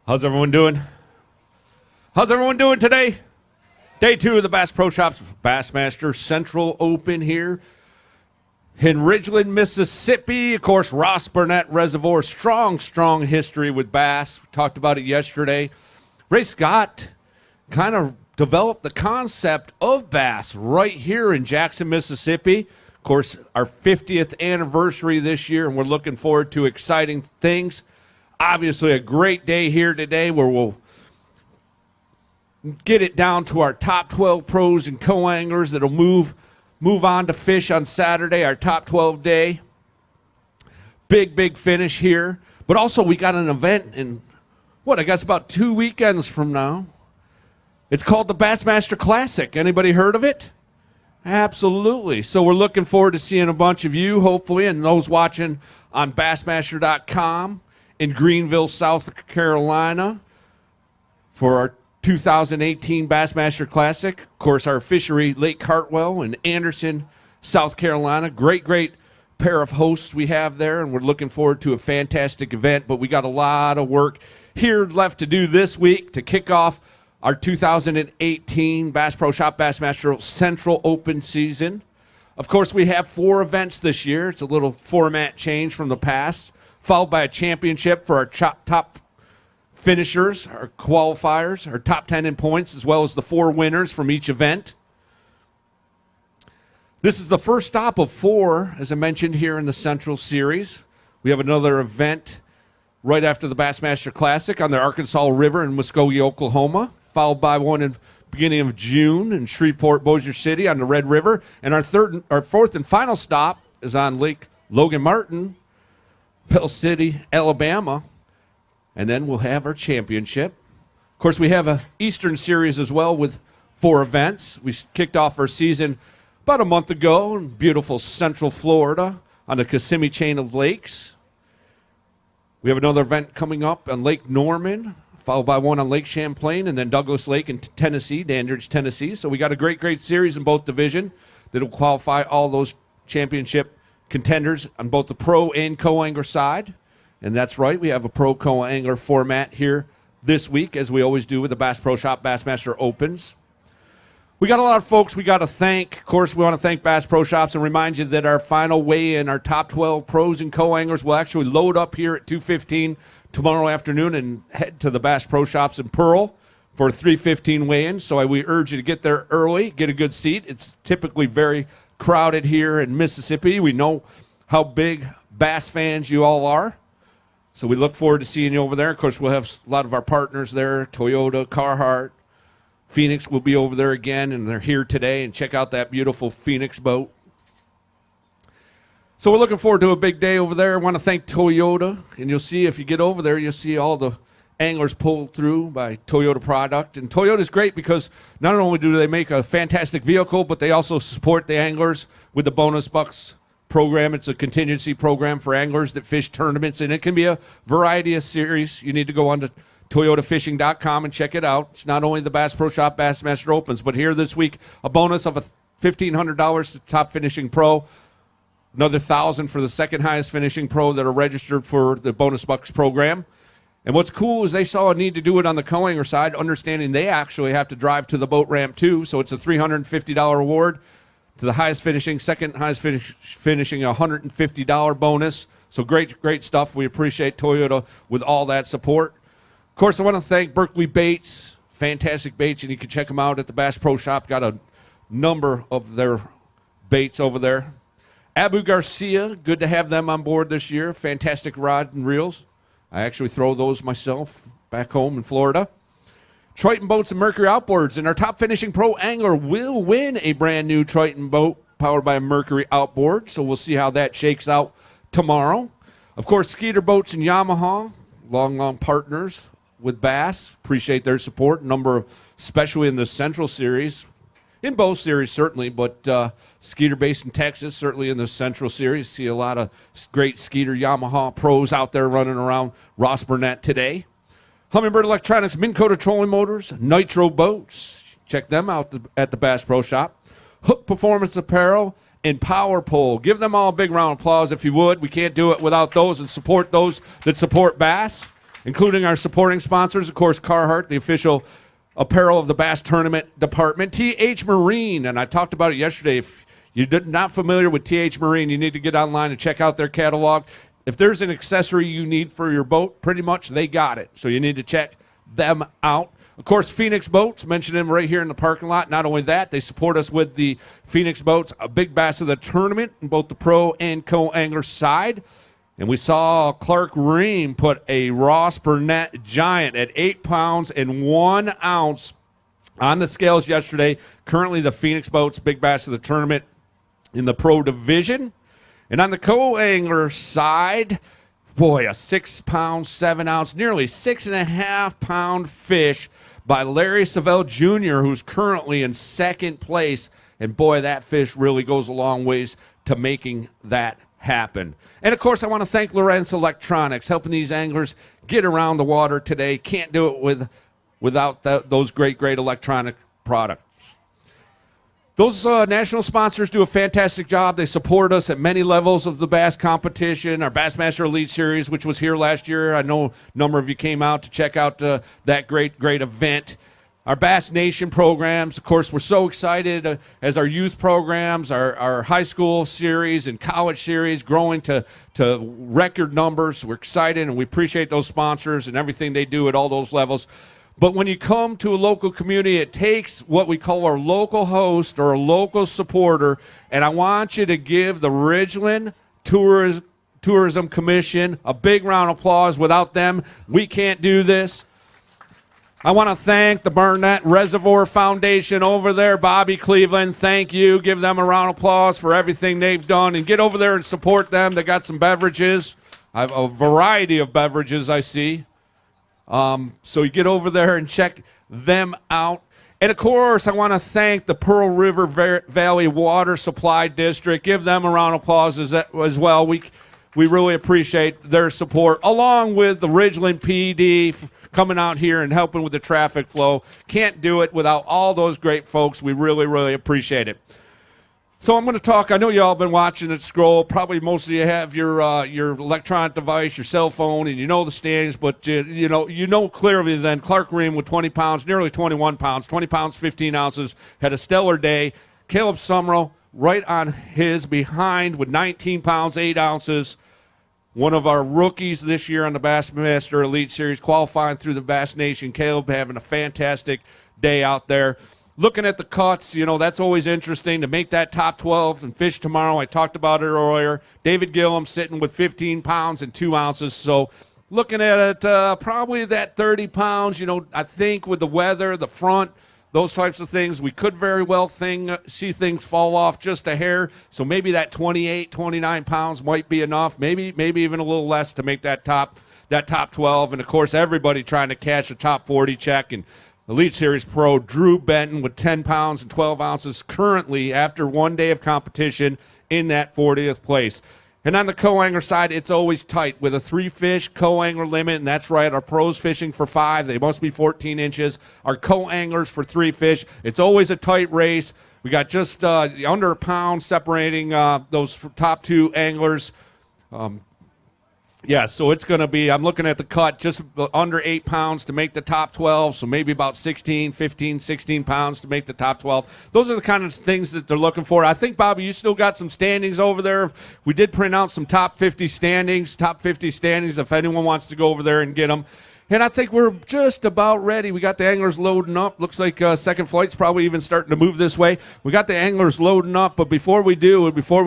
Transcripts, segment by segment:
How's everyone doing? How's everyone doing today? Day 2 of the Bass Pro Shops Bassmaster Central Open here in Ridgeland, Mississippi. Of course, Ross Barnett Reservoir, strong history with bass. We talked about it yesterday. Ray Scott kind of developed the concept of bass right here in Jackson, Mississippi. Of course, our 50th anniversary this year, and we're looking forward to exciting things. Obviously, a great day here today where we'll get it down to our top 12 pros and co-anglers that'll move on to fish on Saturday, our top 12 day. Big finish here. But also, we got an event in, I guess about 2 weekends from now. It's called the Bassmaster Classic. Anybody heard of it? Absolutely. So we're looking forward to seeing a bunch of you, hopefully, and those watching on Bassmaster.com in Greenville, South Carolina for our 2018 Bassmaster Classic. Of course, our fishery, Lake Hartwell in Anderson, South Carolina. Great pair of hosts we have there, and we're looking forward to a fantastic event. But we got a lot of work here left to do this week to kick off our 2018 Bass Pro Shop Bassmaster Central Open season. Of course, we have 4 events this year. It's a little format change from the past, followed by a championship for our top finishers, our qualifiers, our top 10 in points, as well as the 4 winners from each event. This is the first stop of 4, as I mentioned, here in the Central Series. We have another event right after the Bassmaster Classic on the Arkansas River in Muskogee, Oklahoma, followed by one in beginning of June in Shreveport, Bossier City on the Red River. And our 4th and final stop is on Lake Logan Martin, Pell City, Alabama. And then we'll have our championship. Of course, we have a Eastern Series as well with 4 events. We kicked off our season about a month ago in beautiful Central Florida on the Kissimmee chain of lakes. We have another event coming up on Lake Norman, followed by one on Lake Champlain, and then Douglas Lake in Tennessee, Dandridge, Tennessee. So we got a great series in both divisions that will qualify all those championship contenders on both the pro and co-angler side. And that's right, we have a pro co-angler format here this week, as we always do with the Bass Pro Shop Bassmaster Opens. We got a lot of folks we got to thank. Of course, we want to thank Bass Pro Shops and remind you that our final weigh-in, our top 12 pros and co-anglers, will actually load up here at 2:15 tomorrow afternoon and head to the Bass Pro Shops in Pearl for a 3:15 weigh-in. So we urge you to get there early, get a good seat. It's typically very crowded here in Mississippi. We know how big bass fans you all are. So we look forward to seeing you over there. Of course, we'll have a lot of our partners there, Toyota, Carhartt, Phoenix will be over there again, and they're here today. And check out that beautiful Phoenix boat. So we're looking forward to a big day over there. I want to thank Toyota, and you'll see if you get over there, you'll see all the anglers pulled through by Toyota product. And Toyota's great because not only do they make a fantastic vehicle, but they also support the anglers with the Bonus Bucks program. It's a contingency program for anglers that fish tournaments, and it can be a variety of series. You need to go on to toyotafishing.com and check it out. It's not only the Bass Pro Shop Bassmaster Opens, but here this week, a bonus of $1,500 to top finishing pro, another $1,000 for the second highest finishing pro that are registered for the Bonus Bucks program. And what's cool is they saw a need to do it on the co-angler side, understanding they actually have to drive to the boat ramp too, so it's a $350 award. To the highest finishing, second highest finishing, a $150 bonus. So great stuff. We appreciate Toyota with all that support. Of course, I want to thank Berkeley Baits, fantastic baits, and you can check them out at the Bass Pro Shop. Got a number of their baits over there. Abu Garcia, good to have them on board this year. Fantastic rod and reels. I actually throw those myself back home in Florida. Triton Boats and Mercury Outboards, and our top finishing pro angler will win a brand new Triton boat powered by Mercury Outboard, so we'll see how that shakes out tomorrow. Of course, Skeeter Boats and Yamaha, long partners with Bass. Appreciate their support, especially in the Central Series, in both series certainly, but Skeeter based in Texas, certainly in the Central Series. See a lot of great Skeeter Yamaha pros out there running around Ross Barnett today. Humminbird Electronics, Minn Kota Trolling Motors, Nitro Boats. Check them out at the Bass Pro Shop. Hook Performance Apparel, and Power Pole. Give them all a big round of applause if you would. We can't do it without those, and support those that support Bass. including our supporting sponsors, of course, Carhartt, the official apparel of the Bass Tournament Department, TH Marine, and I talked about it yesterday. If you're not familiar with TH Marine, you need to get online and check out their catalog. If there's an accessory you need for your boat, pretty much they got it. So you need to check them out. Of course, Phoenix Boats, mentioned them right here in the parking lot. Not only that, they support us with the Phoenix Boats, a big bass of the tournament in both the pro and co-angler side. And we saw Clark Ream put a Ross Burnett giant at 8 pounds and 1 ounce on the scales yesterday. Currently the Phoenix Boats big bass of the tournament in the pro division. And on the co-angler side, boy, a 6 pound, 7 ounce, nearly 6.5 pound fish by Larry Savell Jr., who's currently in second place. And boy, that fish really goes a long ways to making that happen. And of course, I want to thank Lowrance Electronics, helping these anglers get around the water today. Can't do it without those great electronic products. Those national sponsors do a fantastic job. They support us at many levels of the bass competition. Our Bassmaster Elite Series, which was here last year. I know a number of you came out to check out that great event. Our Bass Nation programs, of course, we're so excited as our youth programs, our high school series and college series growing to record numbers. We're excited, and we appreciate those sponsors and everything they do at all those levels. But when you come to a local community, it takes what we call our local host or a local supporter, and I want you to give the Ridgeland Tourism Commission a big round of applause. Without them, we can't do this. I want to thank the Burnett Reservoir Foundation over there, Bobby Cleveland. Thank you. Give them a round of applause for everything they've done, and get over there and support them. They got some beverages, a variety of beverages I see. So you get over there and check them out. And, of course, I want to thank the Pearl River Valley Water Supply District. Give them a round of applause as well. We really appreciate their support, along with the Ridgeland PD coming out here and helping with the traffic flow. Can't do it without all those great folks. We really appreciate it. So I'm going to talk. I know you all been watching it scroll. Probably most of you have your electronic device, your cell phone, and you know the standings. But you know clearly then Clark Ream with 20 pounds, nearly 21 pounds, 20 pounds, 15 ounces, had a stellar day. Caleb Summerall right on his behind with 19 pounds, 8 ounces. One of our rookies this year on the Bassmaster Elite Series, qualifying through the Bass Nation. Caleb having a fantastic day out there. Looking at the cuts, that's always interesting to make that top 12 and fish tomorrow. I talked about it earlier. David Gillum sitting with 15 pounds and 2 ounces. So looking at it, probably that 30 pounds, I think with the weather, the front, those types of things, we could very well see things fall off just a hair. So maybe that 28, 29 pounds might be enough. Maybe even a little less to make that top 12. And, of course, everybody trying to cash a top 40 check. And Elite Series Pro Drew Benton with 10 pounds and 12 ounces currently after one day of competition in that 40th place. And on the co-angler side, it's always tight with a 3-fish co-angler limit, and that's right. Our pros fishing for 5. They must be 14 inches. Our co-anglers for 3 fish. It's always a tight race. We got just under a pound separating those top 2 anglers. Yeah, so it's going to be, I'm looking at the cut, just under 8 pounds to make the top 12, so maybe about 16 pounds to make the top 12. Those are the kind of things that they're looking for. I think, Bobby, you still got some standings over there. We did print out some top 50 standings if anyone wants to go over there and get them. And I think we're just about ready. We got the anglers loading up. Looks like second flight's probably even starting to move this way. We got the anglers loading up, but before we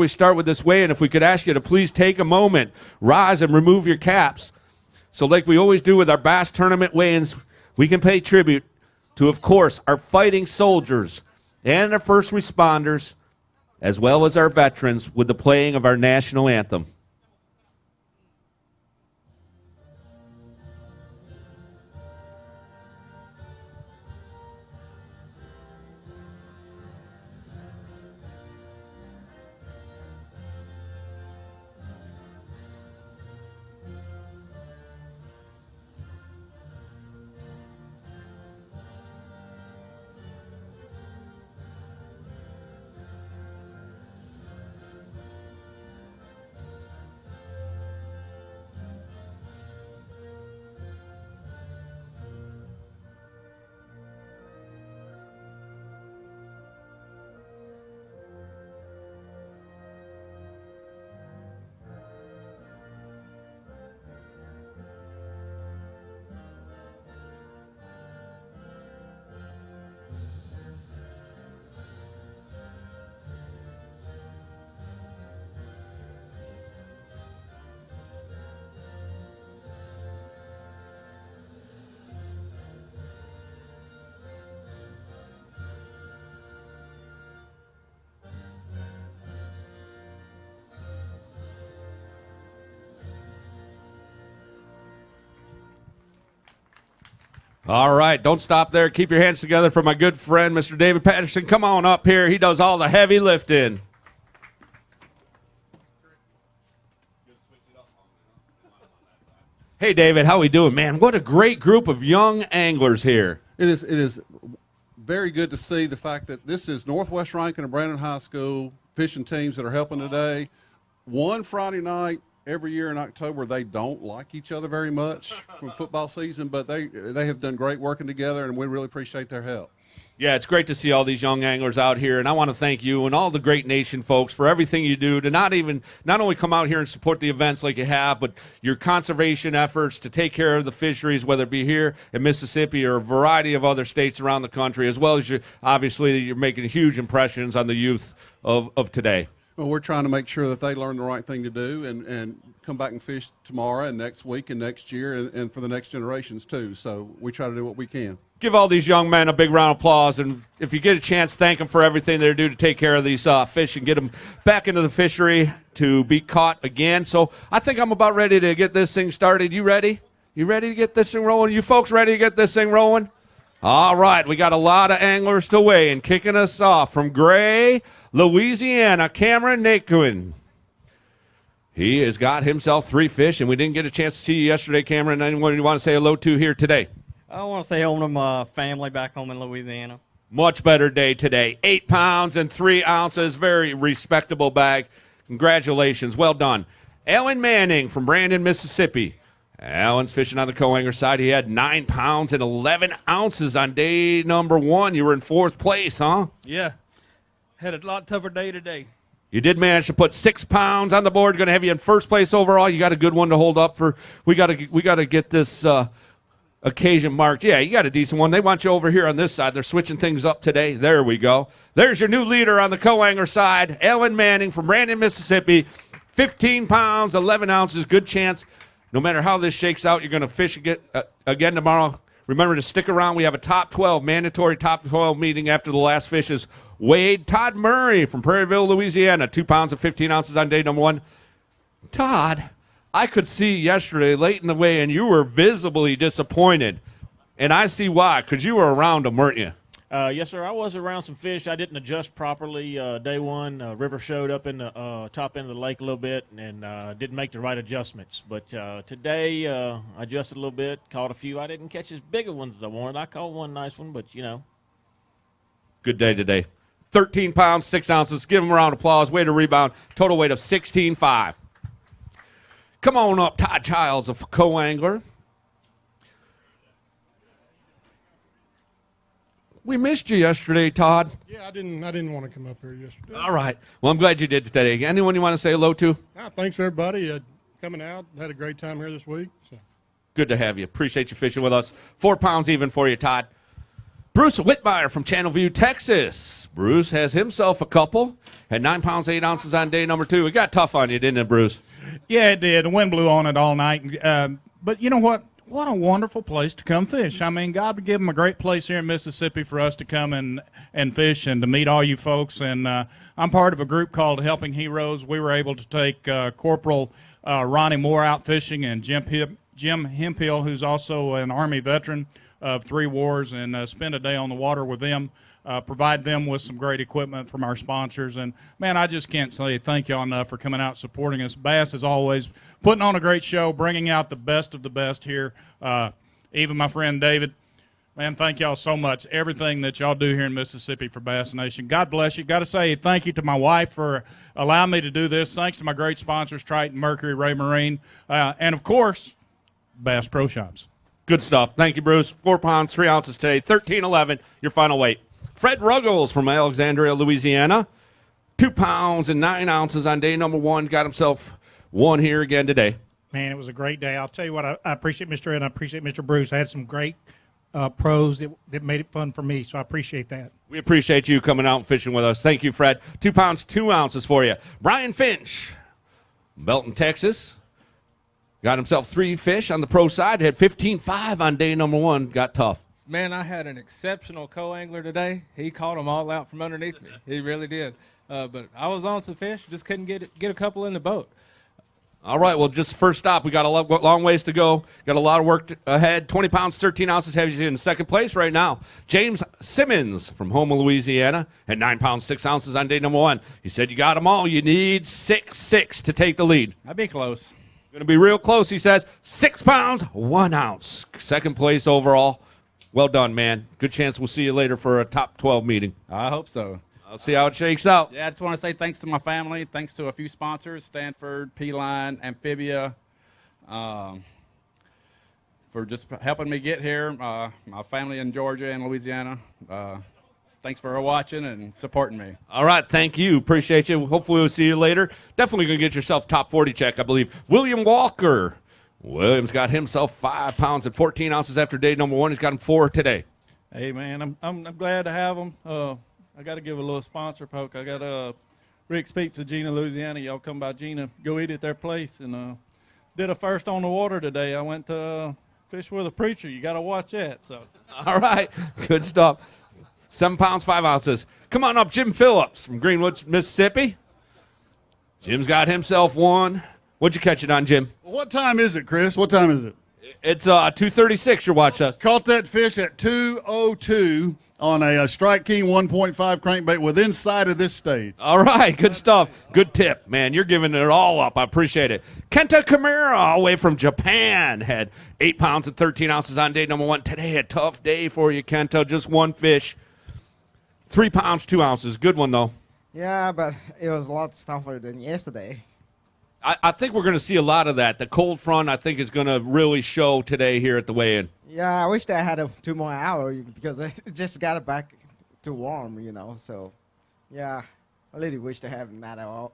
start with this weigh-in, if we could ask you to please take a moment, rise and remove your caps. So like we always do with our Bass Tournament weigh-ins, we can pay tribute to, of course, our fighting soldiers and our first responders, as well as our veterans, with the playing of our national anthem. All right, don't stop there. Keep your hands together for my good friend, Mr. David Patterson. Come on up here. He does all the heavy lifting. Hey, David, how we doing, man? What a great group of young anglers here. It is very good to see the fact that this is Northwest Rankin and Brandon High School fishing teams that are helping today. One Friday night every year in October, they don't like each other very much from football season, but they have done great working together, and we really appreciate their help. Yeah, it's great to see all these young anglers out here, and I want to thank you and all the Great Nation folks for everything you do to not only come out here and support the events like you have, but your conservation efforts to take care of the fisheries, whether it be here in Mississippi or a variety of other states around the country, as well as you're making huge impressions on the youth of today. Well, we're trying to make sure that they learn the right thing to do and come back and fish tomorrow and next week and next year and for the next generations too. So we try to do what we can. Give all these young men a big round of applause, and if you get a chance, thank them for everything they do to take care of these fish and get them back into the fishery to be caught again. So I think I'm about ready to get this thing started. You ready? You ready to get this thing rolling? You folks ready to get this thing rolling? All right, we got a lot of anglers to weigh, and kicking us off from Gray, Louisiana, Cameron Naquin. He has got himself 3 fish, and we didn't get a chance to see you yesterday, Cameron. Anyone you want to say hello to here today? I want to say hello to my family back home in Louisiana. Much better day today. 8 pounds and 3 ounces. Very respectable bag. Congratulations. Well done. Alan Manning from Brandon, Mississippi. Alan's fishing on the co-angler side. He had 9 pounds and 11 ounces on day number 1. You were in 4th place, huh? Yeah. Had a lot tougher day today. You did manage to put 6 pounds on the board. Going to have you in 1st place overall. You got a good one to hold up for. We got to get this occasion marked. Yeah, you got a decent one. They want you over here on this side. They're switching things up today. There we go. There's your new leader on the co-angler side, Alan Manning from Brandon, Mississippi. 15 pounds, 11 ounces. Good chance. No matter how this shakes out, you're going to fish again tomorrow. Remember to stick around. We have a top 12, mandatory top 12 meeting after the last fish is weighed. Todd Murray from Prairieville, Louisiana. 2 pounds and 15 ounces on day number 1. Todd, I could see yesterday late in the weigh, and you were visibly disappointed. And I see why, because you were around them, weren't you? Yes, sir. I was around some fish. I didn't adjust properly day 1. River showed up in the top end of the lake a little bit and didn't make the right adjustments. But today I adjusted a little bit, caught a few. I didn't catch as big of ones as I wanted. I caught one nice one, but, you know. Good day today. 13 pounds, 6 ounces. Give him a round of applause. Way to rebound. Total weight of 16.5. Come on up, Todd Childs, a co-angler. We missed you yesterday, Todd. Yeah, I didn't want to come up here yesterday. All right. Well, I'm glad you did today. Anyone you want to say hello to? Thanks, everybody, coming out. Had a great time here this week. So. Good to have you. Appreciate you fishing with us. 4 pounds even for you, Todd. Bruce Whitmire from Channelview, Texas. Bruce has himself a couple. Had 9 pounds, 8 ounces on day number 2. It got tough on you, didn't it, Bruce? Yeah, it did. The wind blew on it all night. But you know what? What a wonderful place to come fish. I mean, God would give them a great place here in Mississippi for us to come and fish and to meet all you folks. And I'm part of a group called Helping Heroes. We were able to take Corporal Ronnie Moore out fishing and Jim Hemphill, who's also an Army veteran of 3 wars, and spend a day on the water with them. Provide them with some great equipment from our sponsors. And, man, I just can't say thank y'all enough for coming out supporting us. Bass is always putting on a great show, bringing out the best of the best here. Even my friend David, man, thank y'all so much. Everything that y'all do here in Mississippi for Bass Nation. God bless you. Got to say thank you to my wife for allowing me to do this. Thanks to my great sponsors, Triton, Mercury, Ray Marine, and, of course, Bass Pro Shops. Good stuff. Thank you, Bruce. 4 pounds, 3 ounces today. 13.11, your final weight. Fred Ruggles from Alexandria, Louisiana. 2 pounds and 9 ounces on day number 1. Got himself one here again today. Man, it was a great day. I'll tell you what, I appreciate Mr. Ed and I appreciate Mr. Bruce. I had some great pros that made it fun for me, so I appreciate that. We appreciate you coming out and fishing with us. Thank you, Fred. 2 pounds, 2 ounces for you. Brian Finch, Belton, Texas. Got himself 3 fish on the pro side. Had 15.5 on day number 1. Got tough. Man, I had an exceptional co-angler today. He caught them all out from underneath me. He really did. But I was on some fish, just couldn't get a couple in the boat. All right, well, just first stop. We got a long ways to go. Got a lot of work ahead. 20 pounds, 13 ounces have you in second place right now. James Simmons from Houma, Louisiana, at 9 pounds, 6 ounces on day number 1. He said you got them all. You need 6'6" to take the lead. I'd be close. Going to be real close, he says. 6 pounds, 1 ounce. Second place overall. Well done, man. Good chance we'll see you later for a top 12 meeting. I hope so. I'll see how it shakes out. Yeah, I just want to say thanks to my family. Thanks to a few sponsors, Stanford, P-Line, Amphibia, for just helping me get here. My family in Georgia and Louisiana. Thanks for watching and supporting me. All right, thank you. Appreciate you. Hopefully we'll see you later. Definitely going to get yourself top 40 check, I believe. William Walker. Williams got himself 5 pounds and 14 ounces after day number 1. He's got him 4 today. Hey, man, I'm glad to have them. I got to give a little sponsor poke. I got Rick's Pizza, Gina, Louisiana. Y'all come by Gina, go eat at their place. And did a first on the water today. I went to fish with a preacher. You got to watch that. So. All right, good stuff. 7 pounds, 5 ounces. Come on up, Jim Phillips from Greenwood, Mississippi. Jim's got himself 1. What'd you catch it on, Jim? What time is it, Chris? What time is it? It's 2:36. You're watching. Caught that fish at 2:02 on a Strike King 1.5 crankbait with inside of this stage. All right, good stuff. Good tip, man. You're giving it all up. I appreciate it. Kenta Kimura, all the way from Japan, had 8 pounds and 13 ounces on day number 1. Today, a tough day for you, Kenta. Just 1 fish. 3 pounds, 2 ounces. Good one, though. Yeah, but it was a lot tougher than yesterday. I think we're going to see a lot of that. The cold front, I think, is going to really show today here at the weigh-in. Yeah, I wish I had 2 more hours because I just got it back to warm, you know. So, yeah, I really wish to have another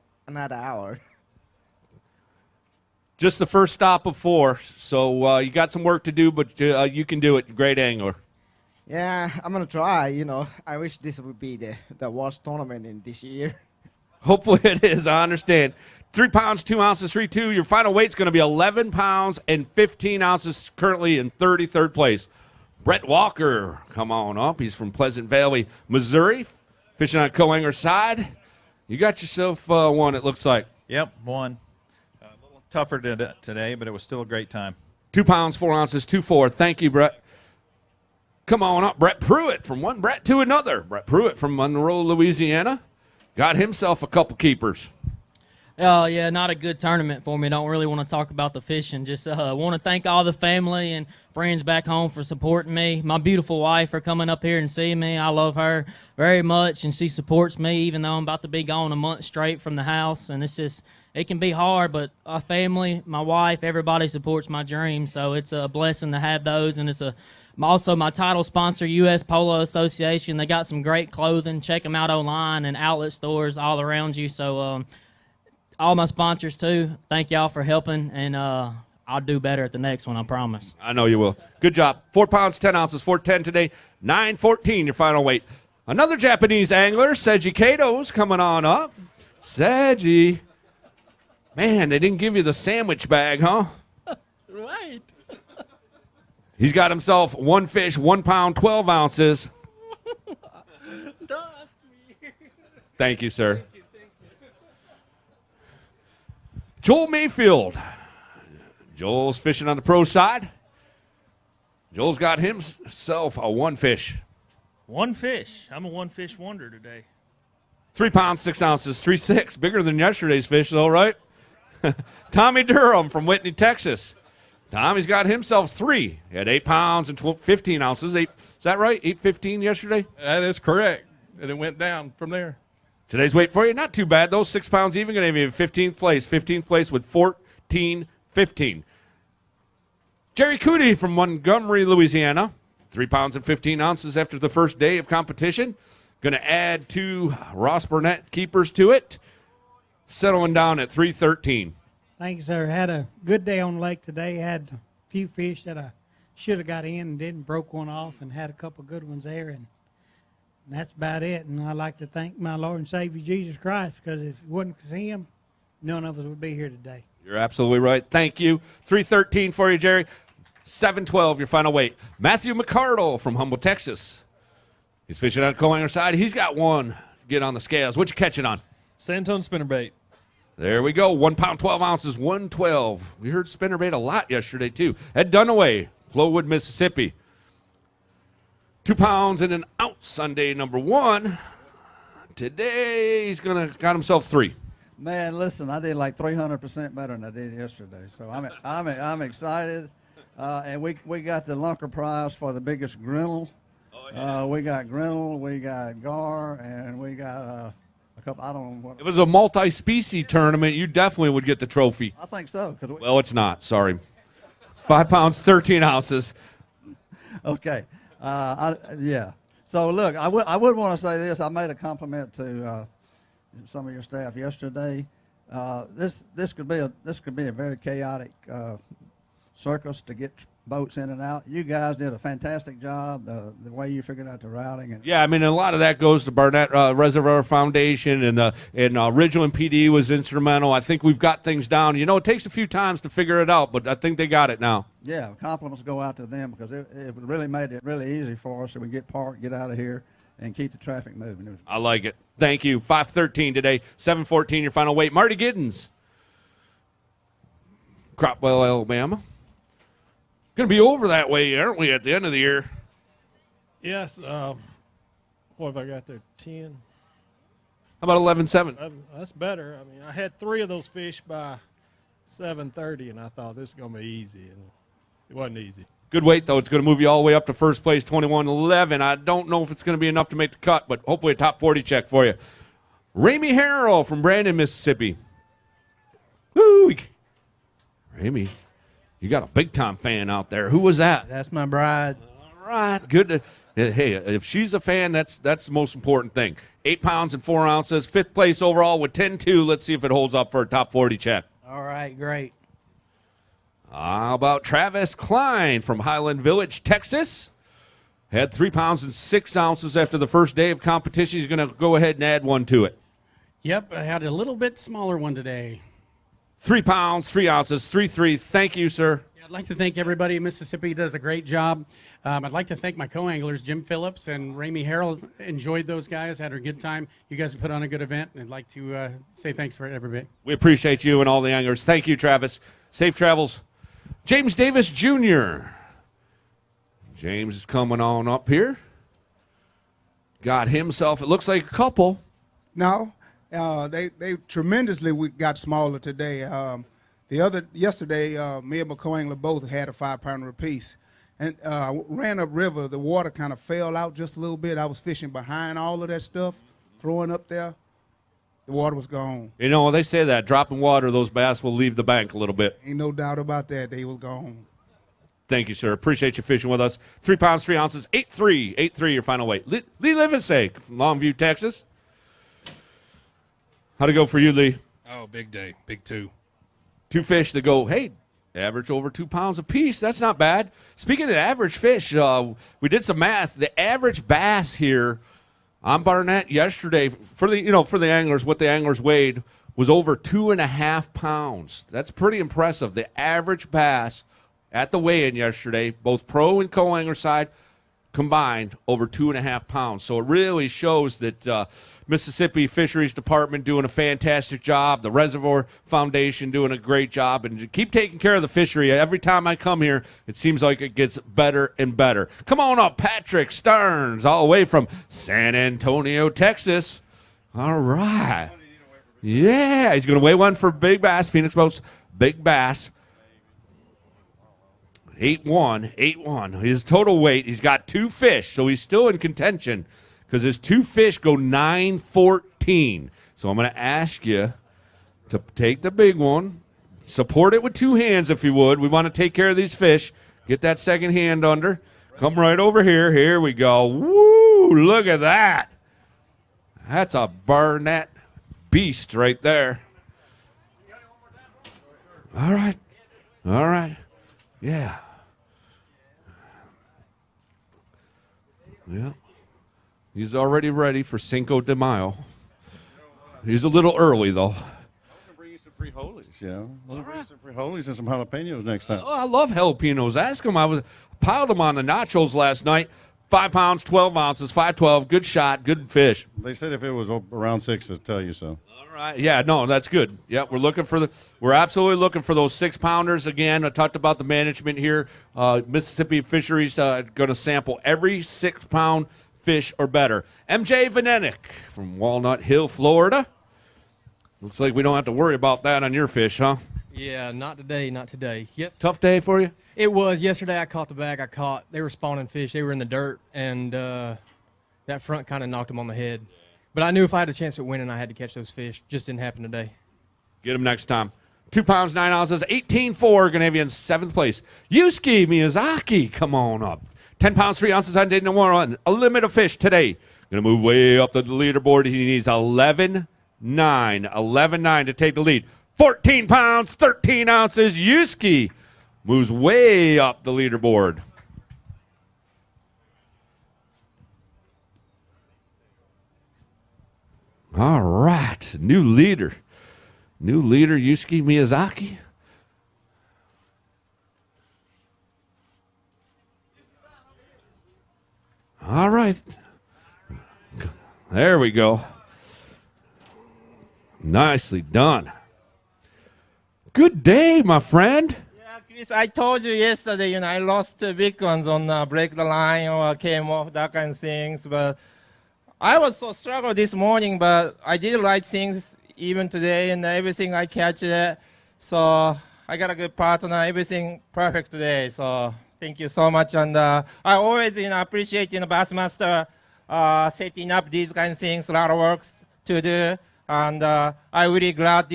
hour. Just the first stop of 4, so you got some work to do, but you can do it. Great angler. Yeah, I'm going to try, you know. I wish this would be the worst tournament in this year. Hopefully it is. I understand. 3 pounds, 2 ounces, 3-2. Your final weight's going to be 11 pounds and 15 ounces, currently in 33rd place. Brett Walker, come on up. He's from Pleasant Valley, Missouri, fishing on Co-Angler side. You got yourself 1, it looks like. Yep, 1. A little tougher today, but it was still a great time. 2 pounds, 4 ounces, 2-4. Thank you, Brett. Come on up. Brett Pruitt, from one Brett to another. Brett Pruitt from Monroe, Louisiana. Got himself a couple keepers. Oh, yeah, not a good tournament for me. Don't really want to talk about the fishing. Just want to thank all the family and friends back home for supporting me. My beautiful wife for coming up here and seeing me. I love her very much, and she supports me even though I'm about to be gone a month straight from the house. And it's just, it can be hard, but our family, my wife, everybody supports my dream. So it's a blessing to have those, and it's also my title sponsor, U.S. Polo Association. They got some great clothing. Check them out online and outlet stores all around you. So all my sponsors, too, thank y'all for helping, and I'll do better at the next one, I promise. I know you will. Good job. 4 pounds, 10 ounces, 410 today, 914 your final weight. Another Japanese angler, Seiji Kato's coming on up. Seiji. Man, they didn't give you the sandwich bag, huh? Right. He's got himself 1 fish, 1 pound, 12 ounces. Don't ask me. Thank you, sir. Joel Mayfield. Joel's fishing on the pro side. Joel's got himself a 1 fish. 1 fish. I'm a 1 fish wonder today. 3 pounds, 6 ounces, 3.6. Bigger than yesterday's fish, though, right? Tommy Durham from Whitney, Texas. Tommy's got himself 3. He had 8 pounds and 15 ounces. Is that right? 8.15 yesterday? That is correct. And it went down from there. Today's weight for you, not too bad. Those 6 pounds even going to be 15th place. 15th place with 14.15. Jerry Cootie from Montgomery, Louisiana. 3 pounds and 15 ounces after the first day of competition. Going to add 2 Ross Burnett keepers to it. Settling down at 313. Thanks, sir. Had a good day on the lake today. Had a few fish that I should have got in and didn't. Broke one off and had a couple good ones there. And that's about it. And I'd like to thank my Lord and Savior Jesus Christ, because if it wasn't for him, none of us would be here today. You're absolutely right. Thank you. 313 for you, Jerry. 712 your final weight. Matthew McCardle from Humble, Texas. He's fishing on Co-Angler side. He's got 1. Get on the scales. What you catching on? Sandtone spinnerbait. There we go. 1 pound, 12 ounces, 112. We heard spinnerbait a lot yesterday, too. Ed Dunaway, Flowwood, Mississippi. 2 pounds and an ounce Sunday, number 1. Today, he's got himself 3. Man, listen, I did like 300% better than I did yesterday. So I'm excited. And we got the Lunker Prize for the biggest grinnell. Oh, yeah. We got grinnell, we got gar, and we got a couple, I don't know what. It was a multi-species tournament. You definitely would get the trophy. I think so. Well, it's not. Sorry. 5 pounds, 13 ounces. Okay. Yeah. So, look, I would want to say this. I made a compliment to some of your staff yesterday. This could be a very chaotic circus to get boats in and out. You guys did a fantastic job. The way you figured out the routing. And Yeah, I mean, a lot of that goes to Barnett Reservoir Foundation, and Ridgeland PD was instrumental. I think we've got things down. You know, it takes a few times to figure it out, but I think they got it now. Yeah, compliments go out to them because it really made it really easy for us so we get parked, get out of here, and keep the traffic moving. I like it. Thank you. 5:13 today, 7:14 your final weight. Marty Giddens, Cropwell, Alabama. Going to be over that way, aren't we, at the end of the year? Yes. What have I got there? 10. How about 11-7? That's better. I mean, I had 3 of those fish by 7:30, and I thought this is going to be easy, and it wasn't easy. Good weight, though. It's going to move you all the way up to first place, 21-11. I don't know if it's going to be enough to make the cut, but hopefully a top 40 check for you. Ramey Harrell from Brandon, Mississippi. Woo! Ramey, you got a big-time fan out there. Who was that? That's my bride. All right. Good. Hey, if she's a fan, that's the most important thing. 8 pounds and 4 ounces, 5th place overall with 10-2. Let's see if it holds up for a top 40 check. All right, great. How about Travis Klein from Highland Village, Texas? Had 3 pounds and 6 ounces after the first day of competition. He's going to go ahead and add 1 to it. Yep, I had a little bit smaller one today. 3 pounds, 3 ounces, 3.3. Thank you, sir. I'd like to thank everybody in Mississippi. Does a great job. I'd like to thank my co-anglers, Jim Phillips and Ramey Harrell. Enjoyed those guys. Had a good time. You guys put on a good event. And I'd like to say thanks for everybody. We appreciate you and all the anglers. Thank you, Travis. Safe travels. James Davis Jr. James is coming on up here. Got himself, it looks like a couple. No, they tremendously got smaller today. Yesterday, me and my co-angler both had a 5-pounder apiece. And ran up river, the water kind of fell out just a little bit. I was fishing behind all of that stuff, throwing up there. The water was gone. You know, they say that dropping water, those bass will leave the bank a little bit. Ain't no doubt about that. They was gone. Thank you, sir. Appreciate you fishing with us. 3 pounds, 3 ounces, 8.3. 8.3 your final weight. Lee Livesey from Longview, Texas. How'd it go for you, Lee? Oh, big day. Big 2. 2 fish that go, hey, average over 2 pounds apiece. That's not bad. Speaking of average fish, we did some math. The average bass here on Barnett yesterday for the anglers, what the anglers weighed was over 2.5 pounds. That's pretty impressive. The average bass at the weigh-in yesterday, both pro and co-angler side combined, over 2.5 pounds. So it really shows that Mississippi Fisheries Department doing a fantastic job, the Reservoir Foundation doing a great job, and keep taking care of the fishery. Every time I come here, it seems like it gets better and better. Come on up, Patrick Stearns, all the way from San Antonio, Texas. All right. Yeah, he's going to weigh one for Big Bass, Phoenix Boats, Big Bass. 8.1. His total weight, he's got 2 fish, so he's still in contention because his 2 fish go 9.14. So I'm going to ask you to take the big one, support it with 2 hands if you would. We want to take care of these fish. Get that second hand under. Come right over here. Here we go. Woo! Look at that. That's a Barnett beast right there. All right. All right. Yeah. Yeah. He's already ready for Cinco de Mayo. He's a little early, though. I'm going to bring you some frijoles, you know. I'm going to bring you some frijoles and some jalapenos next time. Oh, I love jalapenos. Ask him. I piled them on the nachos last night. 5 pounds, 12 ounces, 512. Good shot, good fish. They said if it was around 6, they'd tell you so. All Yeah, no, that's good. Yeah, we're absolutely looking for those 6-pounders. Again, I talked about the management here. Mississippi Fisheries going to sample every 6-pound fish or better. MJ Vanenik from Walnut Hill, Florida. Looks like we don't have to worry about that on your fish, huh? Yeah, not today, not today. Yes. Tough day for you? It was. Yesterday I caught the bag they were spawning fish. They were in the dirt, and that front kind of knocked them on the head. But I knew if I had a chance at winning, I had to catch those fish. Just didn't happen today. Get them next time. 2 pounds, 9 ounces, 18.4. Going to have you in 7th place. Yusuke Miyazaki, come on up. 10 pounds, 3 ounces on day number 1. A limit of fish today. Going to move way up the leaderboard. He needs 11.9. 11.9 to take the lead. 14 pounds, 13 ounces. Yusuke moves way up the leaderboard. All right, new leader, Yusuke Miyazaki. All right, there we go. Nicely done. Good day, my friend. Chris, I told you yesterday, I lost 2 big ones on break the line or came off, that kind of things, but I was so struggled this morning, but I did right things even today, and everything I catch it. So I got a good partner, everything perfect today. So thank you so much. And I always appreciate Bassmaster setting up these kind of things, a lot of works to do. And I'm really glad,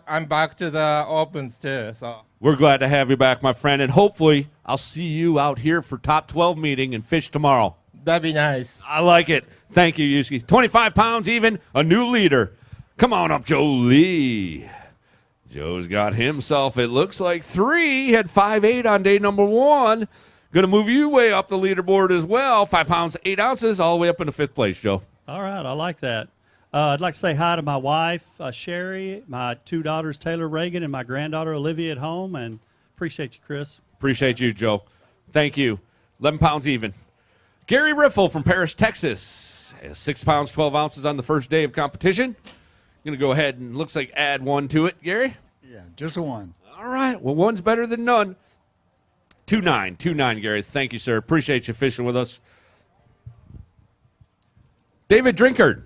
I'm back to the opens too. So we're glad to have you back, my friend, and hopefully I'll see you out here for top 12 meeting and fish tomorrow. That'd be nice. I like it. Thank you, Yusuke. 25 pounds even, a new leader. Come on up, Joe Lee. Joe's got himself, it looks like 3. He had 5.8 on day number 1. Going to move you way up the leaderboard as well. 5 pounds, 8 ounces, all the way up into 5th place, Joe. All right, I like that. I'd like to say hi to my wife, Sherry, my 2 daughters, Taylor Reagan, and my granddaughter, Olivia, at home, and appreciate you, Chris. Appreciate you, Joe. Thank you. 11 pounds even. Gary Riffle from Paris, Texas. 6 pounds, 12 ounces on the first day of competition. Going to go ahead and looks like add 1 to it, Gary. Yeah, just 1. All right. Well, 1's better than none. 2.9. 2.9, Gary. Thank you, sir. Appreciate you fishing with us. David Drinkard.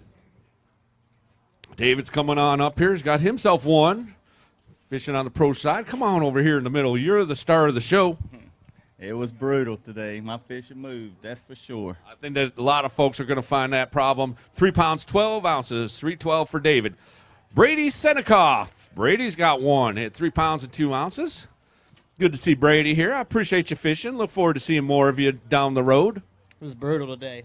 David's coming on up here. He's got himself 1. Fishing on the pro side. Come on over here in the middle. You're the star of the show. It was brutal today. My fishing moved, that's for sure. I think that a lot of folks are going to find that problem. 3 pounds, 12 ounces, 312 for David. Brady Senekoff. Brady's got 1 at 3 pounds and 2 ounces. Good to see Brady here. I appreciate you fishing. Look forward to seeing more of you down the road. It was brutal today.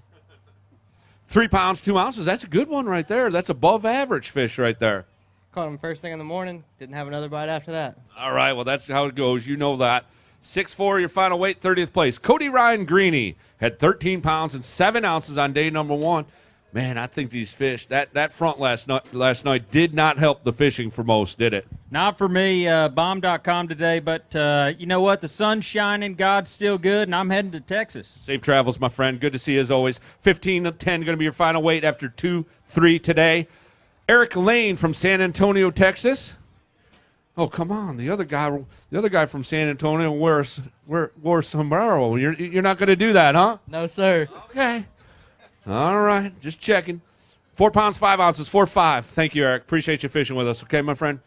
3 pounds, 2 ounces. That's a good one right there. That's above average fish right there. Caught him first thing in the morning. Didn't have another bite after that. All right, well, that's how it goes. You know that. 6'4", your final weight, 30th place. Cody Ryan Greeny had 13 pounds and 7 ounces on day number 1. Man, I think these fish, that front last night did not help the fishing for most, did it? Not for me, bomb.com today, but you know what? The sun's shining, God's still good, and I'm heading to Texas. Safe travels, my friend. Good to see you as always. 15-10 going to be your final weight after 2-3 today. Eric Lane from San Antonio, Texas. Oh, come on. The other guy from San Antonio wore sombrero. You're not going to do that, huh? No, sir. Okay. All right. Just checking. 4 pounds, 5 ounces, 4.5. Thank you, Eric. Appreciate you fishing with us. Okay, my friend.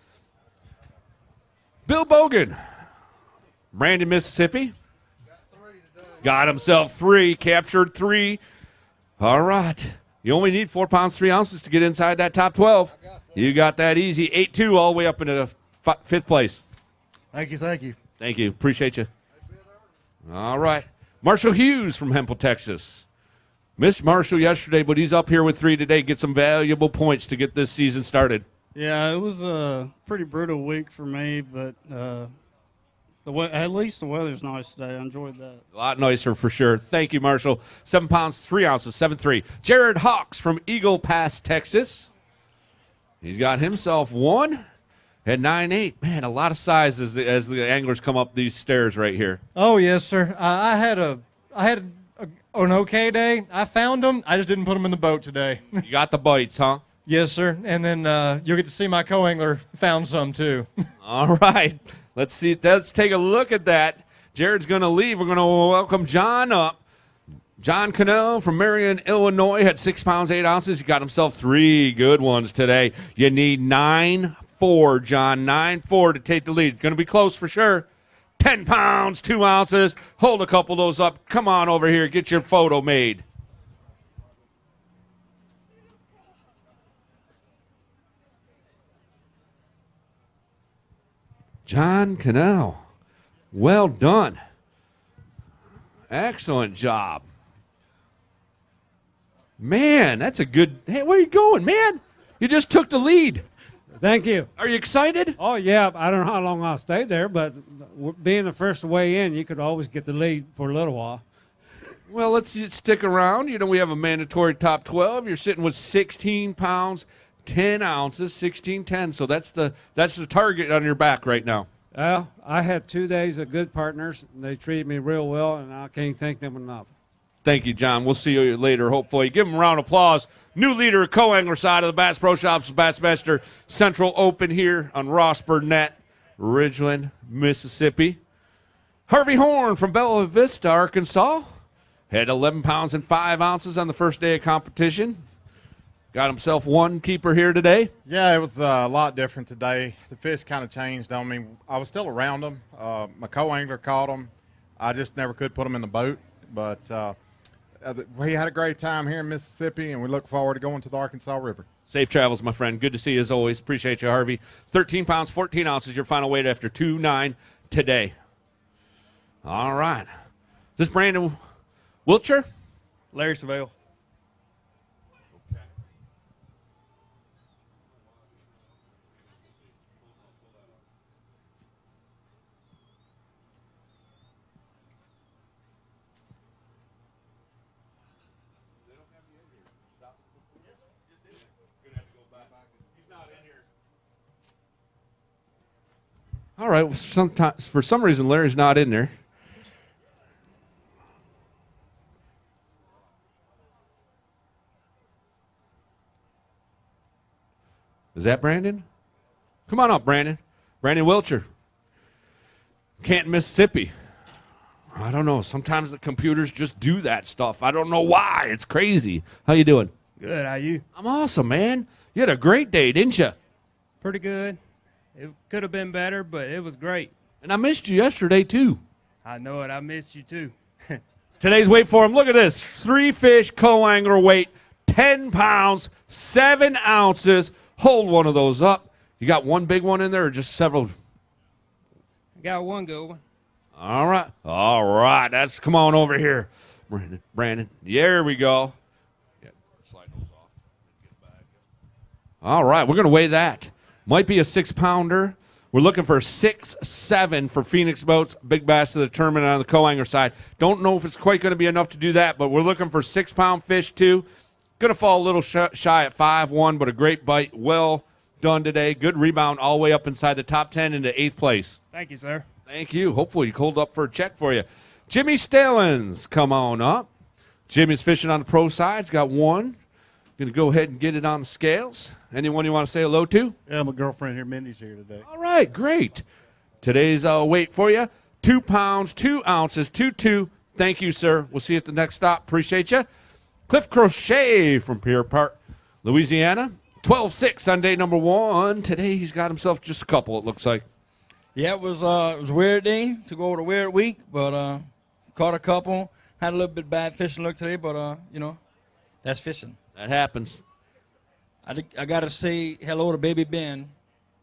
Bill Bogan. Brandon, Mississippi. Got himself 3. Captured 3. All right. You only need 4 pounds, 3 ounces to get inside that top 12. You got that easy. 8-2 all the way up into the 5th place. Thank you, thank you. Thank you. Appreciate you. All right. Marshall Hughes from Hempel, Texas. Missed Marshall yesterday, but he's up here with 3 today. Get some valuable points to get this season started. Yeah, it was a pretty brutal week for me, but at least the weather's nice today. I enjoyed that. A lot nicer for sure. Thank you, Marshall. 7 pounds, 3 ounces, 7.3. Jared Hawks from Eagle Pass, Texas. He's got himself 1. Had 9.8. Man, a lot of size as the anglers come up these stairs right here. Oh, yes, sir. I had an okay day. I found them. I just didn't put them in the boat today. You got the bites, huh? Yes, sir. And then you'll get to see my co-angler found some too. All right. Let's see. Let's take a look at that. Jared's going to leave. We're going to welcome John up. John Cannell from Marion, Illinois, had 6 pounds, 8 ounces. He got himself 3 good ones today. You need 9-4, John. 9-4 to take the lead. Going to be close for sure. 10 pounds, 2 ounces. Hold a couple of those up. Come on over here. Get your photo made. John Cannell. Well done. Excellent job. Man, that's a good. Hey, where are you going, man? You just took the lead. Thank you. Are you excited? Oh, yeah. I don't know how long I'll stay there, but being the first way in, you could always get the lead for a little while. Well, let's stick around. You know, we have a mandatory top 12. You're sitting with 16 pounds, 10 ounces, 16-10. So that's the target on your back right now. Well, I had 2 days of good partners, and they treated me real well, and I can't thank them enough. Thank you, John. We'll see you later, hopefully. Give him a round of applause. New leader, co-angler side of the Bass Pro Shops Bassmaster Central Open here on Ross Burnett, Ridgeland, Mississippi. Harvey Horn from Bella Vista, Arkansas. Had 11 pounds and 5 ounces on the first day of competition. Got himself 1 keeper here today. Yeah, it was a lot different today. The fish kind of changed on me. I was still around them. My co-angler caught them. I just never could put them in the boat. But we had a great time here in Mississippi, and we look forward to going to the Arkansas River. Safe travels, my friend. Good to see you as always. Appreciate you, Harvey. 13 pounds, 14 ounces, your final weight after 2-9 today. All right. Is this Brandon Wiltshire? Larry Savelle. All right. Well, sometimes, for some reason, Larry's not in there. Is that Brandon? Come on up, Brandon. Brandon Wiltshire. Canton, Mississippi. I don't know. Sometimes the computers just do that stuff. I don't know why. It's crazy. How you doing? Good. How you? I'm awesome, man. You had a great day, didn't you? Pretty good. It could have been better, but it was great. And I missed you yesterday, too. I know it. I missed you, too. Today's weight for him, look at this. 3 fish co-angler weight, 10 pounds, 7 ounces. Hold one of those up. You got 1 big one in there or just several? I got 1 good one. All right. All right. Come on over here, Brandon. There we go. Yeah, slide those off. All right. We're going to weigh that. Might be a 6-pounder. We're looking for 6-7 for Phoenix Boats, Big Bass of the tournament on the co-angler side. Don't know if it's quite going to be enough to do that, but we're looking for 6-pound fish too. Going to fall a little shy at 5-1, but a great bite. Well done today. Good rebound all the way up inside the top 10 into 8th place. Thank you, sir. Thank you. Hopefully you called up for a check for you. Jimmy Stalins, come on up. Jimmy's fishing on the pro side. He's got 1. Going to go ahead and get it on the scales. Anyone you want to say hello to? Yeah, my girlfriend here, Mindy's here today. All right, great. Today's weight for you, 2 pounds, 2 ounces, 2-2. Thank you, sir. We'll see you at the next stop. Appreciate you. Cliff Crochet from Pier Park, Louisiana. 12-6 on day number 1. Today he's got himself just a couple, it looks like. Yeah, it was a weird day to go over the weird week, but caught a couple. Had a little bit bad fishing luck today, but, that's fishing. That happens. I got to say hello to Baby Ben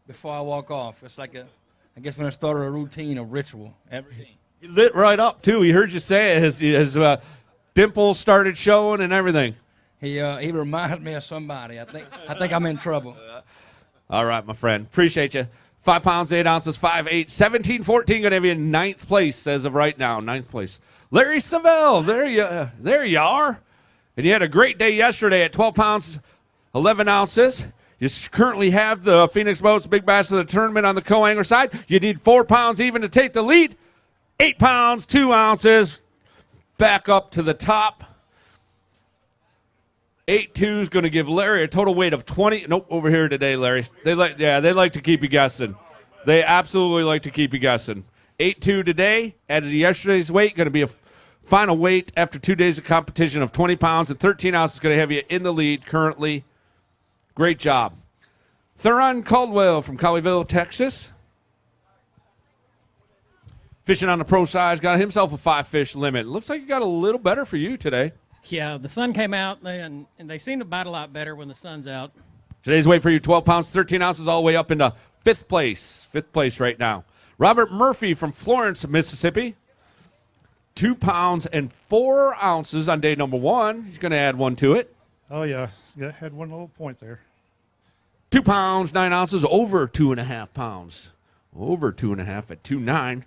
before I walk off. It's like I guess when I started a routine, a ritual every day. He lit right up, too. He heard you say it. His dimples started showing and everything. He reminded me of somebody. I think I'm in trouble. All right, my friend. Appreciate you. 5 pounds, 8 ounces, 5'8", 17-14, going to be in 9th place as of right now. 9th place. Larry Savelle, there you are. And you had a great day yesterday at 12 pounds, 11 ounces. You currently have the Phoenix Boats Big Bass of the tournament on the co-angler side. You need 4 pounds even to take the lead. 8 pounds, 2 ounces. Back up to the top. 8.2 is going to give Larry a total weight of 20. Nope, over here today, Larry. They like to keep you guessing. They absolutely like to keep you guessing. 8.2 today, added to yesterday's weight, going to be a final weight after 2 days of competition of 20 pounds and 13 ounces. Going to have you in the lead currently. Great job. Theron Caldwell from Colleyville, Texas. Fishing on the pro size, got himself a 5-fish limit. Looks like it got a little better for you today. Yeah, the sun came out, and they seem to bite a lot better when the sun's out. Today's weight for you, 12 pounds, 13 ounces, all the way up into 5th place. 5th place right now. Robert Murphy from Florence, Mississippi. 2 pounds and 4 ounces on day number 1. He's going to add 1 to it. Oh, yeah. Had one little point there. 2 pounds, 9 ounces, over 2.5 pounds. Over 2.5 at 2.9.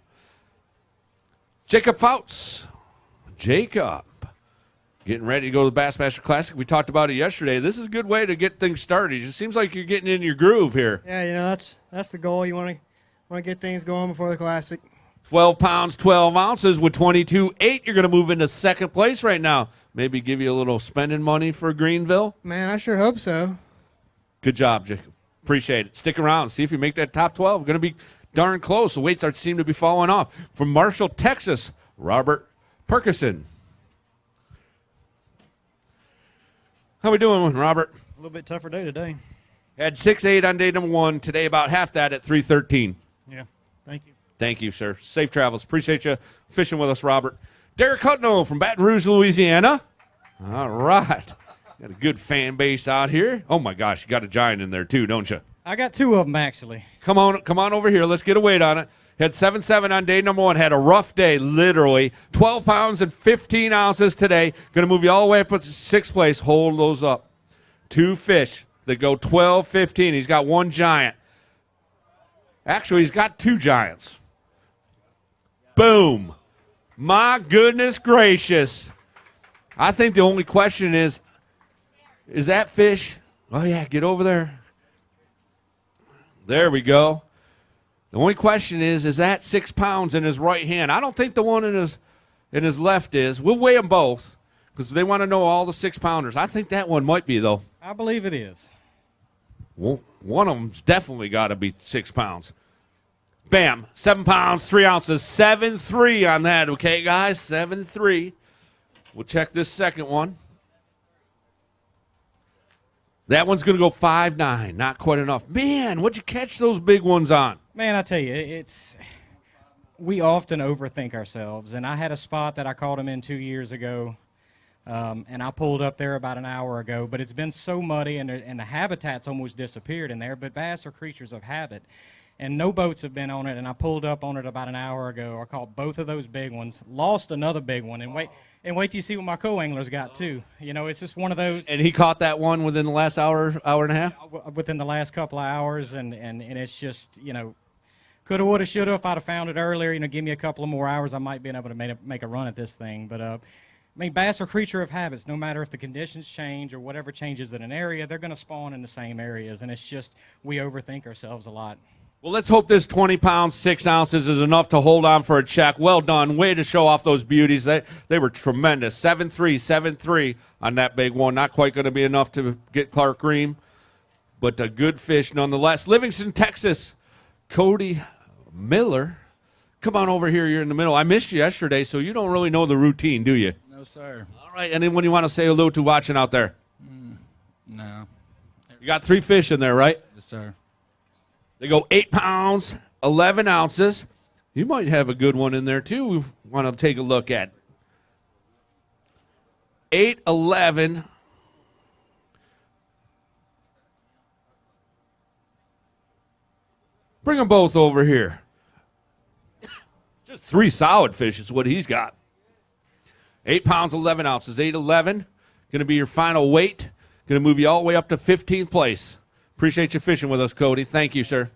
Jacob Fouts. Jacob. Getting ready to go to the Bassmaster Classic. We talked about it yesterday. This is a good way to get things started. It seems like you're getting in your groove here. Yeah, that's the goal. You want to get things going before the Classic. 12 pounds, 12 ounces with 22.8. You're going to move into 2nd place right now. Maybe give you a little spending money for Greenville. Man, I sure hope so. Good job, Jacob. Appreciate it. Stick around. See if you make that top 12. Going to be darn close. The weights seem to be falling off. From Marshall, Texas, Robert Perkison. How we doing, Robert? A little bit tougher day today. Had 6.8 on day number 1. Today about half that at 3.13. Yeah, thank you. Thank you, sir. Safe travels. Appreciate you fishing with us, Robert. Derek Hutno from Baton Rouge, Louisiana. All right. Got a good fan base out here. Oh, my gosh. You got a giant in there, too, don't you? I got 2 of them, actually. Come on over here. Let's get a weight on it. Had 7.7 on day number 1. Had a rough day, literally. 12 pounds and 15 ounces today. Going to move you all the way up to 6th place. Hold those up. 2 fish that go 12, 15. He's got 1 giant. Actually, he's got 2 giants. Boom. My goodness gracious. I think the only question is that fish? Oh, yeah, get over there. There we go. The only question is that 6 pounds in his right hand? I don't think the one in his left is. We'll weigh them both because they want to know all the 6-pounders. I think that one might be, though. I believe it is. Well, one of them's definitely got to be 6 pounds. Bam, 7 pounds, 3 ounces, 7.3 on that, okay, guys? 7.3. We'll check this second one. That one's going to go 5.9, not quite enough. Man, what'd you catch those big ones on? Man, I tell you, we often overthink ourselves. And I had a spot that I caught him in 2 years ago, and I pulled up there about an hour ago. But it's been so muddy, and the habitat's almost disappeared in there. But bass are creatures of habit. And no boats have been on it, and I pulled up on it about an hour ago. I caught both of those big ones, lost another big one, and wait till you see what my co-anglers got, too. You know, it's just one of those. And he caught that one within the last hour and a half? Within the last couple of hours, and it's just, you know, coulda, woulda, shoulda. If I'd have found it earlier, you know, give me a couple of more hours, I might be able to make a run at this thing. But, I mean, bass are a creature of habits. No matter if the conditions change or whatever changes in an area, they're going to spawn in the same areas, and it's just we overthink ourselves a lot. Well, let's hope this 20 pounds, 6 ounces is enough to hold on for a check. Well done. Way to show off those beauties. They were tremendous. 7.3, 7.3 on that big one. Not quite going to be enough to get Clark Ream, but a good fish nonetheless. Livingston, Texas, Cody Miller. Come on over here. You're in the middle. I missed you yesterday, so you don't really know the routine, do you? No, sir. All right. Anyone you want to say hello to watching out there? No. You got 3 fish in there, right? Yes, sir. They go 8 pounds, 11 ounces. You might have a good one in there, too. We want to take a look at 8, 11. Bring them both over here. Just 3 solid fish is what he's got. 8 pounds, 11 ounces. 8, 11. Going to be your final weight. Going to move you all the way up to 15th place. Appreciate you fishing with us, Cody. Thank you, sir.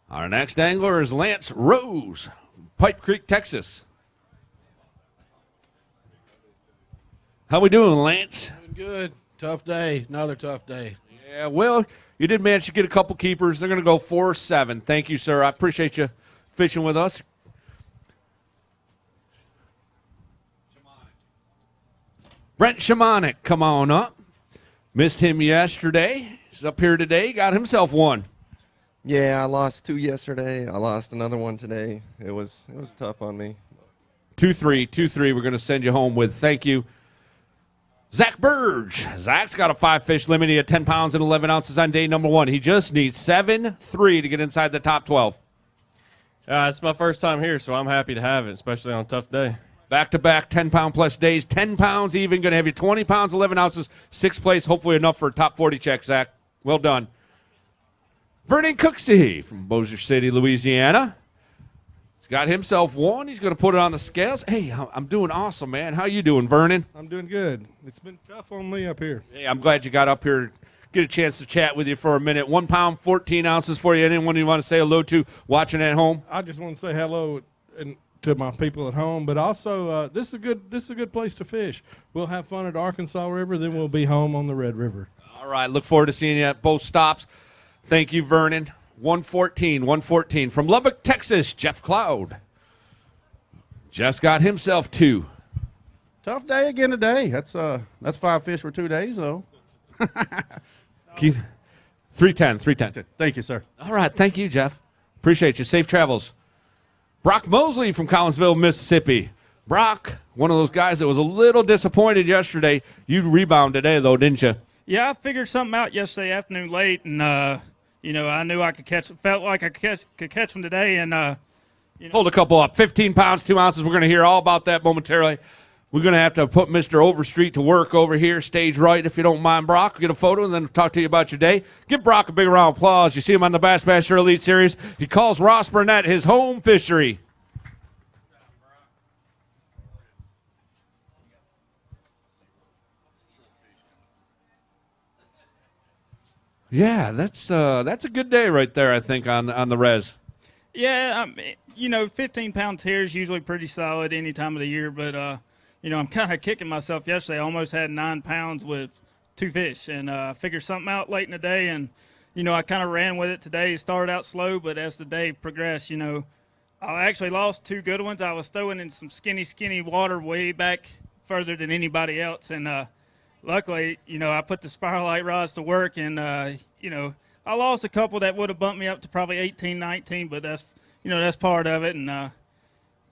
Our next angler is Lance Rose, Pipe Creek, Texas. How we doing, Lance? Doing good. Tough day. Another tough day. Yeah, well, you did manage to get a couple keepers. They're going to go 4-7. Thank you, sir. I appreciate you fishing with us. Brent Shamanik, come on up. Missed him yesterday. He's up here today. Got himself one. Yeah, I lost 2 yesterday. I lost another one today. It was tough on me. 2-3. We're going to send you home with thank you. Zach Burge. Zach's got a 5-fish limit. He had 10 pounds and 11 ounces on day number 1. He just needs 7-3 to get inside the top 12. It's my first time here, so I'm happy to have it, especially on a tough day. Back-to-back 10-pound-plus days, 10 pounds even. Going to have you 20 pounds, 11 ounces, 6th place, hopefully enough for a top 40 check, Zach. Well done. Vernon Cooksey from Bossier City, Louisiana. He's got himself one. He's going to put it on the scales. Hey, I'm doing awesome, man. How you doing, Vernon? I'm doing good. It's been tough on me up here. Hey, I'm glad you got up here. Get a chance to chat with you for a minute. 1 pound, 14 ounces for you. Anyone you want to say hello to watching at home? I just want to say hello to my people at home, but also this is a good place to fish. We'll have fun at Arkansas River, then we'll be home on the Red River. All right, look forward to seeing you at both stops. Thank you, Vernon. 114. From Lubbock, Texas, Jeff Cloud. Jeff's got himself 2. Tough day again today. That's 5 fish for 2 days, though. Keep 310. Thank you, sir. All right, thank you, Jeff. Appreciate you. Safe travels. Brock Mosley from Collinsville, Mississippi. Brock, one of those guys that was a little disappointed yesterday. You rebounded today, though, didn't you? Yeah, I figured something out yesterday afternoon late, and I knew I could catch. Felt like I could catch them today, and Hold a couple up. 15 pounds, 2 ounces. We're going to hear all about that momentarily. We're going to have to put Mr. Overstreet to work over here, stage right, if you don't mind, Brock. We'll get a photo and then talk to you about your day. Give Brock a big round of applause. You see him on the Bassmaster Elite Series. He calls Ross Burnett his home fishery. Yeah, that's a good day right there, I think, on the res. yeah, 15 pounds here is usually pretty solid any time of the year, but I'm kind of kicking myself yesterday. I almost had 9 pounds with 2 fish, and figured something out late in the day, and I kind of ran with it today. It started out slow, but as the day progressed, I actually lost 2 good ones. I was throwing in some skinny water way back further than anybody else, and luckily, I put the Spiralite rods to work, and I lost a couple that would have bumped me up to probably 18, 19, but that's part of it, and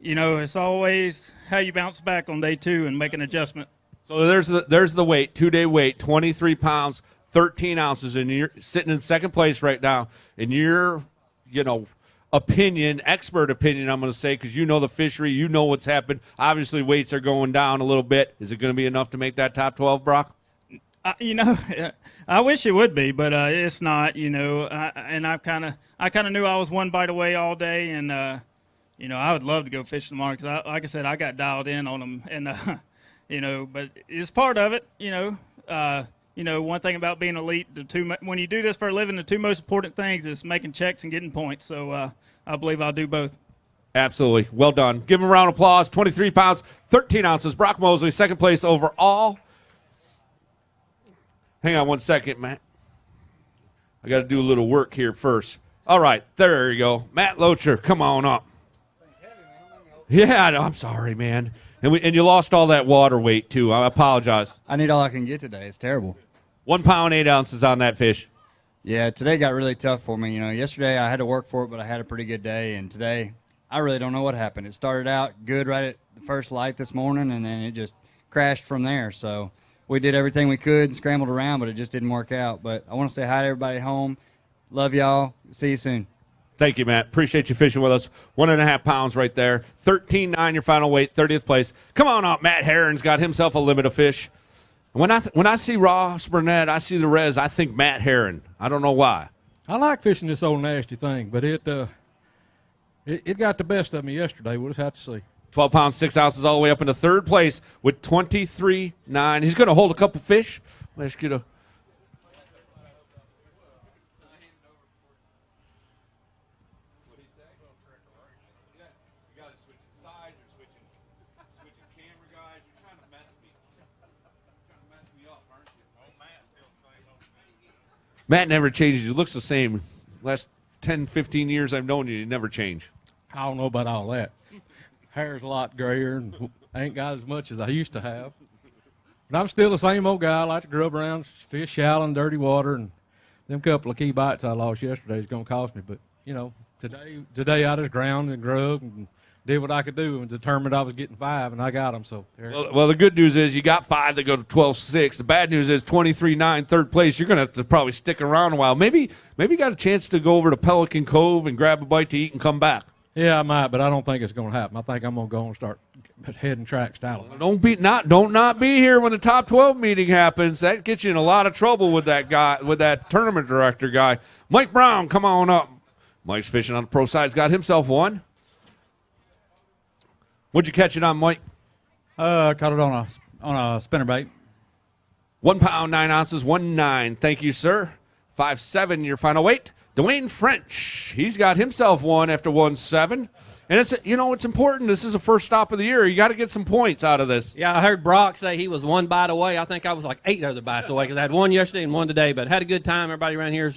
it's always how you bounce back on day 2 and make an adjustment. So there's the weight, 2-day weight, 23 pounds, 13 ounces, and you're sitting in second place right now. In your, expert opinion, I'm going to say, because you know the fishery, you know what's happened. Obviously, weights are going down a little bit. Is it going to be enough to make that top 12, Brock? I wish it would be, but it's not. And I kind of knew I was one bite away all day, and I would love to go fish tomorrow because, like I said, I got dialed in on them, and but it's part of it. One thing about being elite, when you do this for a living, the 2 most important things is making checks and getting points. So I believe I'll do both. Absolutely. Well done. Give him a round of applause. 23 pounds, 13 ounces. Brock Mosley, second place overall. Hang on one second, Matt. I got to do a little work here first. All right, there you go. Matt Locher, come on up. Yeah, I'm sorry, man. And you lost all that water weight, too. I apologize. I need all I can get today. It's terrible. 1 pound, 8 ounces on that fish. Yeah, today got really tough for me. Yesterday I had to work for it, but I had a pretty good day. And today, I really don't know what happened. It started out good right at the first light this morning, and then it just crashed from there. So we did everything we could, scrambled around, but it just didn't work out. But I want to say hi to everybody at home. Love y'all. See you soon. Thank you, Matt. Appreciate you fishing with us. 1.5 pounds right there. 13.9 your final weight, 30th place. Come on up. Matt Herron's got himself a limit of fish. When I see Ross Burnett, I see the res, I think Matt Herron. I don't know why. I like fishing this old nasty thing, but it got the best of me yesterday. We'll just have to see. 12 pounds, 6 ounces all the way up into third place with 23.9. He's going to hold a couple fish. Let's get a... Matt never changes. He looks the same. Last 10, 15 years I've known you, you never change. I don't know about all that. Hair's a lot grayer, and I ain't got as much as I used to have. But I'm still the same old guy. I like to grub around, fish shallow and dirty water, and them couple of key bites I lost yesterday is going to cost me. But, you know, today I just ground and grubbed and did what I could do and determined I was getting 5, and I got them. So Well, the good news is you got 5 that go to 12-6. The bad news is 23-9, third place. You're going to have to probably stick around a while. Maybe you got a chance to go over to Pelican Cove and grab a bite to eat and come back. yeah, I might, but I don't think it's going to happen. I think I'm going to go and start heading tracks to Alabama. Don't not be here when the top 12 meeting happens. That gets you in a lot of trouble with that guy, with that tournament director guy. Mike Brown, come on up. Mike's fishing on the pro side. He's got himself one. What'd you catch it on, Mike? Caught it on a spinnerbait. 1 pound, 9 ounces, 1.9. Thank you, sir. 5.7, your final weight. Dwayne French, he's got himself one after 1.7. And it's important. This is the first stop of the year. You got to get some points out of this. Yeah, I heard Brock say he was 1 bite away. I think I was like 8 other bites away because I had 1 yesterday and 1 today. But had a good time. Everybody around here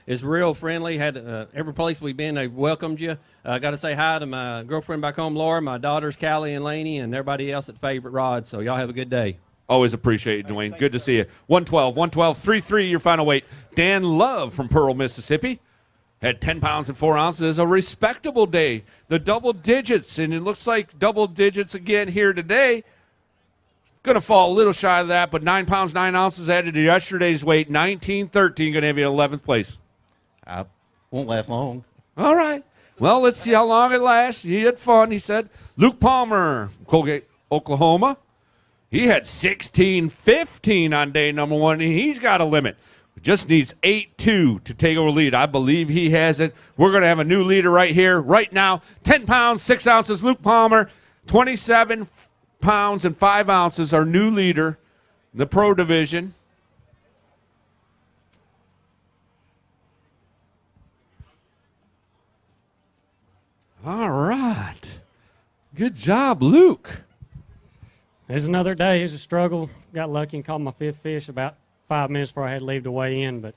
is real friendly. Had every place we've been, they welcomed you. Got to say hi to my girlfriend back home, Laura, my daughters, Callie and Laney, and everybody else at Favorite Rods. So y'all have a good day. Always appreciate it, Dwayne. Good to see you. 112, 3.3, your final weight. Dan Love from Pearl, Mississippi. Had 10 pounds and 4 ounces. A respectable day. The double digits, and it looks like double digits again here today. Going to fall a little shy of that, but 9 pounds, 9 ounces added to yesterday's weight. 19-13, going to have you in 11th place. Won't last long. All right. Well, let's see how long it lasts. He had fun, he said. Luke Palmer from Colgate, Oklahoma. He had 16-15 on day number 1, and he's got a limit. Just needs 8-2 to take over lead. I believe he has it. We're going to have a new leader right here, right now. 10 pounds, 6 ounces, Luke Palmer. 27 pounds and 5 ounces, our new leader in the pro division. All right. Good job, Luke. There's another day. It was a struggle. Got lucky and caught my 5th fish about 5 minutes before I had to leave to weigh in. But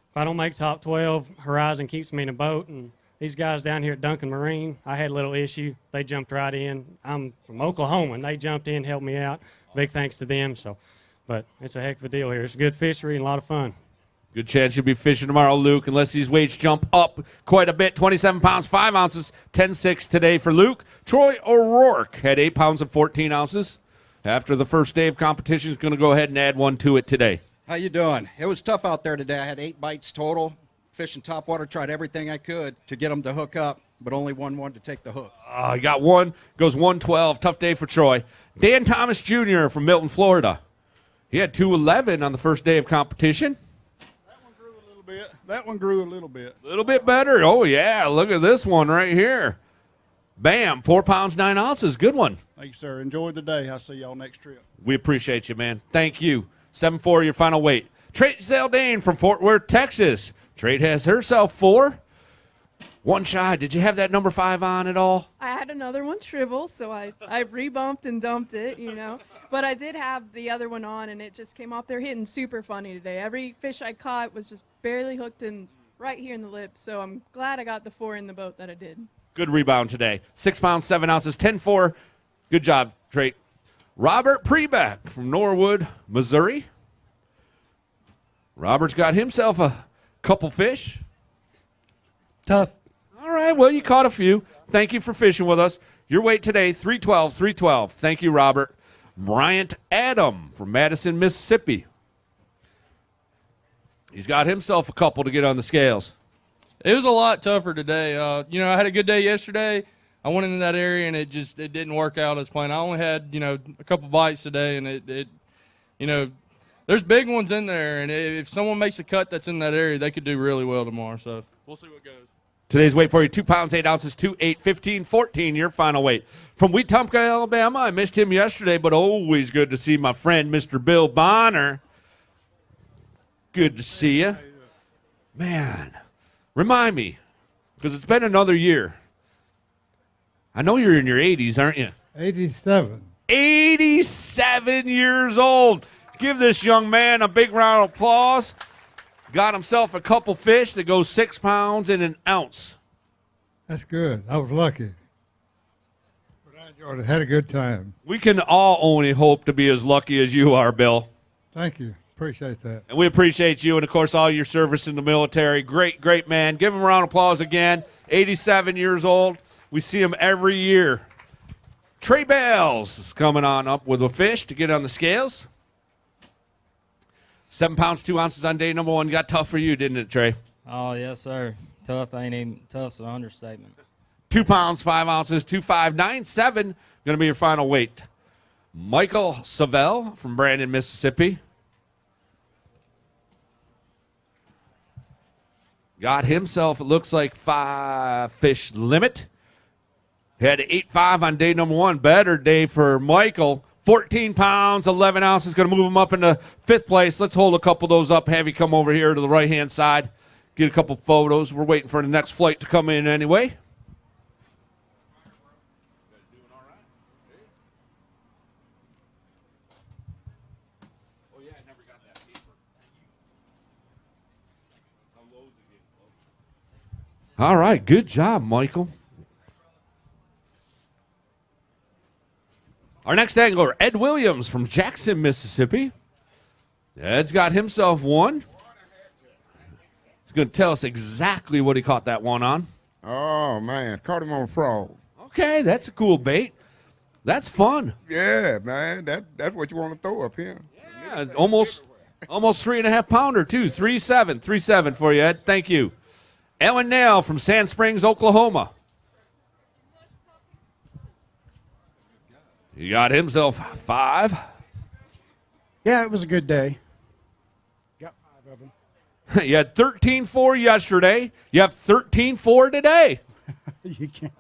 if I don't make top 12, Horizon keeps me in a boat. And these guys down here at Duncan Marine, I had a little issue. They jumped right in. I'm from Oklahoma, and they jumped in, helped me out. Big thanks to them. But it's a heck of a deal here. It's a good fishery and a lot of fun. Good chance you'll be fishing tomorrow, Luke, unless these weights jump up quite a bit. 27 pounds, 5 ounces, 10-6 today for Luke. Troy O'Rourke had 8 pounds and 14 ounces. After the first day of competition, he's going to go ahead and add 1 to it today. How you doing? It was tough out there today. I had 8 bites total. Fishing topwater, tried everything I could to get them to hook up, but only one wanted to take the hook. He got 1, goes 112. Tough day for Troy. Dan Thomas Jr. from Milton, Florida. He had 211 on the first day of competition. That one grew a little bit. A little bit better. Oh, yeah. Look at this one right here. Bam, 4 pounds, 9 ounces. Good one. Thank you, sir. Enjoy the day. I'll see y'all next trip. We appreciate you, man. Thank you. 7-4, your final weight. Trade Zaldane from Fort Worth, Texas. Trade has herself 4. 1 shy. Did you have that number 5 on at all? I had another one shrivel, so I rebumped and dumped it, But I did have the other one on, and it just came off there hitting super funny today. Every fish I caught was just barely hooked in right here in the lip, so I'm glad I got the 4 in the boat that I did. Good rebound today. 6 pounds, 7 ounces, 10-4. Good job, Trade. Robert Prebeck from Norwood, Missouri. Robert's got himself a couple fish. Tough. All right, well, you caught a few. Thank you for fishing with us. Your weight today, 312. Thank you, Robert. Bryant Adam from Madison, Mississippi. He's got himself a couple to get on the scales. It was a lot tougher today. I had a good day yesterday. I went into that area, and it didn't work out as planned. I only had, a couple bites today, and it there's big ones in there, and if someone makes a cut that's in that area, they could do really well tomorrow. So we'll see what goes. Today's weight for you, 2 pounds, 8 ounces, 2.8, 15-14, your final weight. From Wetumpka, Alabama, I missed him yesterday, but always good to see my friend, Mr. Bill Bonner. Good to see you. Man, remind me, because it's been another year. I know you're in your 80s, aren't you? 87. 87 years old. Give this young man a big round of applause. Got himself a couple fish that goes 6 pounds and an ounce. That's good. I was lucky. But I Jordan, had a good time. We can all only hope to be as lucky as you are, Bill. Thank you. Appreciate that. And we appreciate you and, of course, all your service in the military. Great, great man. Give him a round of applause again. 87 years old. We see him every year. Trey Bales is coming on up with a fish to get on the scales. 7 pounds, 2 ounces on day number 1. Got tough for you, didn't it, Trey? Oh, yes, sir. Tough ain't even tough's an understatement. 2 pounds, 5 ounces, 2.597. Going to be your final weight. Michael Savell from Brandon, Mississippi. Got himself, it looks like, 5 fish limit. Had 8.5 on day number 1. Better day for Michael. 14 pounds, 11 ounces. Going to move him up into 5th place. Let's hold a couple of those up. Have you come over here to the right-hand side. Get a couple photos. We're waiting for the next flight to come in anyway. All right, good job, Michael. Our next angler, Ed Williams from Jackson, Mississippi. Ed's got himself one. He's going to tell us exactly what he caught that one on. Oh, man, caught him on a frog. Okay, that's a cool bait. That's fun. Yeah, man, that's what you want to throw up here. Yeah, almost 3.5 pounder, too. 3.7 for you, Ed. Thank you. Ellen Nail from Sand Springs, Oklahoma. He got himself 5. Yeah, it was a good day. Got 5 of them. You had 13.4 yesterday. You have 13.4 today. You can't.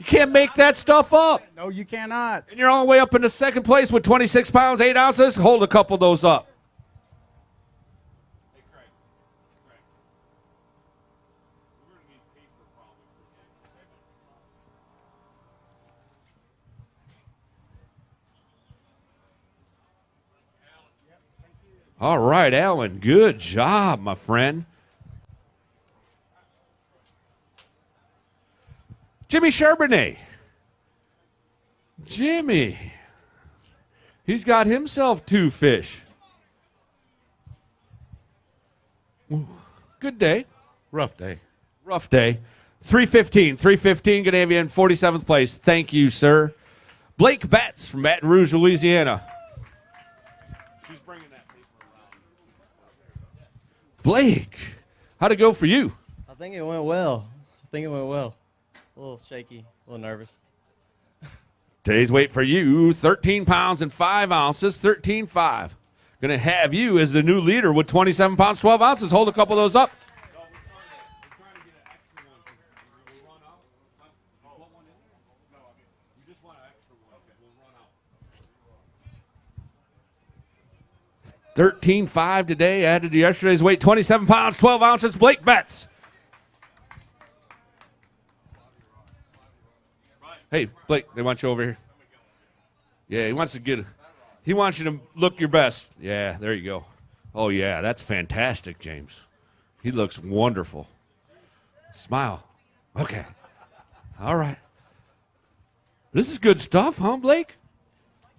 You can't make that stuff up. No, you cannot. And you're all the way up into 2nd place with 26 pounds, 8 ounces. Hold a couple of those up. All right, Alan, good job, my friend. Jimmy Charbonnet. Jimmy. He's got himself 2 fish. Good day. Rough day. Rough day. 315, going to have you in 47th place. Thank you, sir. Blake Betts from Baton Rouge, Louisiana. Blake, how'd it go for you? I think it went well. A little shaky, a little nervous. Today's weight for you, 13 pounds and 5 ounces, 13.5. Going to have you as the new leader with 27 pounds, 12 ounces. Hold a couple of those up. 13.5 today, added to yesterday's weight, 27 pounds, 12 ounces. Blake Betts. Hey, Blake, they want you over here. Yeah, he wants you to look your best. Yeah, there you go. Oh, yeah, that's fantastic, James. He looks wonderful. Smile. Okay. All right. This is good stuff, huh, Blake?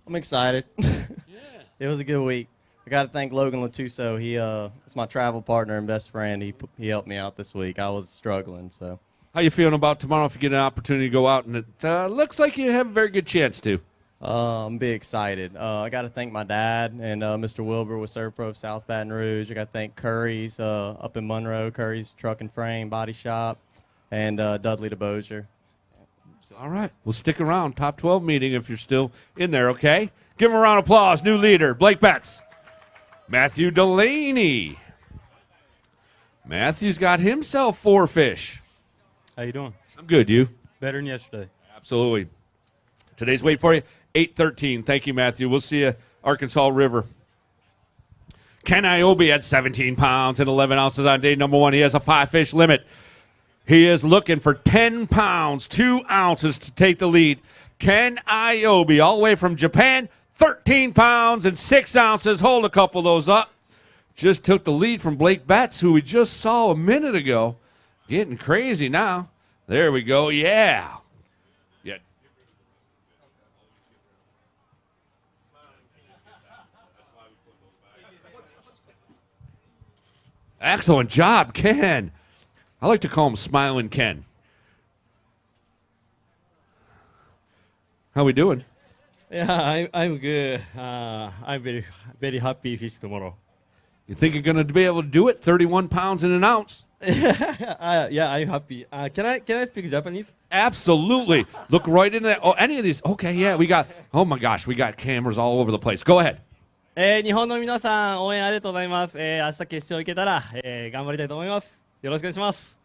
I'm excited. It was a good week. I got to thank Logan Latuso. He's my travel partner and best friend. He helped me out this week. I was struggling, so. How you feeling about tomorrow if you get an opportunity to go out? And it looks like you have a very good chance to. I'm big excited. I got to thank my dad and Mr. Wilbur with Servpro South Baton Rouge. I got to thank Curry's up in Monroe, Curry's Truck and Frame Body Shop, and Dudley DeBosier. All right. Well, stick around. Top 12 meeting if you're still in there, okay? Give him a round of applause. New leader, Blake Betts. Matthew Delaney. Matthew's got himself 4 fish. How you doing? I'm good. You? Better than yesterday. Absolutely. Today's weight for you, 813. Thank you, Matthew. We'll see you Arkansas River. Ken Iobi at 17 pounds and 11 ounces on day number 1. He has a 5-fish limit. He is looking for 10 pounds, 2 ounces to take the lead. Ken Iobi, all the way from Japan, 13 pounds and 6 ounces. Hold a couple of those up. Just took the lead from Blake Betts, who we just saw a minute ago. Getting crazy now. There we go. Yeah. Excellent job, Ken. I like to call him Smiling Ken. How we doing? Yeah, I'm good. I'm very happy fish tomorrow. You think you're going to be able to do it? 31 pounds in an ounce. Yeah, I'm happy. Can I speak Japanese? Absolutely. Look right into that. Oh, any of these. Okay, yeah, we got, oh my gosh, we got cameras all over the place. Go ahead. 日本の皆さん応援ありがとうございます。明日決勝行けたら、頑張りたいと思います。よろしくお願いします。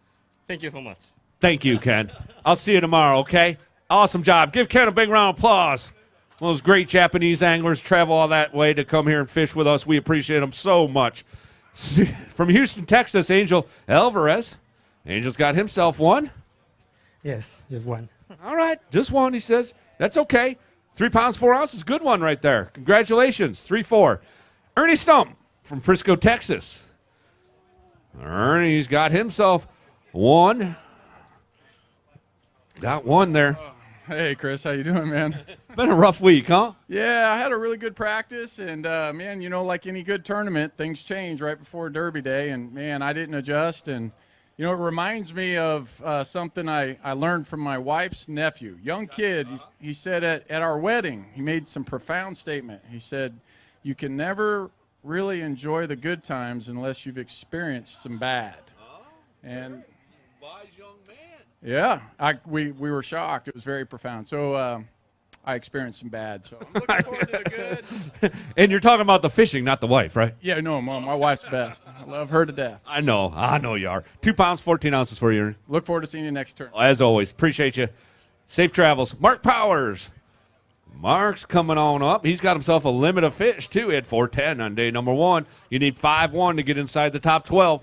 Thank you so much. Thank you, Ken. I'll see you tomorrow, okay? Awesome job. Give Ken a big round of applause. One of those great Japanese anglers travel all that way to come here and fish with us. We appreciate them so much. From Houston, Texas, Angel Alvarez. Angel's got himself one. Yes, just one. All right, just one, he says. That's okay. 3 pounds, 4 ounces. Good one right there. Congratulations. 3-4. Ernie Stump from Frisco, Texas. Ernie's got himself one. Got one there. Hey, Chris, how you doing, man? Been a rough week, huh? Yeah, I had a really good practice, and, man, you know, like any good tournament, things change right before Derby Day, and, man, I didn't adjust, and, you know, it reminds me of something I learned from my wife's nephew, young kid. He said at our wedding, he made some profound statement. He said, you can never really enjoy the good times unless you've experienced some bad. And yeah, we were shocked. It was very profound. So I experienced some bad. So I'm looking forward to the good. And you're talking about the fishing, not the wife, right? Yeah, no, Mom, my wife's the best. I love her to death. I know you are. 2 pounds, 14 ounces for you. Look forward to seeing you next turn. As always, appreciate you. Safe travels. Mark Powers. Mark's coming on up. He's got himself a limit of fish, too. He had 410 on day number 1. You need 5-1 to get inside the top 12.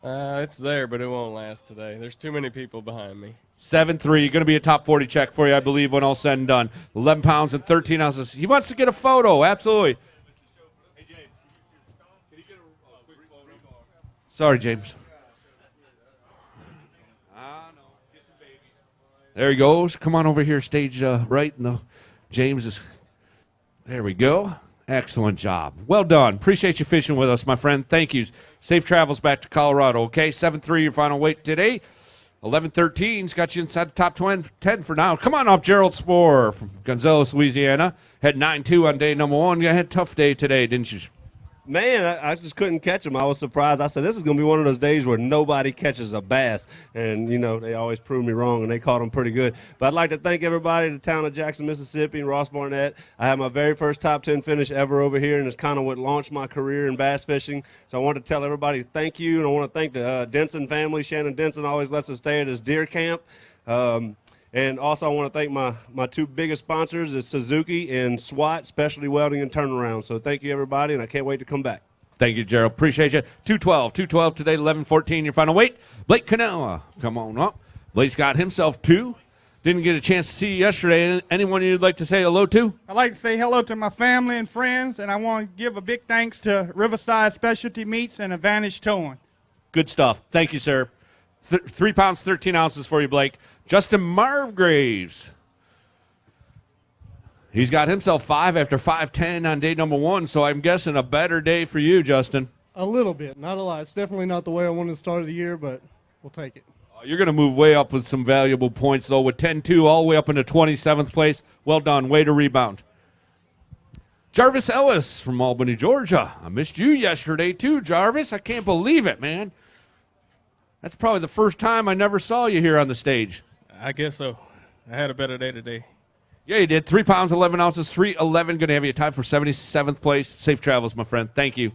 It's there, but it won't last today. There's too many people behind me. 7-3. Going to be a top 40 check for you, I believe, when all said and done. 11 pounds and 13 ounces. He wants to get a photo. Absolutely. Sorry, James. There he goes. Come on over here, stage right. No, James is. There we go. Excellent job. Well done. Appreciate you fishing with us, my friend. Thank you. Safe travels back to Colorado, okay? 7-3, your final weight today. 11-13's got you inside the top 10 for now. Come on up, Gerald Spohr from Gonzales, Louisiana. Had 9-2 on day number 1. You had a tough day today, didn't you? Man, I just couldn't catch them. I was surprised. I said, this is going to be one of those days where nobody catches a bass. And, you know, they always prove me wrong, and they caught them pretty good. But I'd like to thank everybody in the town of Jackson, Mississippi, and Ross Barnett. I had my very first top 10 finish ever over here, and it's kind of what launched my career in bass fishing. So I want to tell everybody thank you, and I want to thank the Denson family. Shannon Denson always lets us stay at his deer camp. And also I want to thank my 2 biggest sponsors is Suzuki and SWAT, Specialty Welding and Turnaround. So thank you, everybody, and I can't wait to come back. Thank you, Gerald. Appreciate you. 212 today, 11-14, your final weight. Blake Canella, come on up. Blake's got himself 2. Didn't get a chance to see you yesterday. Anyone you'd like to say hello to? I'd like to say hello to my family and friends, and I want to give a big thanks to Riverside Specialty Meats and Advantage Towing. Good stuff. Thank you, sir. 3 pounds, 13 ounces for you, Blake. Justin Margraves. He's got himself 5 after 5:10 on day number 1, so I'm guessing a better day for you, Justin. A little bit, not a lot. It's definitely not the way I wanted to start the year, but we'll take it. You're going to move way up with some valuable points, though, with 10-2 all the way up into 27th place. Well done. Way to rebound. Jarvis Ellis from Albany, Georgia. I missed you yesterday, too, Jarvis. I can't believe it, man. That's probably the first time I never saw you here on the stage. I guess so. I had a better day today. Yeah, you did. 3 pounds, 11 ounces, 311. Going to have you tied for 77th place. Safe travels, my friend. Thank you.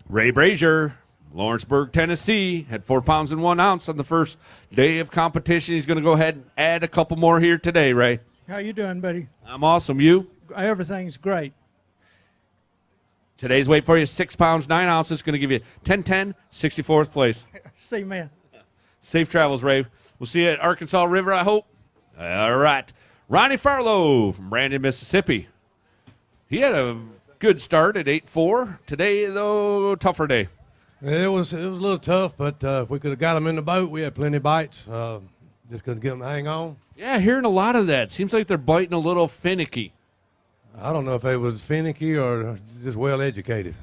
Ray Brazier, Lawrenceburg, Tennessee, had 4 pounds and 1 ounce on the first day of competition. He's going to go ahead and add a couple more here today, Ray. How you doing, buddy? I'm awesome. You? Everything's great. Today's weight for you is 6 pounds, 9 ounces. Going to give you 10-10, 64th place. See, man. Safe travels, Ray. We'll see you at Arkansas River, I hope. All right. Ronnie Farlow from Brandon, Mississippi. He had a good start at 8-4. Today, though, tougher day. It was a little tough, but if we could have got them in the boat, we had plenty of bites. Just couldn't get them to hang on. Yeah, hearing a lot of that. Seems like they're biting a little finicky. I don't know if they was finicky or just well educated.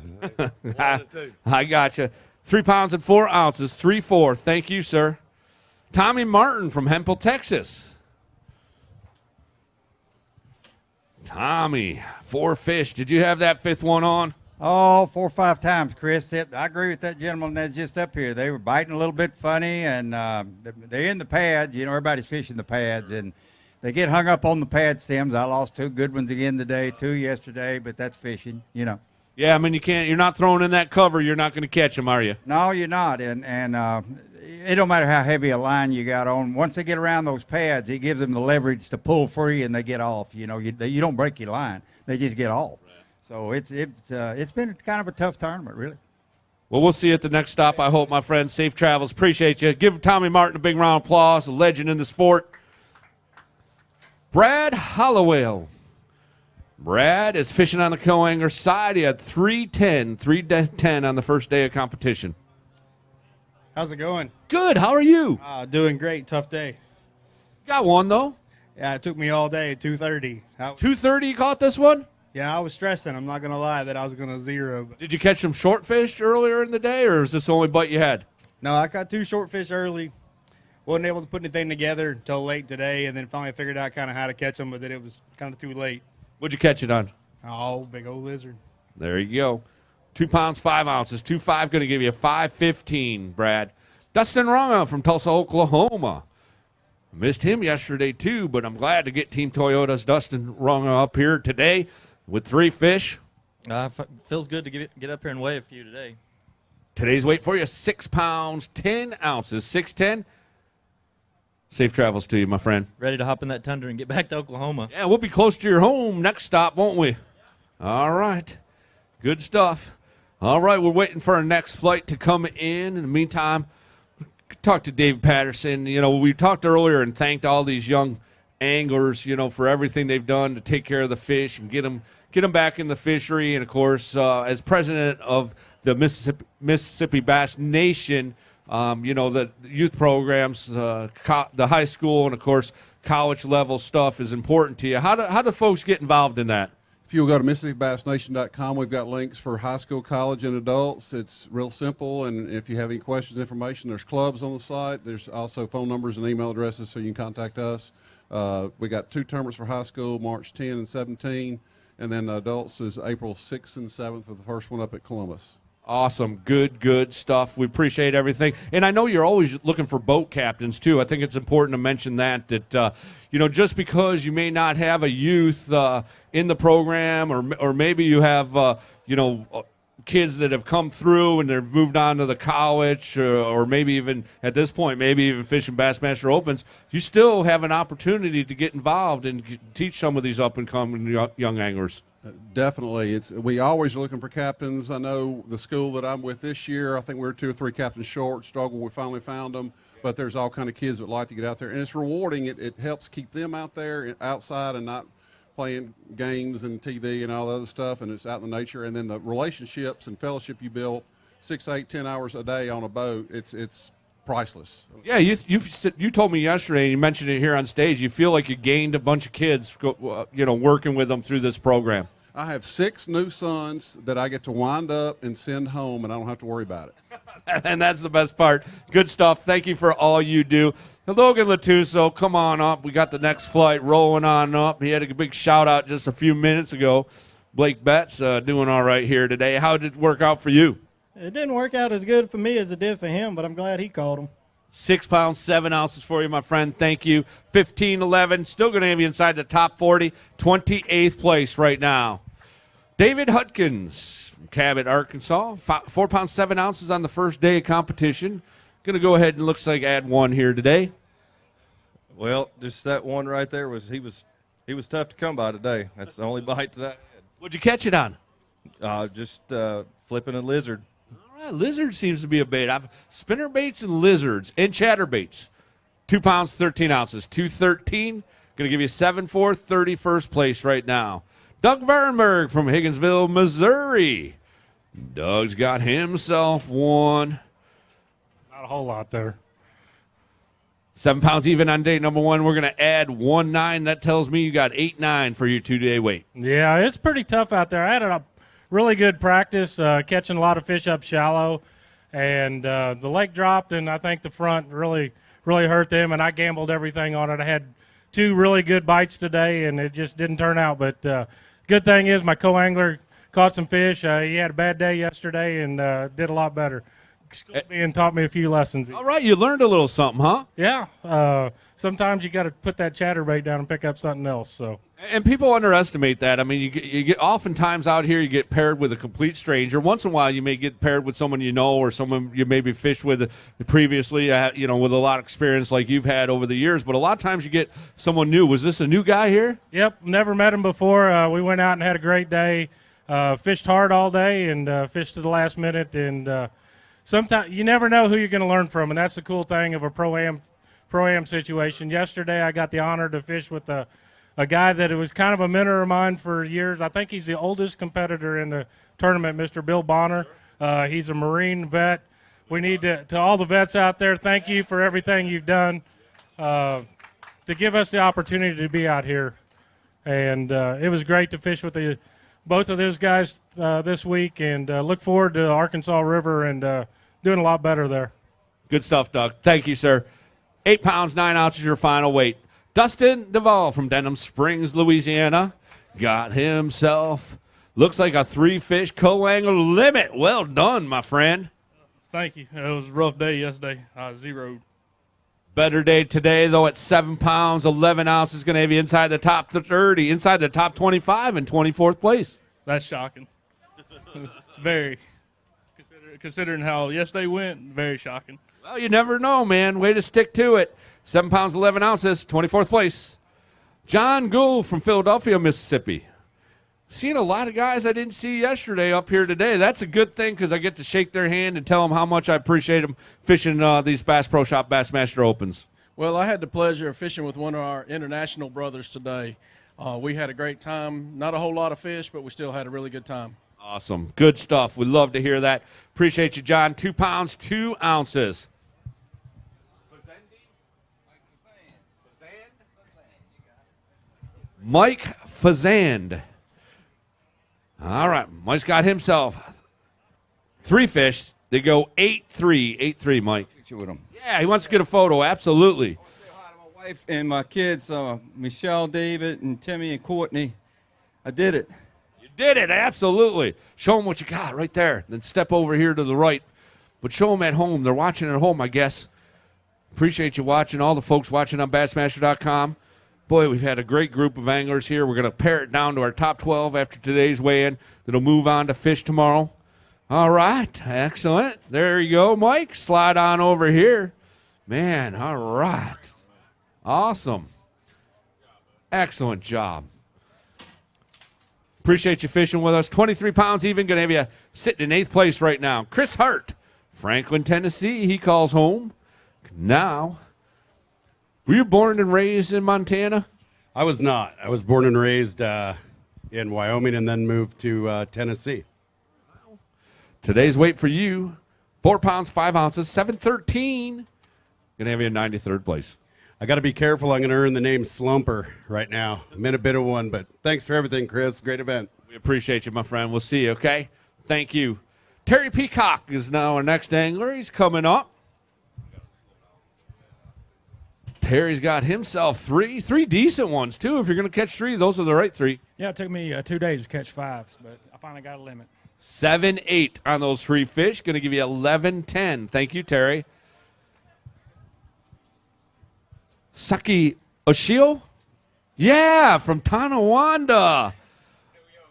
I got you. 3 pounds and 4 ounces, 3-4. Thank you, sir. Tommy Martin from Hempel, Texas. Tommy, 4 fish. Did you have that 5th one on? Oh, 4 or 5 times, Chris. I agree with that gentleman that's just up here. They were biting a little bit funny, and they're in the pads. You know, everybody's fishing the pads, and they get hung up on the pad stems. I lost 2 good ones again today, 2 yesterday, but that's fishing, you know. Yeah, I mean, you're not throwing in that cover. You're not going to catch them, are you? No, you're not, and it don't matter how heavy a line you got on. Once they get around those pads, it gives them the leverage to pull free, and they get off. You know, you don't break your line; they just get off. So it's been kind of a tough tournament, really. Well, we'll see you at the next stop. I hope, my friend. Safe travels. Appreciate you. Give Tommy Martin a big round of applause, a legend in the sport. Brad Hollowell. Brad is fishing on the co-angler side. He had 310 on the first day of competition. How's it going? Good. How are you? Doing great. Tough day. Got one, though. Yeah, it took me all day. 2:30. 2:30 you caught this one? Yeah, I was stressing. I'm not going to lie that I was going to zero. But Did you catch some short fish earlier in the day, or is this the only bite you had? no, I caught 2 short fish early. Wasn't able to put anything together until late today, and then finally figured out kind of how to catch them, but then it was kind of too late. What'd you catch it on? Oh, big old lizard. There you go. 2 pounds, 5 ounces. 2.5 going to give you 5.15, Brad. Dustin Runga from Tulsa, Oklahoma. Missed him yesterday, too, but I'm glad to get Team Toyota's Dustin Runga up here today with 3 fish. Feels good to get up here and weigh a few today. Today's weight for you, 6 pounds, 10 ounces, 6'10". Safe travels to you, my friend. Ready to hop in that Tundra and get back to Oklahoma. Yeah, we'll be close to your home next stop, won't we? All right. Good stuff. All right, we're waiting for our next flight to come in. In the meantime, talk to Dave Patterson. You know, we talked earlier and thanked all these young anglers, you know, for everything they've done to take care of the fish and get them back in the fishery. And, of course, as president of the Mississippi Bass Nation, you know, the youth programs, the high school, and, of course, college-level stuff is important to you. How do folks get involved in that? If you'll go to MississippiBassNation.com, we've got links for high school, college, and adults. It's real simple, and if you have any questions, information, there's clubs on the site. There's also phone numbers and email addresses so you can contact us. We got 2 tournaments for high school, March 10 and 17, and then adults is April 6th and 7th with the first one up at Columbus. Awesome. Good stuff. We appreciate everything. And I know you're always looking for boat captains, too. I think it's important to mention that you know, just because you may not have a youth in the program or maybe you have, you know, kids that have come through and they've moved on to the college or maybe even at this point, maybe even fishing Bassmaster Opens, you still have an opportunity to get involved and teach some of these up-and-coming young anglers. Definitely. We always are looking for captains. I know the school that I'm with this year, I think we're 2 or 3 captains short, struggle. We finally found them. But there's all kind of kids that like to get out there. And it's rewarding. It helps keep them out there outside and not playing games and TV and all the other stuff. And it's out in the nature. And then the relationships and fellowship you build 6, 8, 10 hours a day on a boat, it's priceless. Yeah, you told me yesterday, and you mentioned it here on stage, you feel like you gained a bunch of kids, you know, working with them through this program. I have 6 new sons that I get to wind up and send home, and I don't have to worry about it. And that's the best part. Good stuff. Thank you for all you do. Logan Latuso, come on up. We got the next flight rolling on up. He had a big shout-out just a few minutes ago. Blake Betts doing all right here today. How did it work out for you? It didn't work out as good for me as it did for him, but I'm glad he caught him. 6 pounds, 7 ounces for you, my friend. Thank you. 15-11. Still going to have you inside the top 40. 28th place right now. David Hutkins from Cabot, Arkansas. 4 pounds, 7 ounces on the first day of competition. Going to go ahead and looks like add 1 here today. Well, just that one right there he was tough to come by today. That's the only bite that I had. What'd you catch it on? Just flipping a lizard. All right, lizard seems to be a bait. I've spinner baits and lizards and chatterbaits. 2 pounds, 13 ounces. 213. Going to give you 7-4, 31st place right now. Doug Varenberg from Higginsville, Missouri. Doug's got himself 1. Not a whole lot there. 7 pounds even on day number 1. We're going to add 1.9. That tells me you got 8.9 for your 2-day weight. Yeah, it's pretty tough out there. I had a really good practice catching a lot of fish up shallow, and the lake dropped, and I think the front really hurt them, and I gambled everything on it. I had 2 really good bites today, and it just didn't turn out. But good thing is my co-angler caught some fish. He had a bad day yesterday and did a lot better. Schooled me and taught me a few lessons. All right, you learned a little something, huh? Yeah. Sometimes you got to put that chatterbait down and pick up something else. So. And people underestimate that. I mean, you get oftentimes out here you get paired with a complete stranger. Once in a while, you may get paired with someone you know or someone you maybe fished with previously, with a lot of experience like you've had over the years. But a lot of times you get someone new. Was this a new guy here? Yep, never met him before. We went out and had a great day. Fished hard all day and fished to the last minute. And sometimes you never know who you're going to learn from, and that's the cool thing of a pro-am situation. Yesterday, I got the honor to fish with a guy that was kind of a mentor of mine for years. I think he's the oldest competitor in the tournament, Mr. Bill Bonner. He's a Marine vet. We need to all the vets out there, thank you for everything you've done to give us the opportunity to be out here. And it was great to fish with both of those guys this week, and look forward to Arkansas River and doing a lot better there. Good stuff, Doug. Thank you, sir. 8 pounds, 9 ounces, your final weight. Dustin Duvall from Denham Springs, Louisiana, got himself, looks like a 3-fish co-angler limit. Well done, my friend. Thank you. It was a rough day yesterday. I zeroed. Better day today, though, at 7 pounds, 11 ounces, going to have you inside the top 30, inside the top 25 in 24th place. That's shocking. Very. Considering how yesterday went, very shocking. Well, you never know, man. Way to stick to it. 7 pounds, 11 ounces, 24th place. John Gould from Philadelphia, Mississippi. Seen a lot of guys I didn't see yesterday up here today. That's a good thing because I get to shake their hand and tell them how much I appreciate them fishing these Bass Pro Shop Bassmaster Opens. Well, I had the pleasure of fishing with one of our international brothers today. We had a great time. Not a whole lot of fish, but we still had a really good time. Awesome. Good stuff. We love to hear that. Appreciate you, John. 2 pounds, 2 ounces. Mike Fazand. All right, Mike's got himself 3 fish. They go 8-3, 8-3, Mike. With him. Yeah, he wants to get a photo, absolutely. My wife and my kids, Michelle, David, and Timmy and Courtney. I did it. You did it, absolutely. Show them what you got right there. Then step over here to the right. But show them at home. They're watching at home, I guess. Appreciate you watching, all the folks watching on Bassmaster.com. Boy, we've had a great group of anglers here. We're going to pare it down to our top 12 after today's weigh-in. Then we'll move on to fish tomorrow. All right, excellent. There you go, Mike. Slide on over here. Man, all right. Awesome. Excellent job. Appreciate you fishing with us. 23 pounds even. Going to have you sitting in 8th place right now. Chris Hart, Franklin, Tennessee. He calls home. Now, were you born and raised in Montana? I was not. I was born and raised in Wyoming and then moved to Tennessee. Today's weight for you, 4 pounds, 5 ounces, 713. Going to have you in 93rd place. I got to be careful. I'm going to earn the name Slumper right now. I'm in a bit of one, but thanks for everything, Chris. Great event. We appreciate you, my friend. We'll see you, okay? Thank you. Terry Peacock is now our next angler. He's coming up. Terry's got himself three decent ones, too. If you're going to catch 3, those are the right 3. Yeah, it took me 2 days to catch 5, but I finally got a limit. 7-8 on those 3 fish. Going to give you 11-10. Thank you, Terry. Saki Oshio? Yeah, from Tonawanda.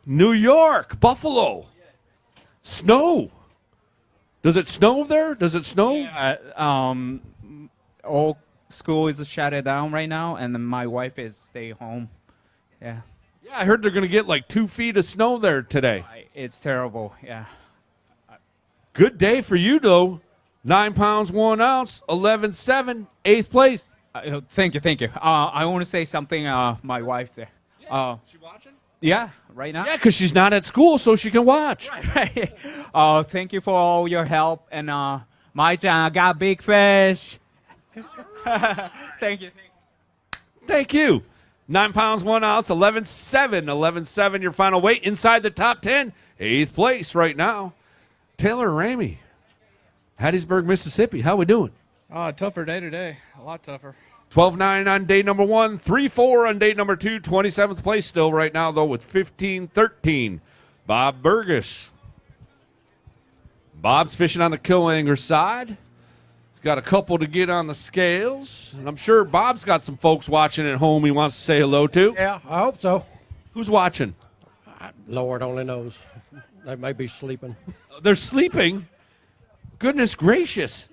New York. Buffalo. Snow. Does it snow there? Does it snow? Yeah, all school is shut down right now, and my wife is stay home. Yeah. Yeah, I heard they're going to get like 2 feet of snow there today. It's terrible, yeah. Good day for you, though. 9 pounds, 1 ounce, 11-7, 8th place. Thank you. I want to say something. My wife there. She watching? Yeah, right now. Yeah, because she's not at school, so she can watch. Right. Thank you for all your help. And my John got big fish. Thank you. Thank you. 9 pounds, 1 ounce, 11.7. 11.7, your final weight. Inside the top 10. 8th place right now. Taylor Ramey, Hattiesburg, Mississippi. How we doing? Tougher day today. A lot tougher. 12.9 on day number 1. 3.4 on day number 2. 27th place still right now, though, with 15.13. Bob Burgess. Bob's fishing on the Killhanger side. Got a couple to get on the scales, and I'm sure Bob's got some folks watching at home he wants to say hello to. Yeah, I hope so. Who's watching? Lord only knows. They may be sleeping. They're sleeping? Goodness gracious.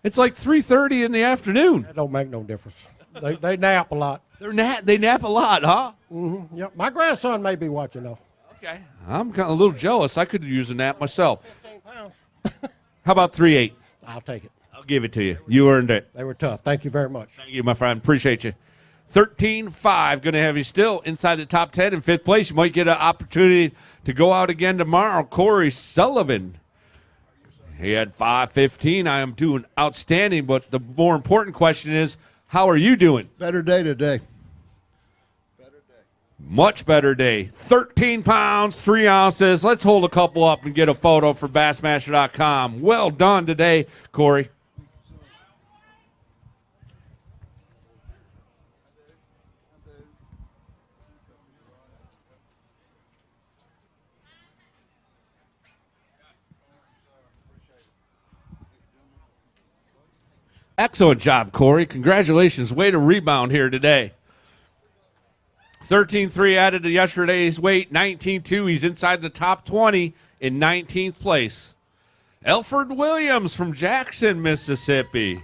It's like 3:30 in the afternoon. That don't make no difference. They nap a lot. They nap a lot, huh? Mm-hmm. Yep. My grandson may be watching, though. Okay. I'm kind of a little jealous. I could use a nap myself. 15 pounds. How about 3.8? I'll take it. I'll give it to you. You earned it. They were tough. Thank you very much. Thank you, my friend. Appreciate you. 13.5. Going to have you still inside the top 10 in 5th place. You might get an opportunity to go out again tomorrow. Corey Sullivan. He had 5.15. I am doing outstanding, but the more important question is, how are you doing? Better day today. Much better day. 13 pounds, 3 ounces. Let's hold a couple up and get a photo for Bassmaster.com. Well done today, Corey. Excellent job, Corey. Congratulations. Way to rebound here today. 13.3 added to yesterday's weight. 19.2. He's inside the top 20 in 19th place. Elford Williams from Jackson, Mississippi.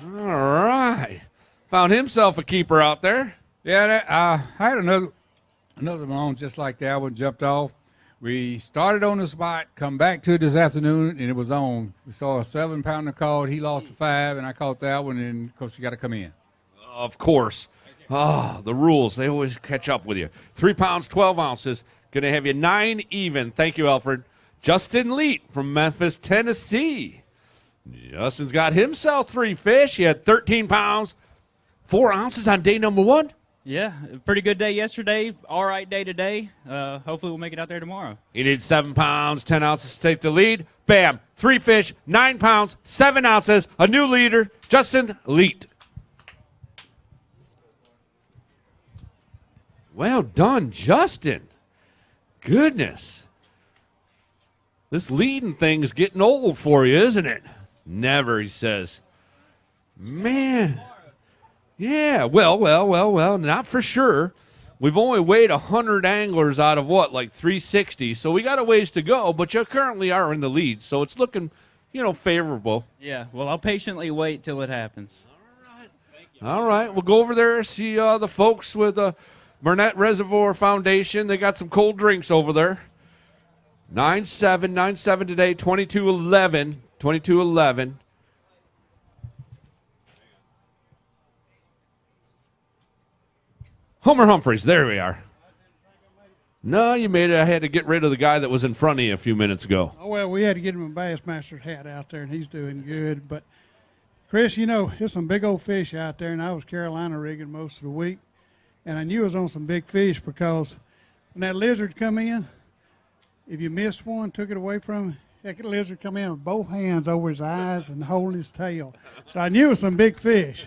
All right. Found himself a keeper out there. Yeah, I had another one just like that one, jumped off. We started on the spot, come back to it this afternoon, and it was on. We saw a 7-pounder caught. He lost a 5, and I caught that one, and, of course, you got to come in. Of course. The rules, they always catch up with you. 3 pounds, 12 ounces. Going to have you 9 even. Thank you, Alfred. Justin Leet from Memphis, Tennessee. Justin's got himself 3 fish. He had 13 pounds, 4 ounces on day number 1. Yeah, pretty good day yesterday. All right day today. Hopefully we'll make it out there tomorrow. He needs 7 pounds, 10 ounces to take the lead. Bam, 3 fish, 9 pounds, 7 ounces. A new leader, Justin Leet. Well done, Justin. Goodness. This leading thing is getting old for you, isn't it? Never, he says. Man. Yeah, well, not for sure. We've only weighed 100 anglers out of what, like 360, so we got a ways to go, but you currently are in the lead, so it's looking, favorable. Yeah, well, I'll patiently wait till it happens. All right, we'll go over there, see the folks with the Burnett Reservoir Foundation. They got some cold drinks over there. 9-7 today, 22-11. Homer Humphreys, there we are. No, you made it. I had to get rid of the guy that was in front of you a few minutes ago. Oh, well, we had to get him a Bassmaster hat out there, and he's doing good. But, Chris, there's some big old fish out there, and I was Carolina rigging most of the week. And I knew I was on some big fish because when that lizard come in, if you missed one, took it away from him, that lizard come in with both hands over his eyes and holding his tail. So I knew it was some big fish.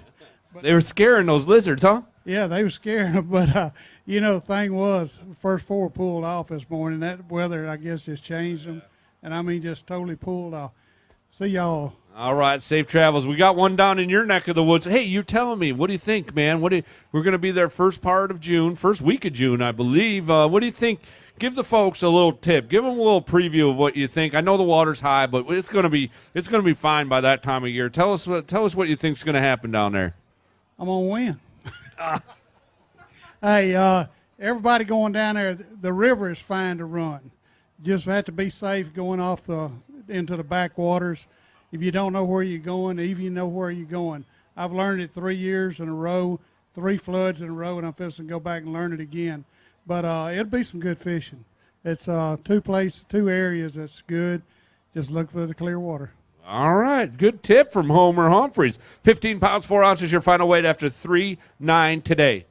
But they were scaring those lizards, huh? Yeah, they were scaring them. But, the thing was, the first 4 pulled off this morning. That weather, I guess, just changed them. And, just totally pulled off. See y'all. All right, safe travels. We got one down in your neck of the woods. Hey, you telling me, what do you think, man? We're going to be there first week of June, I believe. What do you think? Give the folks a little tip. Give them a little preview of what you think. I know the water's high, but it's going to be fine by that time of year. Tell us what you think is going to happen down there. I'm going to win. Hey, everybody going down there, the river is fine to run. You just have to be safe going off into the backwaters. If you don't know where you're going, even you know where you're going. I've learned it 3 years in a row, 3 floods in a row, and I'm fixing to go back and learn it again. But it'll be some good fishing. It's 2 areas that's good. Just look for the clear water. All right, good tip from Homer Humphreys. 15 pounds, 4 ounces, your final weight after 3-9 today.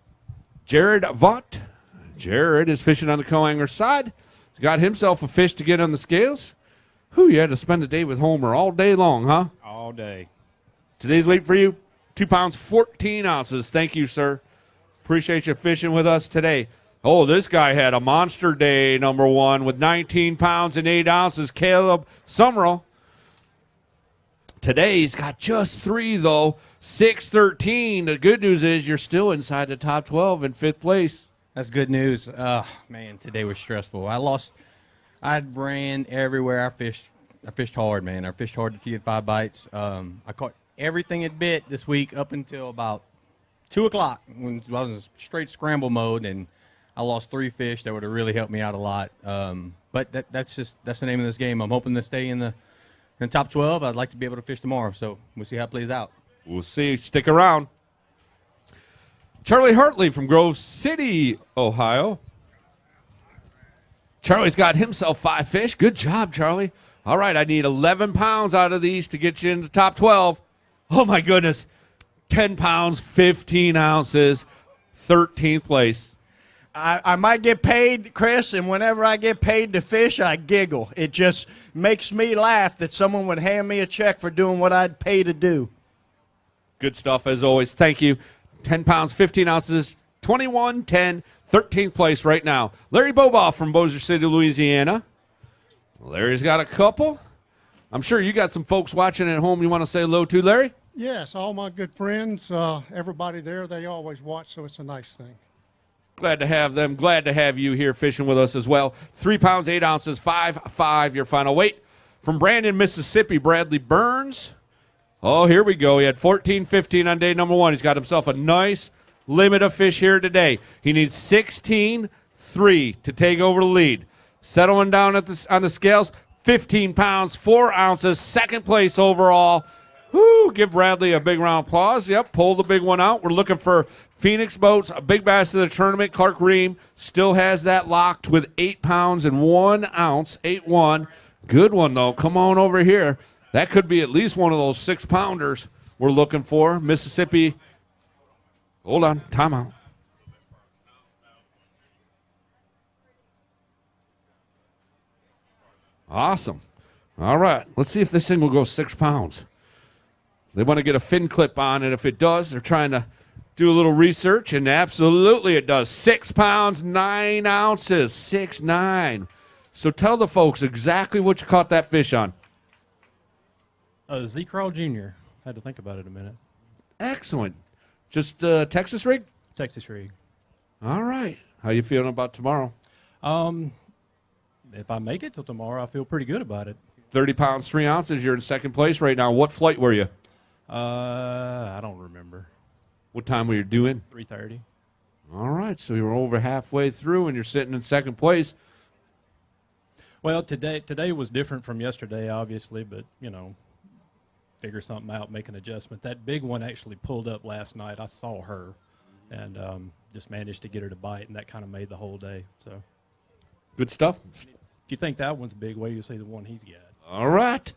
Jared Vaught. Jared is fishing on the Coanger side. He's got himself a fish to get on the scales. Whew, you had to spend a day with Homer all day long, huh? All day. Today's weight for you, 2 pounds, 14 ounces. Thank you, sir. Appreciate you fishing with us today. Oh, this guy had a monster day, number one, with 19 pounds and 8 ounces. Caleb Summerall. Today he's got just 3, though. 6-13. The good news is you're still inside the top 12 in 5th place. That's good news. Man, today was stressful. I ran everywhere. I fished hard, man. I fished hard to get 5 bites. I caught everything it bit this week up until about 2 o'clock when I was in straight scramble mode, and I lost 3 fish that would have really helped me out a lot. But that's the name of this game. I'm hoping to stay in the top 12. I'd like to be able to fish tomorrow, so we'll see how it plays out. We'll see. Stick around. Charlie Hartley from Grove City, Ohio. Charlie's got himself 5 fish. Good job, Charlie. All right, I need 11 pounds out of these to get you in the top 12. Oh, my goodness. 10 pounds, 15 ounces, 13th place. I might get paid, Chris, and whenever I get paid to fish, I giggle. It just makes me laugh that someone would hand me a check for doing what I'd pay to do. Good stuff, as always. Thank you. 10 pounds, 15 ounces, 21-10, 13th place right now. Larry Bobaugh from Bossier City, Louisiana. Larry's got a couple. I'm sure you got some folks watching at home you want to say hello to, Larry? Yes, all my good friends, everybody there, they always watch, so it's a nice thing. Glad to have them. Glad to have you here fishing with us as well. 3 pounds, 8 ounces, 5.5 your final weight. From Brandon, Mississippi, Bradley Burns. Oh, here we go. He had 14-15 on day number 1. He's got himself a nice limit of fish here today. He needs 16-3 to take over the lead. Settling down on the scales, 15 pounds, 4 ounces, 2nd place overall. Woo, give Bradley a big round of applause. Yep, pull the big one out. We're looking for Phoenix Boats, a big bass of the tournament. Clark Ream still has that locked with 8 pounds and 1 ounce, 8-1. Good one, though. Come on over here. That could be at least one of those 6-pounders we're looking for. Mississippi. Hold on. Timeout. Awesome. All right. Let's see if this thing will go 6 pounds. They want to get a fin clip on it. If it does, they're trying to do a little research, and absolutely it does. 6 pounds, 9 ounces, 6'9". So tell the folks exactly what you caught that fish on. Z. Crawl Jr. Had to think about it a minute. Excellent. Just Texas rig? Texas rig. All right. How you feeling about tomorrow? If I make it till tomorrow, I feel pretty good about it. 30 pounds, 3 ounces. You're in 2nd place right now. What flight were you? I don't remember. What time were you doing? 3:30. All right. So you're over halfway through, and you're sitting in 2nd place. Well, today was different from yesterday, obviously, but, figure something out, make an adjustment. That big one actually pulled up last night. I saw her and just managed to get her to bite, and that kind of made the whole day. So, good stuff. If you think that one's big, wait till you see the one he's got. All right.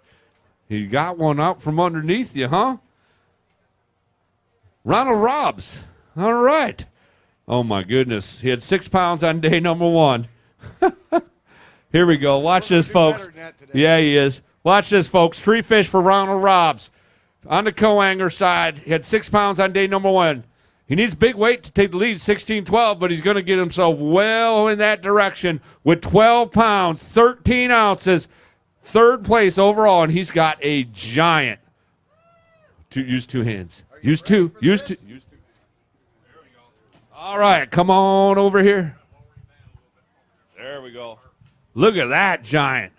He got one out from underneath you, huh? Ronald Robbs. All right. Oh, my goodness. He had 6 pounds on day number 1. Here we go. Watch this, folks. Yeah, he is. Watch this, folks. Tree fish for Ronald Robbs. On the Coanger side, he had 6 pounds on day number 1. He needs big weight to take the lead, 16-12, but he's going to get himself well in that direction with 12 pounds, 13 ounces, 3rd place overall, and he's got a giant. Use 2 hands. Use 2. Use 2. All right, come on over here. There we go. Look at that giant.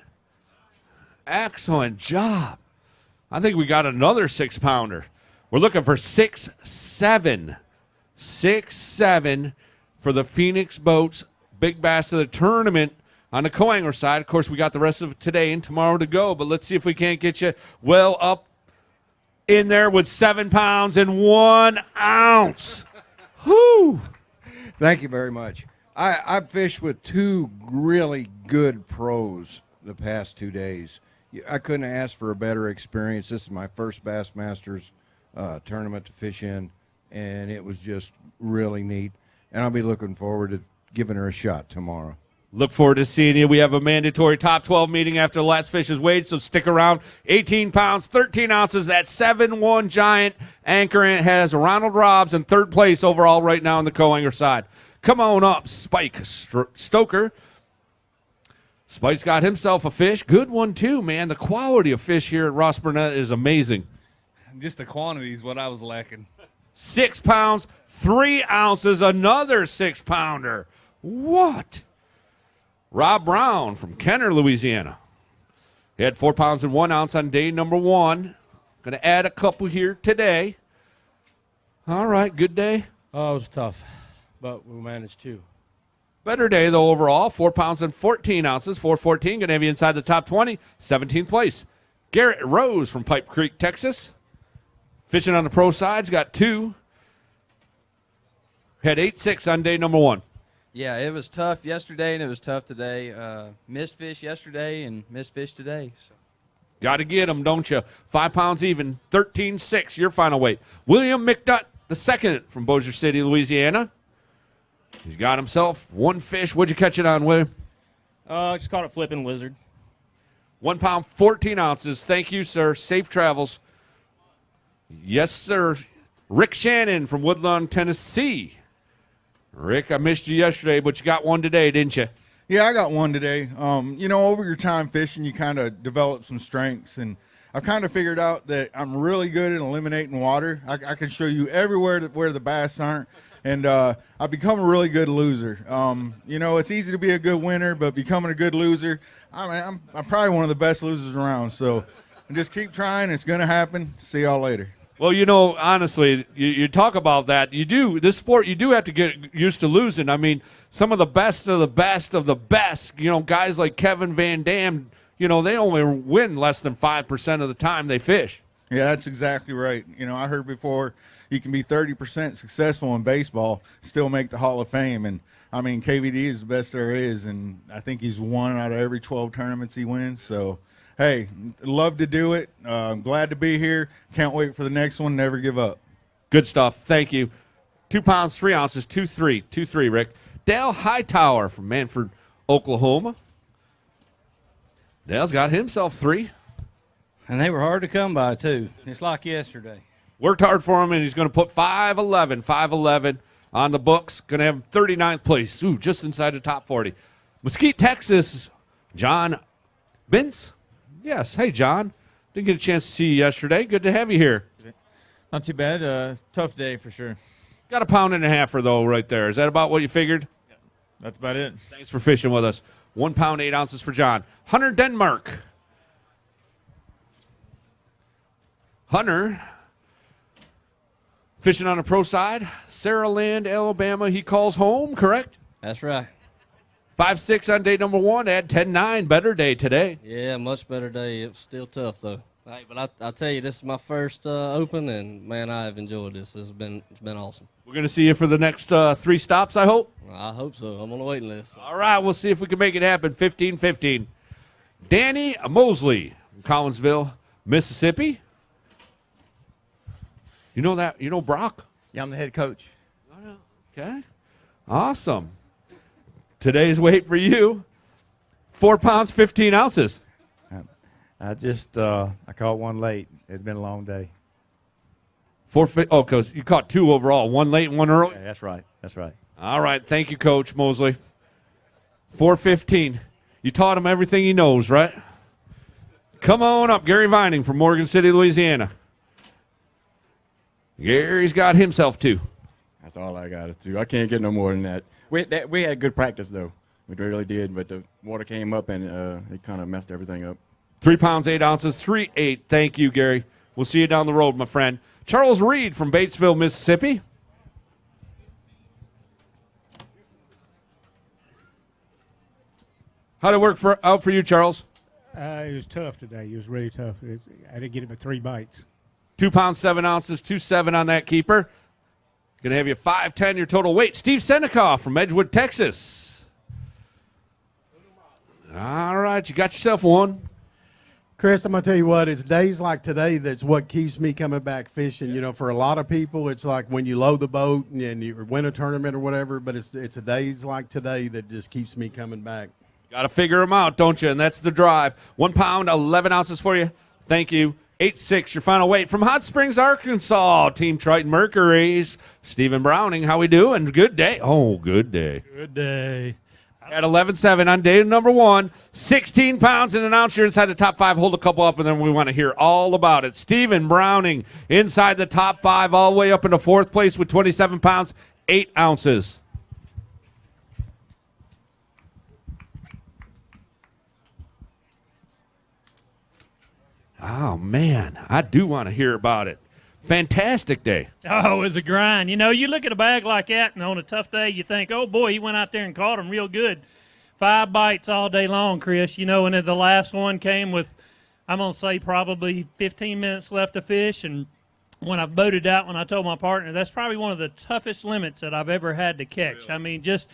Excellent job. I think we got another 6-pounder. We're looking for 6'7". 6'7" for the Phoenix Boats Big Bass of the tournament on the Coanger side. Of course, we got the rest of today and tomorrow to go, but let's see if we can't get you well up in there with 7 pounds and 1 ounce. Whoo! Thank you very much. I've fished with 2 really good pros the past 2 days. I couldn't ask for a better experience. This is my first Bassmasters tournament to fish in, and it was just really neat. And I'll be looking forward to giving her a shot tomorrow. Look forward to seeing you. We have a mandatory top 12 meeting after the last fish is weighed, so stick around. 18 pounds, 13 ounces. That 7-1 giant anchor has Ronald Robbs in third place overall right now on the co-angler side. Come on up, Spike Stoker. Spike's got himself a fish. Good one, too, man. The quality of fish here at Ross Burnett is amazing. Just the quantity is what I was lacking. 6 pounds, 3 ounces, another 6-pounder. What? Rob Brown from Kenner, Louisiana. He had 4 pounds and 1 ounce on day number 1. Going to add a couple here today. All right, good day. Oh, it was tough, but we managed to. Better day, though, overall. 4 pounds and 14 ounces. 414, going to have you inside the top 20. 17th place. Garrett Rose from Pipe Creek, Texas. Fishing on the pro side's got 2. Had 8-6 on day number 1. Yeah, it was tough yesterday, and it was tough today. Missed fish yesterday and missed fish today. So. Got to get them, don't you? 5 pounds even, 13.6, your final weight. William McDutt, the second from Bossier City, Louisiana. He's got himself 1 fish. What'd you catch it on, William? Just caught it flipping lizard. 1 pound, 14 ounces. Thank you, sir. Safe travels. Yes, sir. Rick Shannon from Woodlawn, Tennessee. Rick, I missed you yesterday, but you got one today, didn't you? Yeah, I got one today. Over your time fishing, you kind of develop some strengths, and I've kind of figured out that I'm really good at eliminating water. I can show you everywhere where the bass aren't, and I've become a really good loser. It's easy to be a good winner, but becoming a good loser, I'm probably one of the best losers around. So just keep trying. It's going to happen. See y'all later. Well, honestly, you talk about that. This sport, you do have to get used to losing. I mean, some of the best of the best of the best, guys like Kevin Van Dam, they only win less than 5% of the time they fish. Yeah, that's exactly right. I heard before you can be 30% successful in baseball, still make the Hall of Fame. And, KVD is the best there is, and I think he's won out of every 12 tournaments he wins. So, hey, love to do it. I'm glad to be here. Can't wait for the next one. Never give up. Good stuff. Thank you. 2 pounds, 3 ounces, 2-3. 2-3, Rick. Dale Hightower from Manford, Oklahoma. Dale's got himself 3. And they were hard to come by, too. It's like yesterday. Worked hard for him, and he's going to put 5'11" on the books. Going to have him 39th place. Ooh, just inside the top 40. Mesquite, Texas, John Bintz. Yes. Hey, John. Didn't get a chance to see you yesterday. Good to have you here. Not too bad. Tough day for sure. Got 1.5 pounds though right there. Is that about what you figured? Yeah, that's about it. Thanks for fishing with us. 1 pound, 8 ounces for John. Hunter Denmark. Hunter fishing on the pro side. Saraland, Alabama. He calls home, correct? That's right. 5-6 on day number 1. Had 10-9. Better day today. Yeah, much better day. It was still tough, though. Hey, but I'll tell you, this is my first Open, and, man, I have enjoyed this. It's been awesome. We're going to see you for the next 3 stops, I hope. I hope so. I'm on the waiting list. All right, we'll see if we can make it happen. 15-15. Danny Mosley from Collinsville, Mississippi. You know that? You know Brock? Yeah, I'm the head coach. Okay. Awesome. Today's weight for you, 4 pounds, 15 ounces. I caught one late. It's been a long day. Because you caught 2 overall, 1 late and 1 early? Yeah, that's right. That's right. All right. Thank you, Coach Mosley. 4:15. You taught him everything he knows, right? Come on up, Gary Vining from Morgan City, Louisiana. Gary's got himself 2. That's all I got is 2. I can't get no more than that. We had good practice, though. We really did, but the water came up, and it kind of messed everything up. 3 pounds, 8 ounces, 3.8. Thank you, Gary. We'll see you down the road, my friend. Charles Reed from Batesville, Mississippi. How'd it work out for you, Charles? It was tough today. It was really tough. I didn't get it but 3 bites. 2 pounds, 7 ounces, 2.7 on that keeper. Going to have you 5'10", your total weight. Steve Senecoff from Edgewood, Texas. All right, you got yourself one. Chris, I'm gonna tell you what, it's days like today that's what keeps me coming back fishing. You know, for a lot of people, it's like when you load the boat and you win a tournament or whatever, but it's the days like today that just keeps me coming back. Got to figure them out, don't you? And that's the drive. 1 pound, 11 ounces for you. Thank you. 8.6, your final weight. From Hot Springs, Arkansas, Team Triton Mercury's Stephen Browning. How we doing? Good day. Oh, good day. Good day. At 11.7 on day number 1, 16 pounds and an ounce. You're inside the top 5. Hold a couple up, and then we want to hear all about it. Stephen Browning inside the top 5, all the way up into 4th place with 27 pounds, 8 ounces. Oh, man, I do want to hear about it. Fantastic day. Oh, it was a grind. You know, you look at a bag like that, and on a tough day, you think, oh, boy, he went out there and caught him real good. 5 bites all day long, Chris. You know, and then the last one came with, I'm going to say, probably 15 minutes left to fish. And when I boated out, when I told my partner, that's probably one of the toughest limits that I've ever had to catch. Really? I mean, just,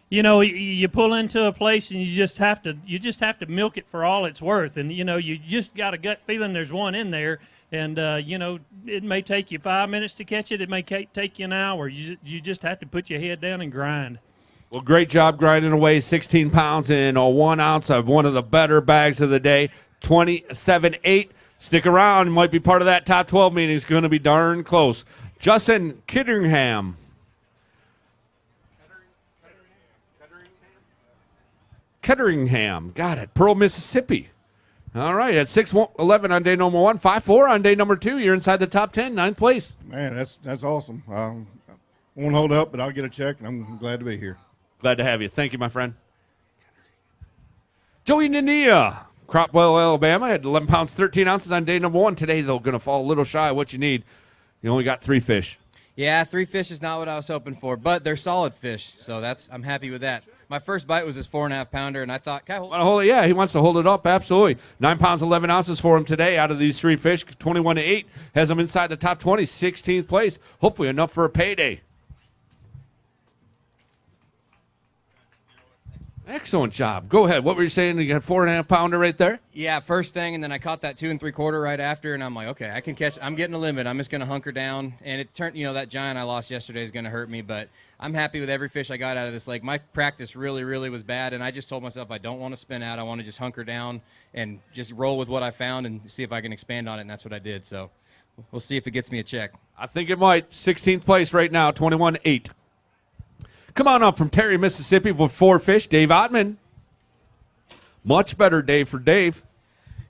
you know, you pull into a place and you just have to milk it for all it's worth. And, you know, you just got a gut feeling there's one in there. And, you know, it may take you 5 minutes to catch it. It may take you an hour. You just have to put your head down and grind. Well, great job grinding away 16 pounds in 1 ounce of one of the better bags of the day, 27.8. Stick around. You might be part of that top 12 meeting. It's going to be darn close. Justin Kitteringham. Ketteringham. Got it. Pearl, Mississippi. All right, at 6.11 on day number 1, 5.4 on day number 2. You're inside the top 10, 9th place. Man, that's awesome. Won't hold up, but I'll get a check, and I'm glad to be here. Glad to have you. Thank you, my friend. Joey Nania, Cropwell, Alabama, had 11 pounds, 13 ounces on day number 1. Today, they're going to fall a little shy of what you need. You only got 3 fish. Yeah, 3 fish is not what I was hoping for, but they're solid fish, so I'm happy with that. My first bite was this 4.5 pounder, and I thought, can I hold it? Yeah, he wants to hold it up, absolutely. 9 pounds, 11 ounces for him today out of these 3 fish. 21-8 has him inside the top 20, 16th place. Hopefully enough for a payday. Excellent job. Go ahead. What were you saying? You got 4.5 pounder right there? Yeah, first thing, and then I caught that 2 3/4 right after, and I'm like, okay, I can catch. I'm getting a limit. I'm just going to hunker down. And it turned, you know, that giant I lost yesterday is going to hurt me, but I'm happy with every fish I got out of this lake. My practice really, really was bad, and I just told myself I don't want to spin out. I want to just hunker down and just roll with what I found and see if I can expand on it, and that's what I did. So we'll see if it gets me a check. I think it might. 16th place right now, 21-8. Come on up from Terry, Mississippi with 4 fish. Dave Ottman. Much better day for Dave.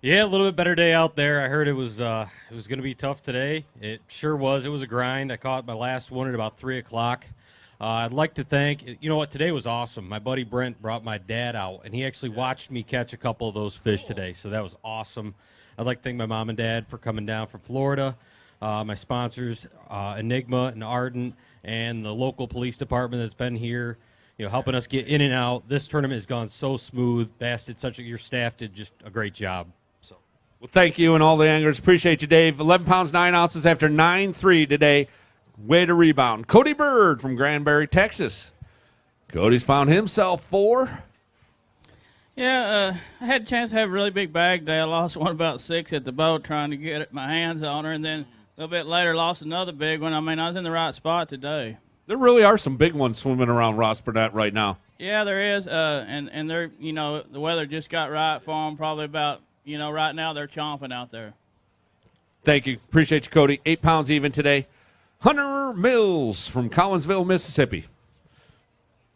Yeah, a little bit better day out there. I heard it was going to be tough today. It sure was. It was a grind. I caught my last one at about 3 o'clock. I'd like to thank, you know what, today was awesome. My buddy Brent brought my dad out, and he actually watched me catch a couple of those fish today, so that was awesome. I'd like to thank my mom and dad for coming down from Florida, my sponsors, Enigma and Ardent, and the local police department that's been here, you know, helping us get in and out. This tournament has gone so smooth. Bass did your staff did just a great job. So, well, thank you and all the anglers. Appreciate you, Dave. 11 pounds, 9 ounces after 9.3 today. Way to rebound. Cody Bird from Granbury, Texas. Cody's found himself 4. Yeah, I had a chance to have a really big bag today. I lost one about 6 at the boat trying to get my hands on her, and then a little bit later lost another big one. I mean, I was in the right spot today. There really are some big ones swimming around Ross Burnett right now. Yeah, there is, and they're, you know, the weather just got right for them. Probably about, you know, right now they're chomping out there. Thank you. Appreciate you, Cody. 8 pounds even today. Hunter Mills from Collinsville, Mississippi.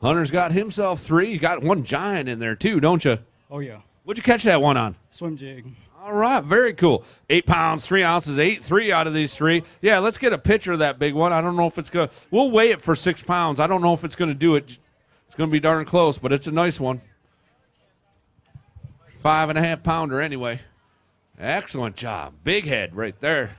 Hunter's got himself 3. He's got one giant in there, too, don't you? Oh, yeah. What'd you catch that one on? Swim jig. All right, very cool. 8 pounds, 3 ounces, 8.3 out of these 3. Yeah, let's get a picture of that big one. I don't know if it's going to – we'll weigh it for 6 pounds. I don't know if it's going to do it. It's going to be darn close, but it's a nice one. 5.5 pounder anyway. Excellent job. Big head right there.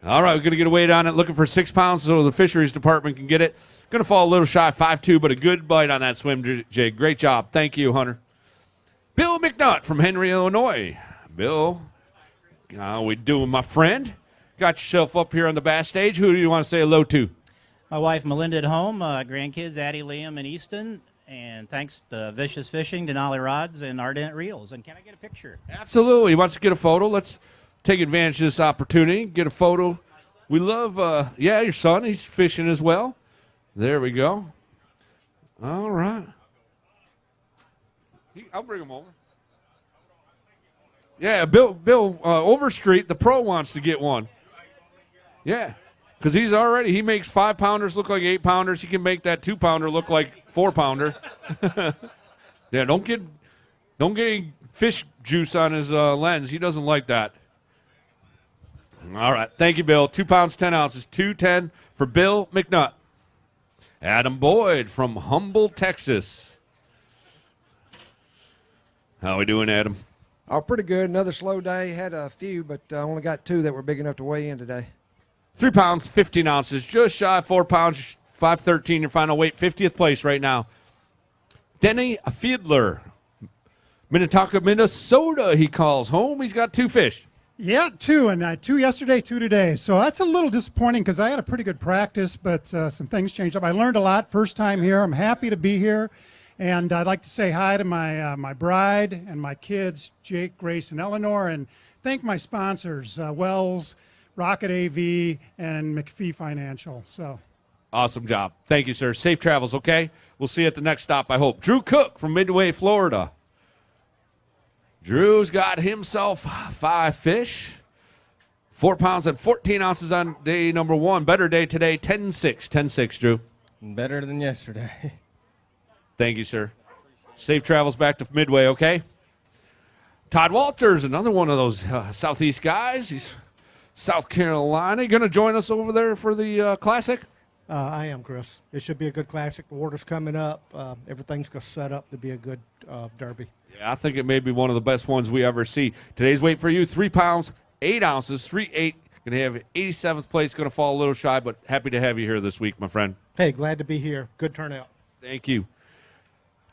All right, we're going to get a weight on it. Looking for 6 pounds so the fisheries department can get it. Going to fall a little shy, 5'2", but a good bite on that swim jig. Great job. Thank you, Hunter. Bill McNutt from Henry, Illinois. Bill, how we doing, my friend? Got yourself up here on the bass stage. Who do you want to say hello to? My wife Melinda at home, grandkids Addie, Liam, and Easton, And thanks to Vicious Fishing, Denali Rods, and Ardent Reels. And can I get a picture? Absolutely. He wants to get a photo. Let's take advantage of this opportunity. Get a photo. We love, your son. He's fishing as well. There we go. All right. I'll bring him over. Yeah, Bill Overstreet, the pro, wants to get one. Yeah, because he makes 5-pounders look like 8-pounders. He can make that 2-pounder look like 4-pounder. Yeah, don't get any fish juice on his lens. He doesn't like that. All right, thank you, Bill. 2 pounds, 10 ounces, 210 for Bill McNutt. Adam Boyd from Humble, Texas. How we doing, Adam? Oh, pretty good. Another slow day. Had a few, but only got 2 that were big enough to weigh in today. 3 pounds, 15 ounces, just shy of 4 pounds, 513 your final weight, 50th place right now. Denny Fiedler, Minnetonka, Minnesota, he calls home. He's got 2 fish. Yeah, 2, and 2 yesterday, 2 today. So that's a little disappointing because I had a pretty good practice, but some things changed up. I learned a lot first time here. I'm happy to be here. And I'd like to say hi to my bride and my kids, Jake, Grace, and Eleanor, and thank my sponsors, Wells, Rocket AV, and McPhee Financial. So, awesome job. Thank you, sir. Safe travels, okay? We'll see you at the next stop, I hope. Drew Cook from Midway, Florida. Drew's got himself 5 fish. 4 pounds and 14 ounces on day number 1. Better day today, 10-6. 10-6, Drew. Better than yesterday. Thank you, sir. Safe travels back to Midway, okay? Todd Walters, another one of those Southeast guys. He's South Carolina. You going to join us over there for the Classic? I am, Chris. It should be a good Classic. The water's coming up. Everything's going to set up to be a good derby. Yeah, I think it may be one of the best ones we ever see. Today's weight for you, 3 pounds, 8 ounces, 3.8. Going to have 87th place. Going to fall a little shy, but happy to have you here this week, my friend. Hey, glad to be here. Good turnout. Thank you.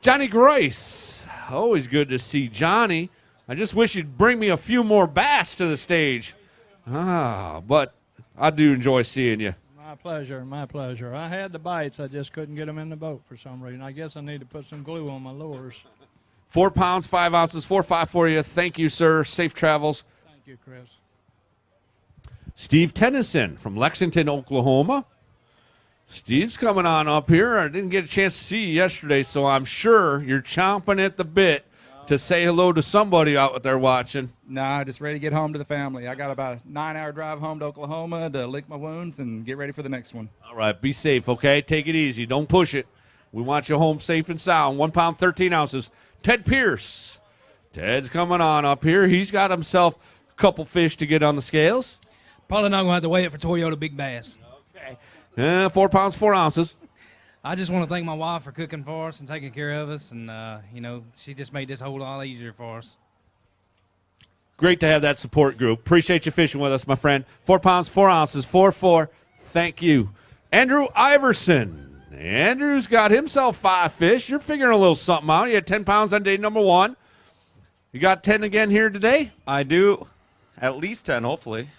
Johnny Grice. Always good to see Johnny. I just wish you'd bring me a few more bass to the stage. But I do enjoy seeing you. My pleasure, my pleasure. I had the bites. I just couldn't get them in the boat for some reason. I guess I need to put some glue on my lures. 4 pounds, 5 ounces, 4.5 for you. Thank you, sir. Safe travels. Thank you, Chris. Steve Tennyson from Lexington, Oklahoma. Steve's coming on up here. I didn't get a chance to see you yesterday, so I'm sure you're chomping at the bit to say hello to somebody out there watching. Nah, just ready to get home to the family. I got about a 9-hour drive home to Oklahoma to lick my wounds and get ready for the next one. All right, be safe, okay? Take it easy. Don't push it. We want you home safe and sound. 1 pound, 13 ounces. Ted Pierce. Ted's coming on up here. He's got himself a couple fish to get on the scales. Probably not going to have to weigh it for Toyota Big Bass. 4 pounds, 4 ounces. I just want to thank my wife for cooking for us and taking care of us. And, she just made this whole lot easier for us. Great to have that support group. Appreciate you fishing with us, my friend. 4 pounds, 4 ounces, 4-4. Thank you. Andrew Iverson. Andrew's got himself 5 fish. You're figuring a little something out. You had 10 pounds on day number 1. You got 10 again here today? I do. At least 10, hopefully.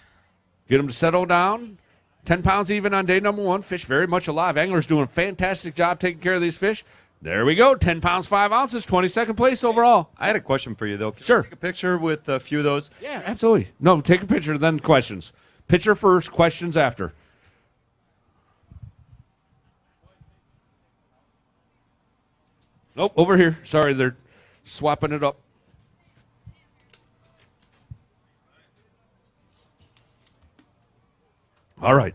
Get them to settle down. 10 pounds even on day number 1. Fish very much alive. Anglers doing a fantastic job taking care of these fish. There we go. 10 pounds, 5 ounces, 22nd place overall. I had a question for you, though. Can Sure. I take a picture with a few of those? Yeah, absolutely. No, take a picture, then questions. Picture first, questions after. Nope, over here. Sorry, they're swapping it up. All right.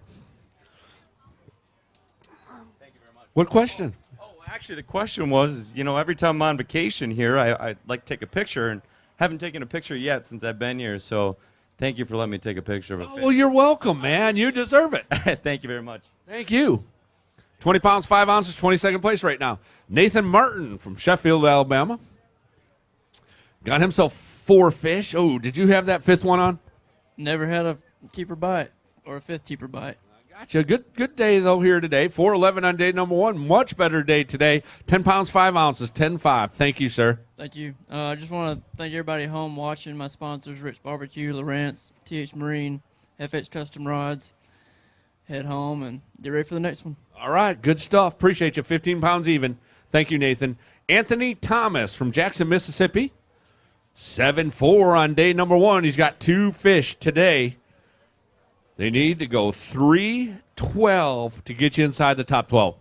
Thank you very much. What question? Oh, actually, the question was, every time I'm on vacation here, I like to take a picture, and haven't taken a picture yet since I've been here, so thank you for letting me take a picture of a fish. Well, you're welcome, man. You deserve it. Thank you very much. Thank you. 20 pounds, 5 ounces, 22nd place right now. Nathan Martin from Sheffield, Alabama. Got himself 4 fish. Oh, did you have that 5th one on? Never had a keeper bite or a 5th keeper bite. Gotcha. Good day, though, here today. 4.11 on day number 1. Much better day today. 10 pounds, 5 ounces, 10.5. Thank you, sir. Thank you. I just want to thank everybody at home watching, my sponsors, Rich Barbecue, Lawrence, TH Marine, FH Custom Rods. Head home and get ready for the next one. All right, good stuff. Appreciate you. 15 pounds even. Thank you, Nathan. Anthony Thomas from Jackson, Mississippi. 7-4 on day number 1. He's got 2 fish today. They need to go 3-12 to get you inside the top 12.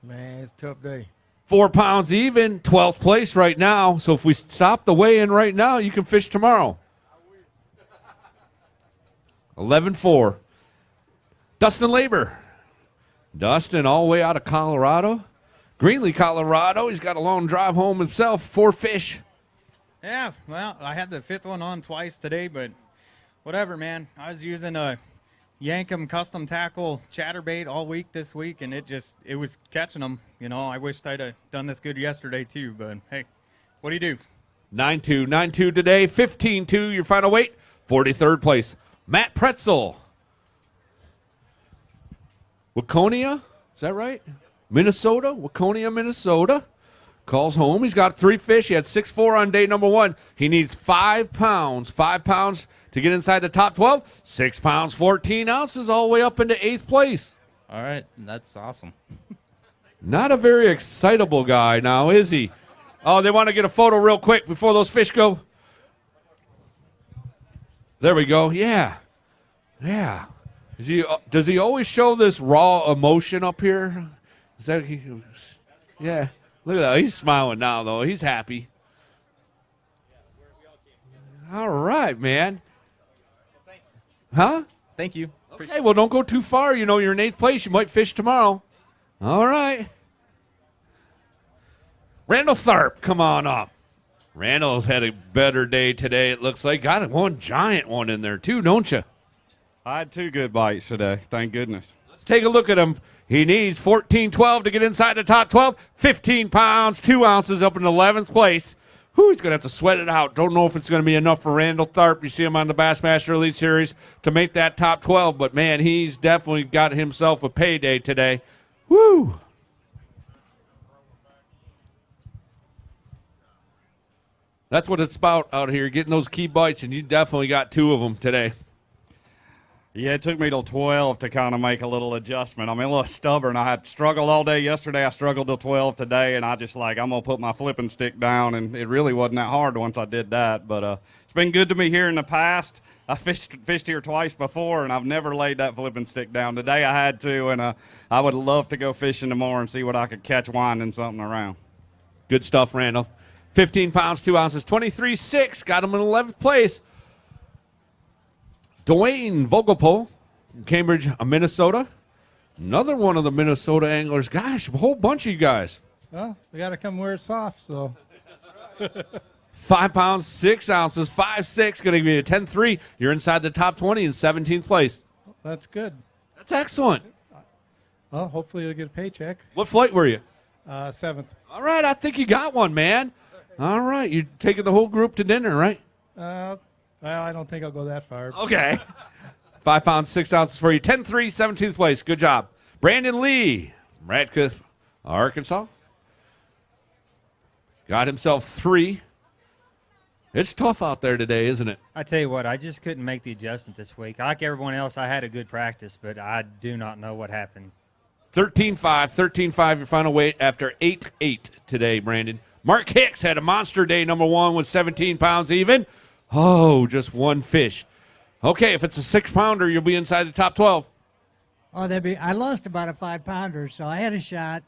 Man, it's a tough day. 4 pounds even, 12th place right now. So if we stop the weigh-in right now, you can fish tomorrow. 11-4. Dustin Labor. Dustin all the way out of Colorado. Greenlee, Colorado. He's got a long drive home himself. 4 fish. Yeah, well, I had the 5th one on twice today, but whatever, man. I was using a Yankum custom tackle chatterbait all week this week, and it was catching them. You know, I wished I'd have done this good yesterday too, but hey, what do you do? 9-2. 9-2 today. 15-2 your final weight. 43rd place. Matt Pretzel. Waconia, is that right? Minnesota, Waconia, Minnesota. Calls home. He's got 3 fish. He had 6-4 on day number 1. He needs 5 pounds. 5 pounds to get inside the top 12. 6 pounds, 14 ounces, all the way up into 8th place. All right, that's awesome. Not a very excitable guy now, is he? Oh, they want to get a photo real quick before those fish go. There we go. Yeah. Yeah. Does he always show this raw emotion up here? Is that he? Yeah. Look at that. He's smiling now, though. He's happy. All right, man. Huh? Thank you. Okay, well, don't go too far. You know, you're in 8th place. You might fish tomorrow. All right. Randall Tharp, come on up. Randall's had a better day today, it looks like. Got one giant one in there, too, don't you? I had 2 good bites today, thank goodness. Let's take a look at him. He needs 14-12 to get inside the top 12. 15 pounds, 2 ounces up in 11th place. Whew, he's going to have to sweat it out. Don't know if it's going to be enough for Randall Tharp. You see him on the Bassmaster Elite Series to make that top 12. But, man, he's definitely got himself a payday today. Woo! That's what it's about out here, getting those key bites, and you definitely got 2 of them today. Yeah, it took me till 12 to kind of make a little adjustment. I'm a little stubborn. I had struggled all day yesterday. I struggled till 12 today, and I just I'm going to put my flipping stick down, and it really wasn't that hard once I did that. But it's been good to me here in the past. I fished here twice before, and I've never laid that flipping stick down. Today I had to, and I would love to go fishing tomorrow and see what I could catch winding something around. Good stuff, Randall. 15 pounds, 2 ounces, 23.6. Got him in 11th place. Dwayne Vogelpohl from Cambridge, Minnesota. Another one of the Minnesota anglers. Gosh, a whole bunch of you guys. Well, we got to come where it's soft, so. 5 pounds, 6 ounces, 5.6. Going to give you a 10.3. You're inside the top 20 in 17th place. That's good. That's excellent. Well, hopefully you'll get a paycheck. What flight were you? 7th. All right, I think you got one, man. All right, you're taking the whole group to dinner, right? Well, I don't think I'll go that far. Okay. 5 pounds, 6 ounces for you. 10-3, 17th place. Good job. Brandon Lee from Radcliffe, Arkansas. Got himself 3. It's tough out there today, isn't it? I tell you what, I just couldn't make the adjustment this week. Like everyone else, I had a good practice, but I do not know what happened. 13-5, 13-5 your final weight after 8-8 today, Brandon. Mark Hicks had a monster day, number 1, with 17 pounds even. Oh, just 1 fish. Okay, if it's a 6-pounder, you'll be inside the top 12. Oh, I lost about a 5-pounder, so I had a shot.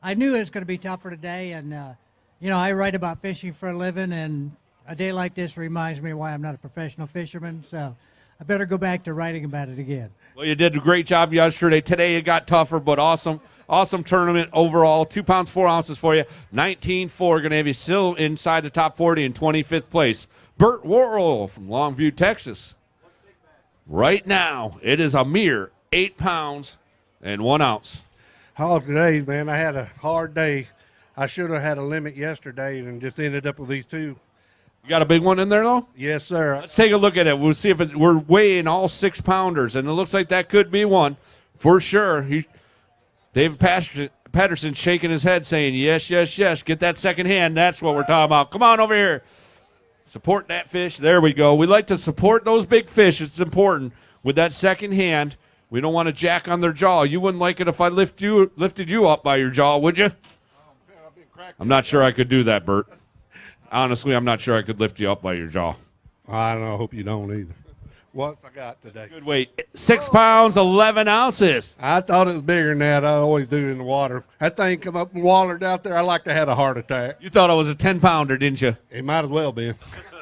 I knew it was going to be tougher today, and, I write about fishing for a living, and a day like this reminds me why I'm not a professional fisherman, so I better go back to writing about it again. Well, you did a great job yesterday. Today it got tougher, but awesome tournament overall. 2 pounds, 4 ounces for you. 19-4, going to have you still inside the top 40 in 25th place. Bert Worrell from Longview, Texas. Right now, it is a mere 8 pounds and 1 ounce. Oh, today, man, I had a hard day. I should have had a limit yesterday and just ended up with these 2. You got a big one in there, though? Yes, sir. Let's take a look at it. We'll see if we're weighing all 6-pounders, and it looks like that could be one for sure. David Patterson shaking his head saying, yes, yes, yes. Get that second hand. That's what we're talking about. Come on over here. Support that fish. There we go. We like to support those big fish. It's important. With that second hand, we don't want to jack on their jaw. You wouldn't like it if I lifted you up by your jaw, would you? I'm not sure I could do that, Bert. Honestly, I'm not sure I could lift you up by your jaw. I don't know. I hope you don't either. What's I got today? Good weight. 6 pounds, 11 ounces. I thought it was bigger than that. I always do in the water. That thing come up and wallered out there. I like to have a heart attack. You thought I was a 10-pounder, didn't you? It might as well be.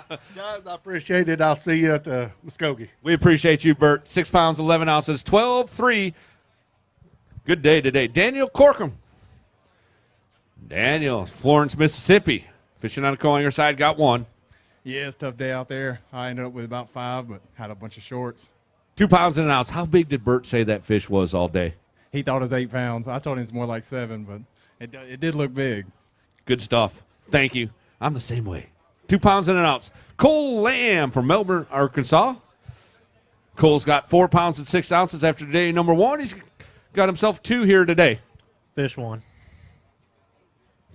Guys, I appreciate it. I'll see you at Muskogee. We appreciate you, Bert. 6 pounds, 11 ounces, 12-3. Good day today. Daniel Corkum. Daniel, Florence, Mississippi. Fishing on the Coanger side, got one. Yeah, it's a tough day out there. I ended up with about 5, but had a bunch of shorts. 2 pounds and an ounce. How big did Bert say that fish was all day? He thought it was 8 pounds. I told him it's more like 7, but it did look big. Good stuff. Thank you. I'm the same way. 2 pounds and an ounce. Cole Lamb from Melbourne, Arkansas. Cole's got 4 pounds and 6 ounces after day number 1. He's got himself 2 here today. Fish 1.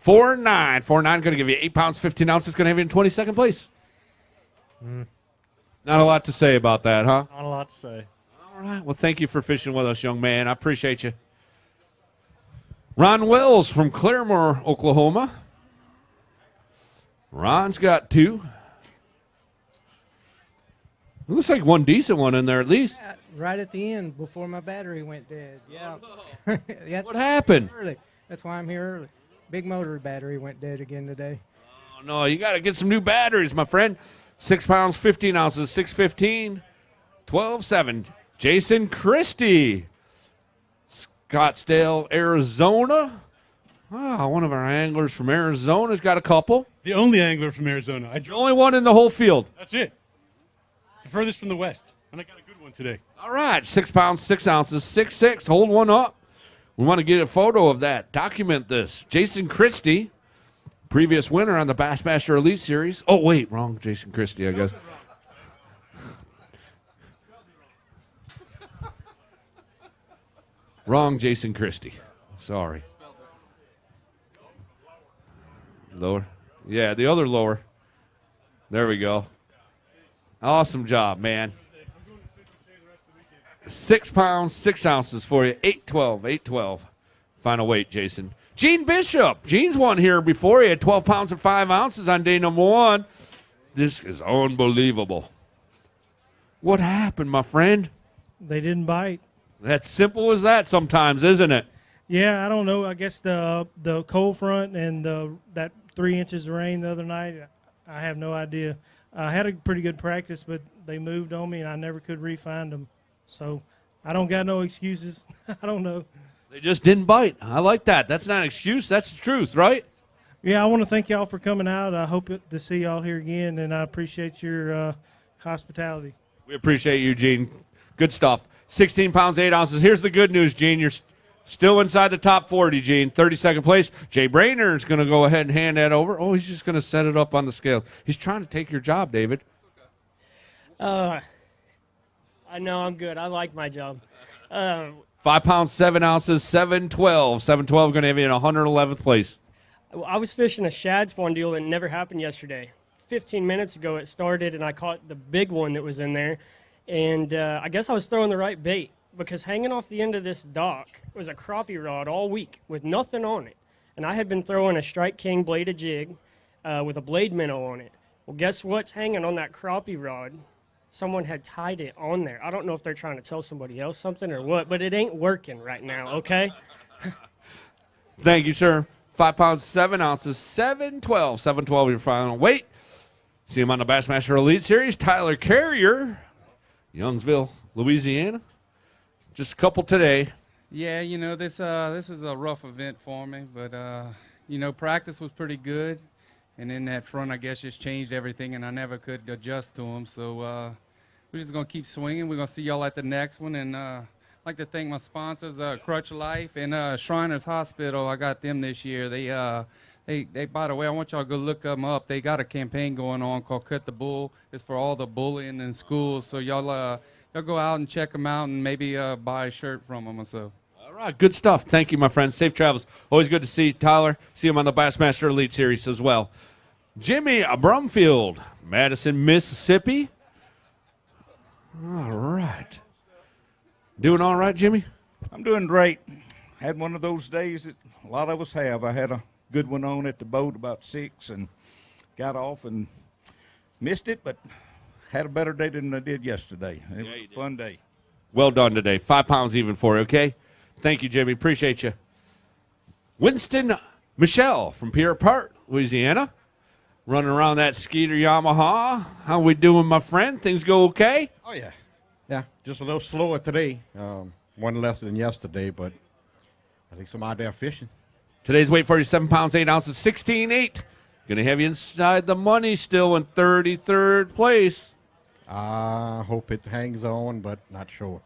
4-9. 4-9 going to give you 8 pounds, 15 ounces. Going to have you in 22nd place. Not a lot to say about that, huh? Not a lot to say. All right. Well, thank you for fishing with us, young man. I appreciate you. Ron Wells from Claremore, Oklahoma. Ron's got 2. It looks like one decent one in there at least. Right at the end before my battery went dead. Yeah. Yeah. What happened? Early. That's why I'm here early. Big motor battery went dead again today. Oh, no, you got to get some new batteries, my friend. 6 pounds, 15 ounces, 6:15, 12-7. Jason Christie, Scottsdale, Arizona. One of our anglers from Arizona's got a couple. The only angler from Arizona. The only one in the whole field. That's it. The furthest from the west. And I got a good one today. All right, 6 pounds, 6 ounces, 6'6". Hold one up. We want to get a photo of that. Document this. Jason Christie, previous winner on the Bassmaster Elite Series. Oh, wait, wrong Jason Christie, I guess. Wrong Jason Christie. Sorry. Lower. Yeah, the other lower. There we go. Awesome job, man. 6 pounds, 6 ounces for you. 8-12, 8-12. Final weight, Jason. Gene Bishop. Gene's won here before. He had 12 pounds and 5 ounces on day number 1. This is unbelievable. What happened, my friend? They didn't bite. That's simple as that sometimes, isn't it? Yeah, I don't know. I guess the cold front and that 3 inches of rain the other night, I have no idea. I had a pretty good practice, but they moved on me, and I never could re-find them. So I don't got no excuses. I don't know. They just didn't bite. I like that. That's not an excuse. That's the truth, right? Yeah, I want to thank y'all for coming out. I hope to see y'all here again, and I appreciate your hospitality. We appreciate you, Gene. Good stuff. 16 pounds, 8 ounces. Here's the good news, Gene. You're still inside the top 40, Gene. 32nd place. Jay Brainerd's going to go ahead and hand that over. Oh, he's just going to set it up on the scale. He's trying to take your job, David. I know I'm good. I like my job. 5 pounds, 7 ounces, 7-12. 7-12 going to have you in 111th place. I was fishing a shad spawn deal that never happened yesterday. 15 minutes ago it started, and I caught the big one that was in there. And I guess I was throwing the right bait, because hanging off the end of this dock was a crappie rod all week with nothing on it. And I had been throwing a Strike King bladed jig with a blade minnow on it. Well, guess what's hanging on that crappie rod? Someone had tied it on there. I don't know if they're trying to tell somebody else something or what, but it ain't working right now, okay? Thank you, sir. 5 pounds, 7 ounces, 7-12. 7-12 your final weight. See him on the Bassmaster Elite Series. Tyler Carrier, Youngsville, Louisiana. Just a couple today. Yeah, you know, this is a rough event for me, but, you know, practice was pretty good. And then that front, I guess, just changed everything, and I never could adjust to them. So we're just going to keep swinging. We're going to see y'all at the next one. And I'd like to thank my sponsors, Crutch Life and Shriners Hospital. I got them this year. They by the way, I want y'all to go look them up. They got a campaign going on called Cut the Bull. It's for all the bullying in schools. So y'all go out and check them out and maybe buy a shirt from them or so. All right, good stuff. Thank you, my friend. Safe travels. Always good to see Tyler. See him on the Bassmaster Elite Series as well. Jimmy Brumfield, Madison, Mississippi. All right. Doing all right, Jimmy? I'm doing great. Had one of those days that a lot of us have. I had a good one on at the boat about 6 and got off and missed it, but had a better day than I did yesterday. It was a fun day. Well done today. 5 pounds even for you, okay? Thank you, Jimmy. Appreciate you. Winston Michelle from Pierre Part, Louisiana. Running around that Skeeter Yamaha. How we doing, my friend? Things go okay? Oh, yeah. Yeah, just a little slower today. One less than yesterday, but I think some out there fishing. Today's weight for you, 7 pounds, 8 ounces, 16.8. Going to have you inside the money still in 33rd place. I hope it hangs on, but not sure.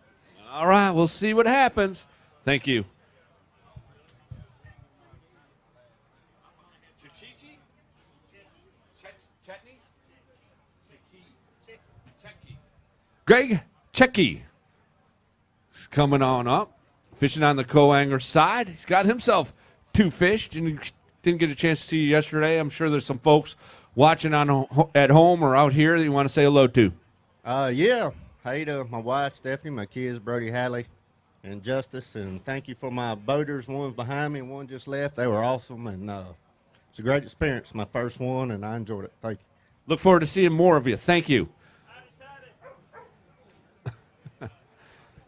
All right, we'll see what happens. Thank you. Greg Checky is coming on up, fishing on the co-angler side. He's got himself 2 fish. Didn't get a chance to see you yesterday. I'm sure there's some folks watching at home or out here that you want to say hello to. Yeah. Hey to my wife, Stephanie, my kids, Brody, Hallie, and Justice, and thank you for my boaters. One's behind me and one just left. They were awesome, and it's a great experience. My first one, and I enjoyed it. Thank you. Look forward to seeing more of you. Thank you.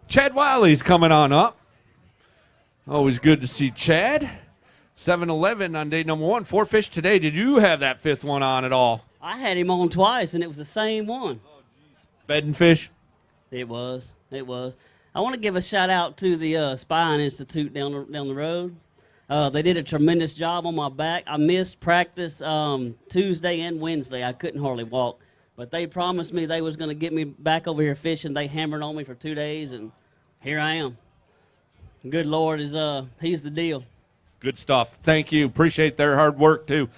Chad Wiley's coming on up. Always good to see Chad. 7-11 on day number 1. 4 fish today. Did you have that 5th one on at all? I had him on twice, and it was the same one. Bedding fish? It was. It was. I want to give a shout-out to the Spine Institute down the road. They did a tremendous job on my back. I missed practice Tuesday and Wednesday. I couldn't hardly walk. But they promised me they was going to get me back over here fishing. They hammered on me for 2 days, and here I am. Good Lord, he's the deal. Good stuff. Thank you. Appreciate their hard work, too.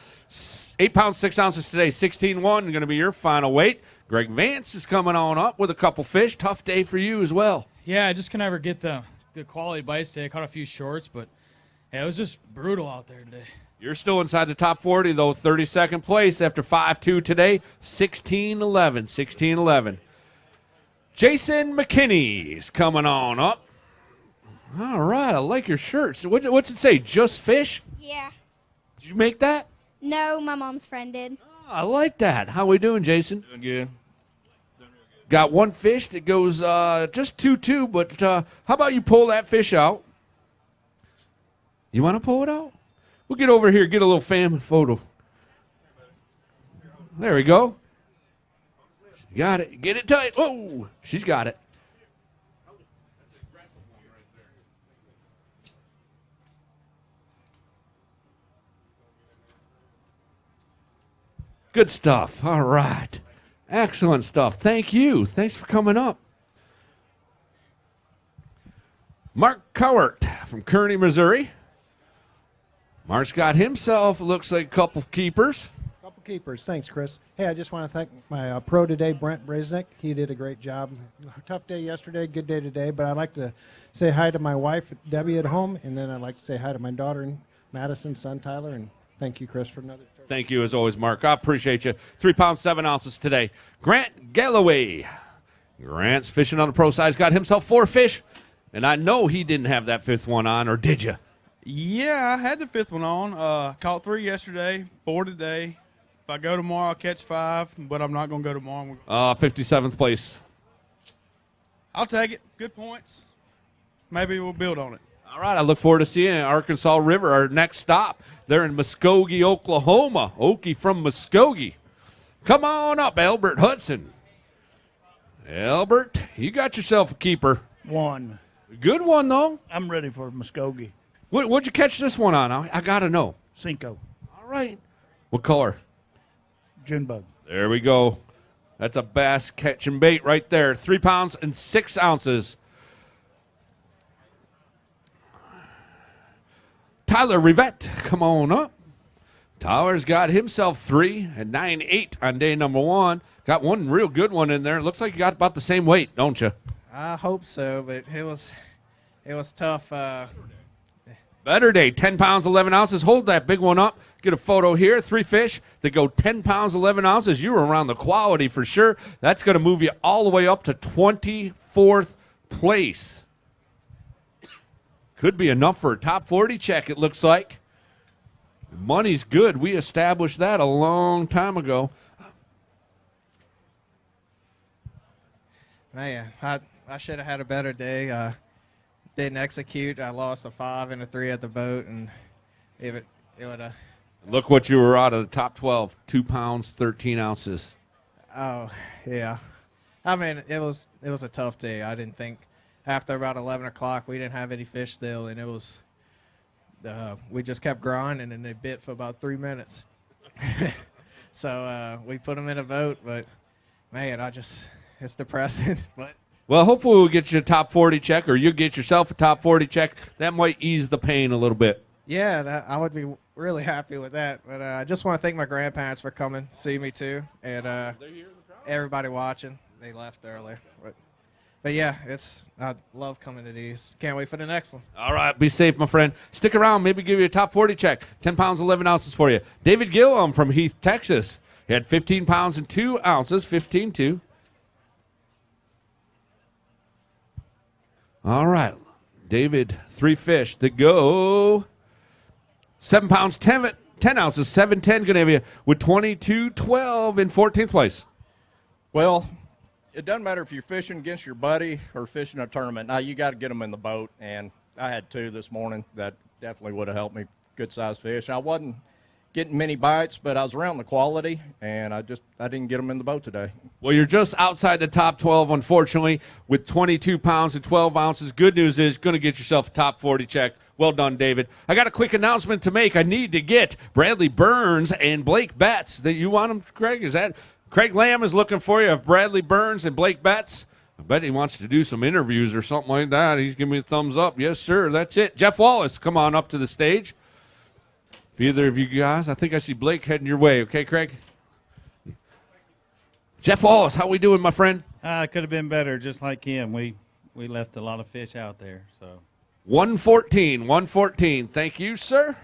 8 pounds, 6 ounces today. 16-1 going to be your final weight. Greg Vance is coming on up with a couple fish. Tough day for you as well. Yeah, I just couldn't ever get the quality bites today. I caught a few shorts, but yeah, it was just brutal out there today. You're still inside the top 40, though. 32nd place after 5-2 today. 16-11. 16-11. Jason McKinney is coming on up. All right, I like your shirt. So what's it say? Just fish? Yeah. Did you make that? No, my mom's friend did. Oh, I like that. How we doing, Jason? Doing good. Got one fish that goes just 2-2, but how about you pull that fish out? You want to pull it out? We'll get over here, get a little family photo. There we go. Got it. Get it tight. Whoa, she's got it. Good stuff. All right. Excellent stuff. Thank you. Thanks for coming up. Mark Cowart from Kearney, Missouri. Mark's got himself, looks like a couple keepers. Couple keepers. Thanks, Chris. Hey, I just want to thank my pro today, Brent Brisnick. He did a great job. Tough day yesterday, good day today, but I'd like to say hi to my wife, Debbie, at home, and then I'd like to say hi to my daughter, Madison, son, Tyler, and thank you, Chris, for another. Thank you, as always, Mark. I appreciate you. 3 pounds, 7 ounces today. Grant Galloway. Grant's fishing on the pro side. He's got himself 4 fish, and I know he didn't have that 5th one on, or did you? Yeah, I had the 5th one on. Caught 3 yesterday, 4 today. If I go tomorrow, I'll catch 5, but I'm not going to go tomorrow. 57th place. I'll take it. Good points. Maybe we'll build on it. All right, I look forward to seeing Arkansas River, our next stop. They're in Muskogee, Oklahoma. Okie from Muskogee. Come on up, Albert Hudson. Albert, you got yourself a keeper. One. Good one, though. I'm ready for Muskogee. What'd you catch this one on? I got to know. Cinco. All right. What color? Junebug. There we go. That's a bass catching bait right there. 3 pounds and 6 ounces. Tyler Rivette, come on up. Tyler's got himself 3 and 9.8 on day number 1. Got one real good one in there. Looks like you got about the same weight, don't you? I hope so, but it was tough. Better day, 10 pounds, 11 ounces. Hold that big one up. Get a photo here. 3 fish that go 10 pounds, 11 ounces. You were around the quality for sure. That's going to move you all the way up to 24th place. Could be enough for a top 40 check, it looks like. Money's good. We established that a long time ago. Man, I should have had a better day. Didn't execute. I lost a 5 and a 3 at the boat, and it would have. Look what you were out of the top 12. 2 pounds, 13 ounces. Oh, yeah. I mean, it was a tough day. I didn't think after about 11 o'clock we didn't have any fish still, and it was we just kept grinding, and they bit for about 3 minutes. So we put them in a boat, but man, it's depressing. But Well, hopefully we'll get you a top 40 check, or you'll get yourself a top 40 check. That might ease the pain a little bit. yeah, I would be really happy with that. But I just want to thank my grandparents for coming to see me too, and everybody watching. They left earlier, but yeah, I love coming to these. Can't wait for the next one. All right, be safe, my friend. Stick around. Maybe give you a top 40 check. 10 pounds, 11 ounces for you. David Gillum from Heath, Texas. He had 15 pounds and 2 ounces, 15-2. All right, David, 3 fish that go 7 pounds, 10 ounces, 7-10. Going to have you with 22-12 in 14th place. Well, it doesn't matter if you're fishing against your buddy or fishing a tournament. Now, you got to get them in the boat, and I had 2 this morning. That definitely would have helped me. Good-sized fish. I wasn't getting many bites, but I was around the quality, and I didn't get them in the boat today. Well, you're just outside the top 12, unfortunately, with 22 pounds and 12 ounces. Good news is going to get yourself a top 40 check. Well done, David. I got a quick announcement to make. I need to get Bradley Burns and Blake Betts. That you want them, Craig? Is that Craig Lamb is looking for you? Of Bradley Burns and Blake Betts. I bet he wants to do some interviews or something like that. He's giving me a thumbs up. Yes, sir. That's it. Jeff Wallace, come on up to the stage. If either of you guys, I think I see Blake heading your way. Okay, Craig? Jeff Wallace, how we doing, my friend? Could have been better, just like him. We left a lot of fish out there. So 114. Thank you, sir.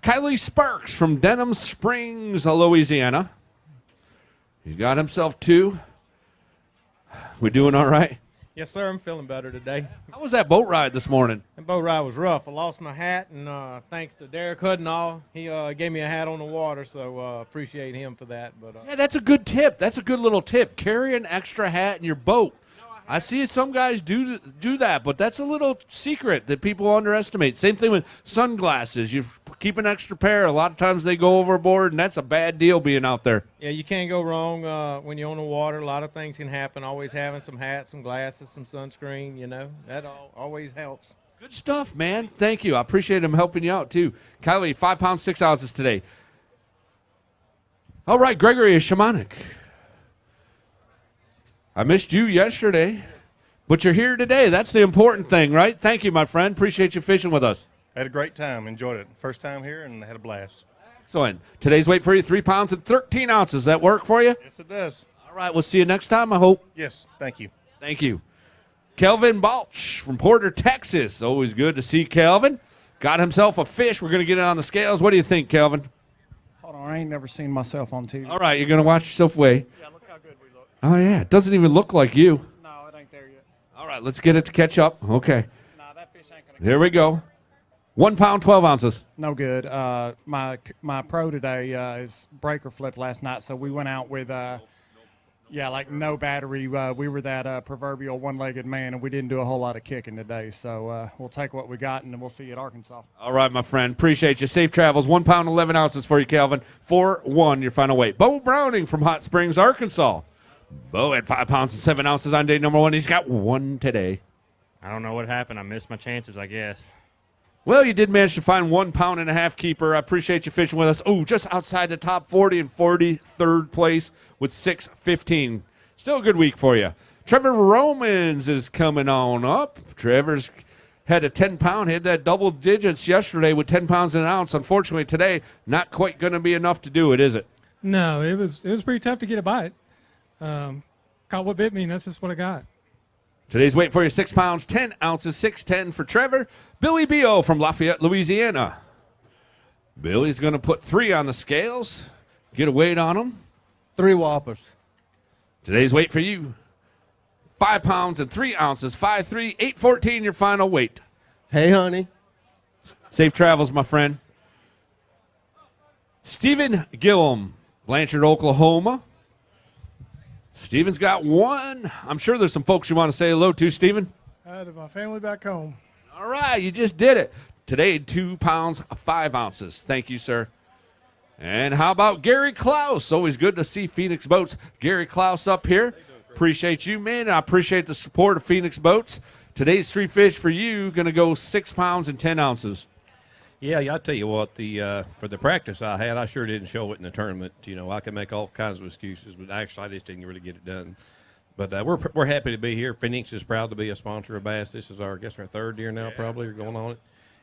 Kylie Sparks from Denham Springs, Louisiana. He got himself 2. We doing all right? Yes, sir. I'm feeling better today. How was that boat ride this morning? That boat ride was rough. I lost my hat, and thanks to Derek Hudnall, he gave me a hat on the water, so appreciate him for that. But Yeah, that's a good tip. That's a good little tip. Carry an extra hat in your boat. I see some guys do that, but that's a little secret that people underestimate. Same thing with sunglasses. You keep an extra pair. A lot of times they go overboard, and that's a bad deal being out there. yeah, you can't go wrong when you're on the water. A lot of things can happen. Always having some hats, some glasses, some sunscreen, that always helps. Good stuff, man. Thank you. I appreciate him helping you out, too. Kylie, 5 pounds, 6 ounces today. All right, Gregory Shamanik. I missed you yesterday, but you're here today. That's the important thing, right? Thank you, my friend. Appreciate you fishing with us. Had a great time. Enjoyed it. First time here and had a blast. Excellent. Today's weight for you, 3 pounds and 13 ounces. That work for you? Yes, it does. All right, we'll see you next time, I hope. Yes, thank you. Thank you. Kelvin Balch from Porter, Texas. Always good to see Kelvin. Got himself a fish. We're going to get it on the scales. What do you think, Kelvin? Hold on, I ain't never seen myself on TV. All right, you're going to watch yourself weigh. Yeah, look how good we look. Oh, yeah. It doesn't even look like you. No, it ain't there yet. All right, let's get it to catch up. Okay. Here we go. 1 pound, 12 ounces. No good. My pro today is breaker flip last night, so we went out with like no battery. We were that proverbial one-legged man, and we didn't do a whole lot of kicking today. So we'll take what we got, and then we'll see you at Arkansas. All right, my friend. Appreciate you. Safe travels. 1 pound, 11 ounces for you, Calvin. 4-1, your final weight. Bo Browning from Hot Springs, Arkansas. Bo at 5 pounds and 7 ounces on day number 1. He's got 1 today. I don't know what happened. I missed my chances, I guess. Well, you did manage to find 1 pound and a half keeper. I appreciate you fishing with us. Oh, just outside the top 40 in 43rd place with 6:15. Still a good week for you. Trevor Romans is coming on up. Trevor's had a 10-pound, hit that double digits yesterday with 10 pounds and an ounce. Unfortunately, today, not quite going to be enough to do it, is it? No, it was pretty tough to get a bite. Caught what bit me, and that's just what I got. Today's weight for you, 6 pounds, 10 ounces, 6'10" for Trevor. Billy B.O. from Lafayette, Louisiana. Billy's going to put 3 on the scales. Get a weight on him. 3 whoppers. Today's weight for you, 5 pounds and 3 ounces, 5'3", 814, your final weight. Hey, honey. Safe travels, my friend. Stephen Gillum, Blanchard, Oklahoma. Stephen's got one. I'm sure there's some folks you want to say hello to, Stephen. Out of my family back home. All right, you just did it. Today, 2 pounds, 5 ounces. Thank you, sir. And how about Gary Klaus? Always good to see Phoenix Boats. Gary Klaus up here. Appreciate you, man. I appreciate the support of Phoenix Boats. Today's three fish for you going to go 6 pounds and 10 ounces. Yeah, I tell you what, for the practice I had, I sure didn't show it in the tournament. I can make all kinds of excuses, but actually I just didn't really get it done. But we're happy to be here. Phoenix is proud to be a sponsor of Bass. This is our third year now, probably, or going on it.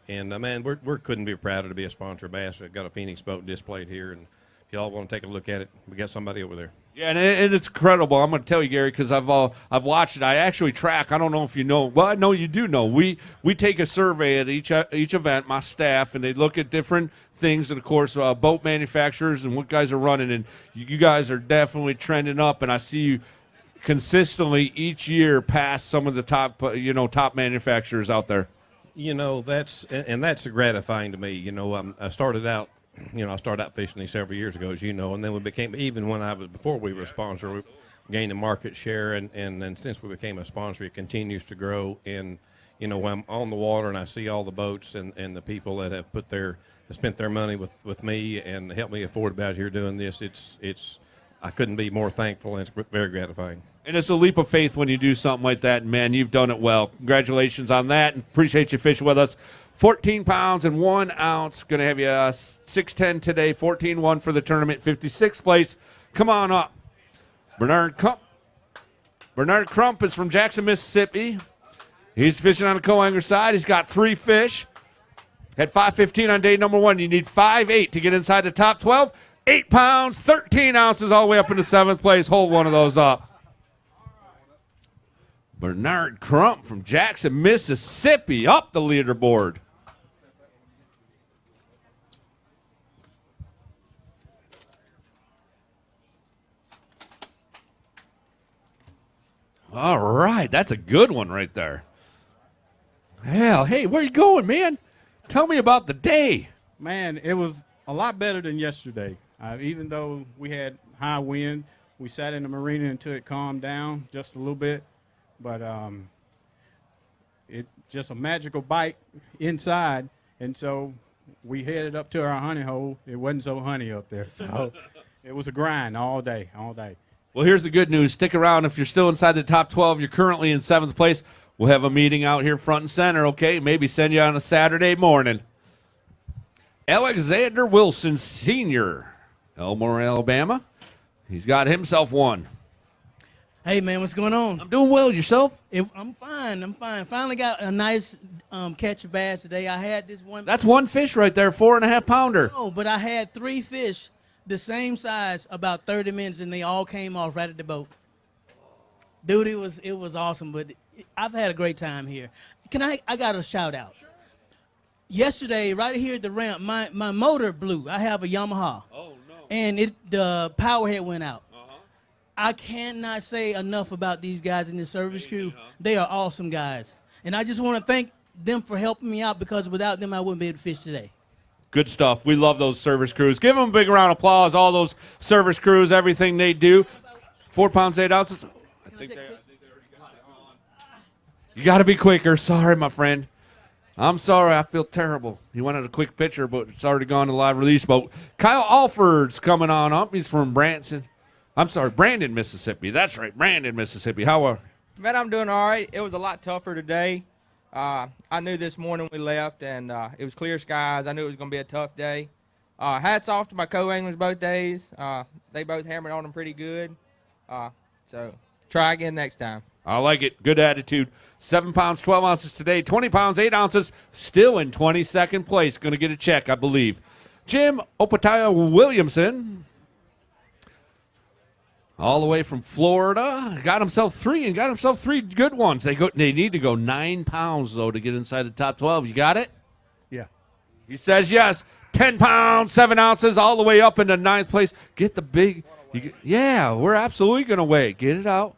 And man, we couldn't be prouder to be a sponsor of Bass. We've got a Phoenix boat displayed here, and if y'all want to take a look at it, we got somebody over there. Yeah, and it's incredible. I'm going to tell you, Gary, because I've watched it. I actually track. I don't know if you know. Well, I know you do know. We take a survey at each event, my staff, and they look at different things, and of course, boat manufacturers and what guys are running. And you guys are definitely trending up. And I see you consistently each year pass some of the top manufacturers out there. That's gratifying to me. I started out fishing these several years ago, as you know, and then we became, before we were a sponsor, we gained a market share, and then since we became a sponsor, it continues to grow. And, when I'm on the water and I see all the boats and the people that have spent their money with me and helped me afford about here doing this, I couldn't be more thankful, and it's very gratifying. And it's a leap of faith when you do something like that. And, man, you've done it well. Congratulations on that, and appreciate you fishing with us. 14 pounds and 1 ounce. Going to have you 6'10" today, 14-1 for the tournament, 56th place. Come on up. Bernard Crump is from Jackson, Mississippi. He's fishing on the co-angler side. He's got 3 fish. Had 5:15 on day number 1. You need 5'8" to get inside the top 12. 8 pounds, 13 ounces all the way up into 7th place. Hold one of those up. Bernard Crump from Jackson, Mississippi, up the leaderboard. All right, that's a good one right there. Hell, hey, where you going, man? Tell me about the day. Man, it was a lot better than yesterday. Even though we had high wind, we sat in the marina until it calmed down just a little bit. But it just a magical bite inside, and so we headed up to our honey hole. It wasn't so honey up there, so it was a grind all day. Well, here's the good news. Stick around. If you're still inside the top 12, you're currently in 7th place. We'll have a meeting out here front and center, okay? Maybe send you on a Saturday morning. Alexander Wilson, Sr., Elmore, Alabama. He's got himself one. Hey, man, what's going on? I'm doing well. Yourself? I'm fine. Finally got a nice catch of bass today. I had this one. That's one fish right there, 4.5 pounder. Oh, but I had 3 fish the same size about 30 minutes, and they all came off right at the boat. Dude, it was awesome, but I've had a great time here. I got a shout out. Sure. Yesterday, right here at the ramp, my motor blew. I have a Yamaha. Oh, no. And the power head went out. I cannot say enough about these guys in the service crew. They are awesome guys. And I just want to thank them for helping me out, because without them, I wouldn't be able to fish today. Good stuff. We love those service crews. Give them a big round of applause, all those service crews, everything they do. 4 pounds, 8 ounces. I think they already got it on. You got to be quicker. Sorry, my friend. I'm sorry. I feel terrible. He wanted a quick picture, but it's already gone to live release boat. Kyle Alford's coming on up. He's from Brandon, Mississippi. That's right, Brandon, Mississippi. How are you? Man, I'm doing all right. It was a lot tougher today. I knew this morning we left, and it was clear skies. I knew it was going to be a tough day. Hats off to my co-anglers both days. They both hammered on them pretty good. So try again next time. I like it. Good attitude. 7 pounds, 12 ounces today. 20 pounds, 8 ounces. Still in 22nd place. Going to get a check, I believe. Jim Opataya Williamson, all the way from Florida, got himself 3 good ones. They need to go 9 pounds, though, to get inside the top 12. You got it? Yeah. He says yes. 10 pounds, 7 ounces, all the way up into 9th place. Get the big. Yeah, we're absolutely going to weigh. Get it out.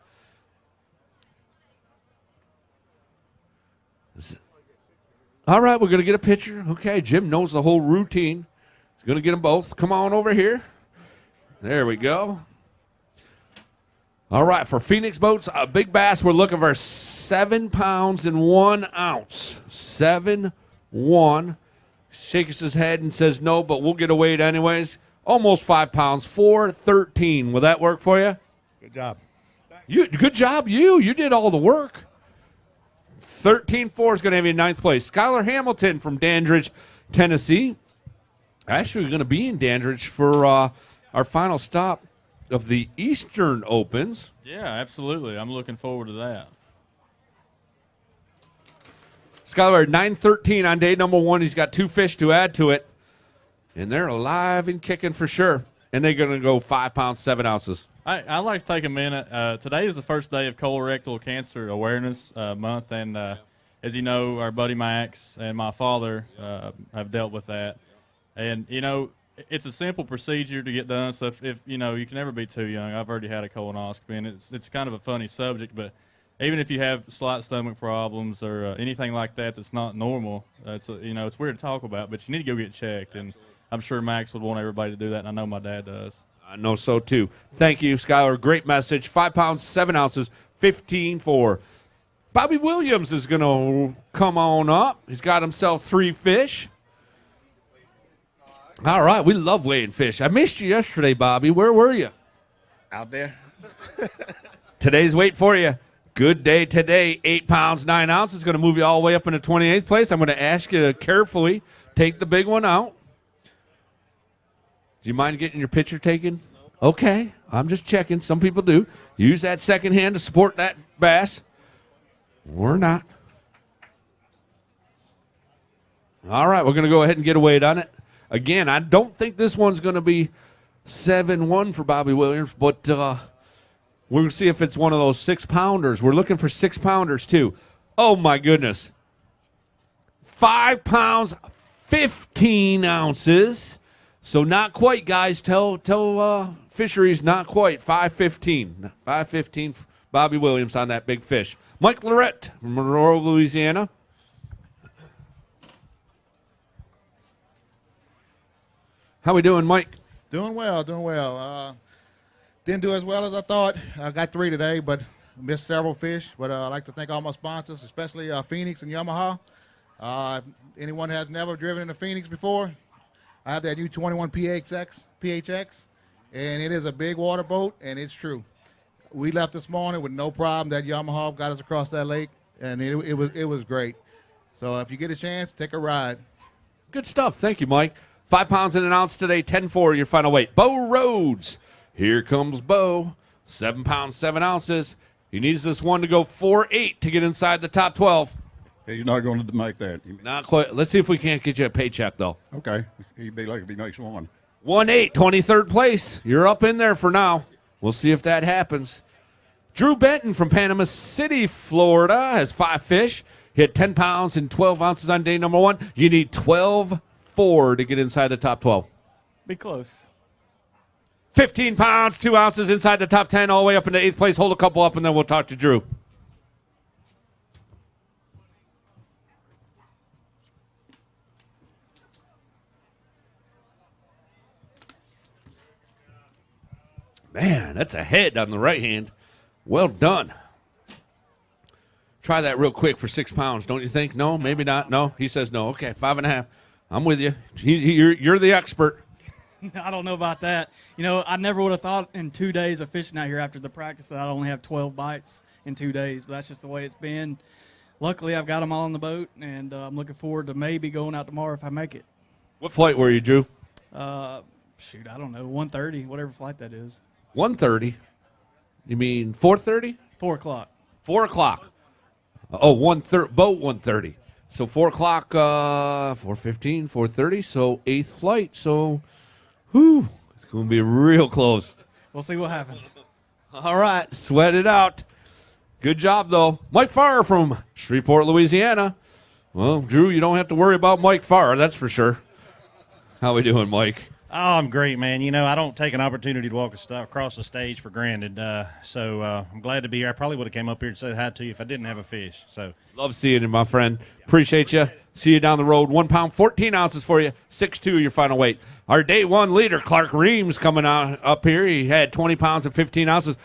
All right, we're going to get a picture. Okay, Jim knows the whole routine. He's going to get them both. Come on over here. There we go. All right, for Phoenix Boats, a big bass, we're looking for 7 pounds and 1 ounce. 7-1. Shakes his head and says no, but we'll get a weight anyways. Almost 5 pounds, 413. Will that work for you? Good job. Good job, you. You did all the work. 13-4 is going to have you in 9th place. Skylar Hamilton from Dandridge, Tennessee. Actually, we're going to be in Dandridge for our final stop of the Eastern Opens. Yeah, absolutely. I'm looking forward to that. Skylar, 9:13 on day number 1. He's got 2 fish to add to it. And they're alive and kicking for sure. And they're going to go 5 pounds, 7 ounces. I'd like to take a minute. Today is the first day of colorectal cancer awareness month. And as you know, our buddy Max and my father have dealt with that. And, you know, it's a simple procedure to get done. So if you know, you can never be too young. I've already had a colonoscopy, and it's kind of a funny subject, but even if you have slight stomach problems or anything like that that's not normal, it's weird to talk about, but you need to go get checked. And I'm sure Max would want everybody to do that, and I know my dad does. I know so too. Thank you, Skylar. Great message. 5 pounds, 7 ounces, 15-4. Bobby Williams is going to come on up. He's got himself 3 fish. All right, we love weighing fish. I missed you yesterday, Bobby. Where were you? Out there. Today's weight for you. Good day today. 8 pounds, 9 ounces. Going to move you all the way up into 28th place. I'm going to ask you to carefully take the big one out. Do you mind getting your picture taken? Okay, I'm just checking. Some people do. Use that second hand to support that bass. Or not. All right, we're going to go ahead and get a weight on it. Again, I don't think this one's going to be 7-1 for Bobby Williams, but we're going to see if it's one of those 6-pounders. We're looking for 6-pounders, too. Oh, my goodness. 5 pounds, 15 ounces. So not quite, guys. Tell Fisheries not quite. 5.15. 5.15 for Bobby Williams on that big fish. Mike Lorette from Monroe, Louisiana. How we doing, Mike? Doing well, didn't do as well as I thought. I got 3 today, but missed several fish. But I'd like to thank all my sponsors, especially Phoenix and Yamaha. If anyone has never driven in a Phoenix before, I have that U21 PHX, and it is a big water boat, and it's true. We left this morning with no problem. That Yamaha got us across that lake, and it was great. So if you get a chance, take a ride. Good stuff. Thank you, Mike. 5 pounds and an ounce today, 10-4, your final weight. Bo Rhodes. Here comes Bo. 7 pounds, 7 ounces. He needs this one to go 4.8 to get inside the top 12. Hey, you're not going to make that. Not quite. Let's see if we can't get you a paycheck, though. Okay. He'd be like if he makes one. 1.8, 23rd place. You're up in there for now. We'll see if that happens. Drew Benton from Panama City, Florida, has 5 fish. He had 10 pounds and 12 ounces on day number 1. You need 12.4 to get inside the top 12. Be close. 15 pounds, 2 ounces inside the top 10, all the way up into 8th place. Hold a couple up, and then we'll talk to Drew. Man, that's a head on the right hand. Well done. Try that real quick for 6 pounds, don't you think? No, maybe not. No, he says no. Okay, 5.5. I'm with you. You're the expert. I don't know about that. You know, I never would have thought in 2 days of fishing out here after the practice that I'd only have 12 bites in 2 days, but that's just the way it's been. Luckily, I've got them all on the boat, and I'm looking forward to maybe going out tomorrow if I make it. What flight were you, Drew? Shoot, I don't know, 1:30, whatever flight that is. 1:30? You mean 4:30? 4 o'clock. 4 o'clock. Oh, 1:30. Boat 1:30. So 4 o'clock, 4:15, 4:30. So 8th flight. So, whew, it's going to be real close. We'll see what happens. All right, sweat it out. Good job, though. Mike Farr from Shreveport, Louisiana. Well, Drew, you don't have to worry about Mike Farr, that's for sure. How we doing, Mike? Oh, I'm great, man. You know, I don't take an opportunity to walk across the stage for granted. So I'm glad to be here. I probably would have came up here and said hi to you if I didn't have a fish. So love seeing you, my friend. Appreciate you. See you down the road. 1 pound, 14 ounces for you. 6'2", your final weight. Our day one leader, Clark Reams, coming out up here. He had 20 pounds and 15 ounces.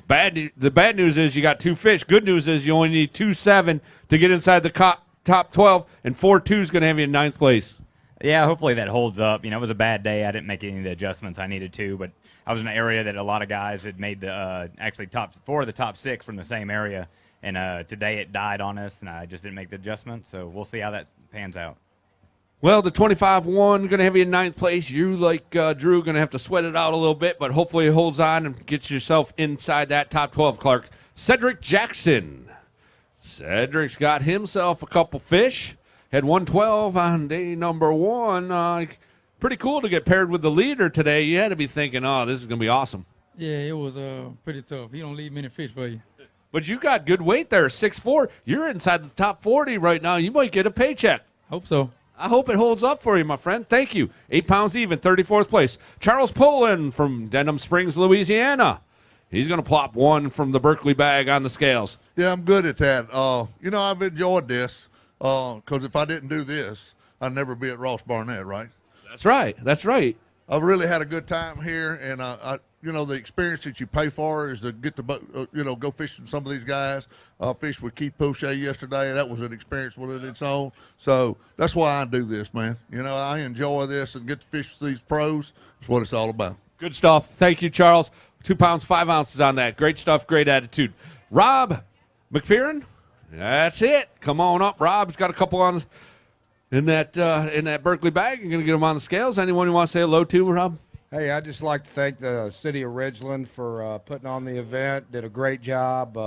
The bad news is you got 2 fish. Good news is you only need 2.7 to get inside the top 12, and 4.2 is going to have you in 9th place. Yeah, hopefully that holds up. You know, it was a bad day. I didn't make any of the adjustments I needed to, but I was in an area that a lot of guys had made the actually top 4 of the top 6 from the same area, and today it died on us, and I just didn't make the adjustment. So we'll see how that pans out. Well, the 25-1 going to have you in 9th place. You, like Drew, going to have to sweat it out a little bit, but hopefully it holds on and gets yourself inside that top 12, Clark. Cedric Jackson. Cedric's got himself a couple fish. Had 112 on day number 1. Pretty cool to get paired with the leader today. You had to be thinking, oh, this is going to be awesome. Yeah, it was pretty tough. He don't leave many fish for you. But you got good weight there, 6'4". You're inside the top 40 right now. You might get a paycheck. Hope so. I hope it holds up for you, my friend. Thank you. 8 pounds even, 34th place. Charles Poland from Denham Springs, Louisiana. He's going to plop 1 from the Berkeley bag on the scales. Yeah, I'm good at that. You know, I've enjoyed this because if I didn't do this, I'd never be at Ross Barnett, right? That's right. That's right. I've really had a good time here, and you know, the experience that you pay for is to get to, go fishing some of these guys. Fished with Keith Poche yesterday. That was an experience within its own. So that's why I do this, man. You know, I enjoy this and get to fish with these pros. That's what it's all about. Good stuff. Thank you, Charles. 2 pounds, 5 ounces on that. Great stuff, great attitude. Rob McPherson, that's it. Come on up. Rob's got a couple on in that Berkeley bag. You're going to get them on the scales. Anyone you want to say hello to, Rob? Hey, I'd just like to thank the city of Ridgeland for putting on the event. Did a great job.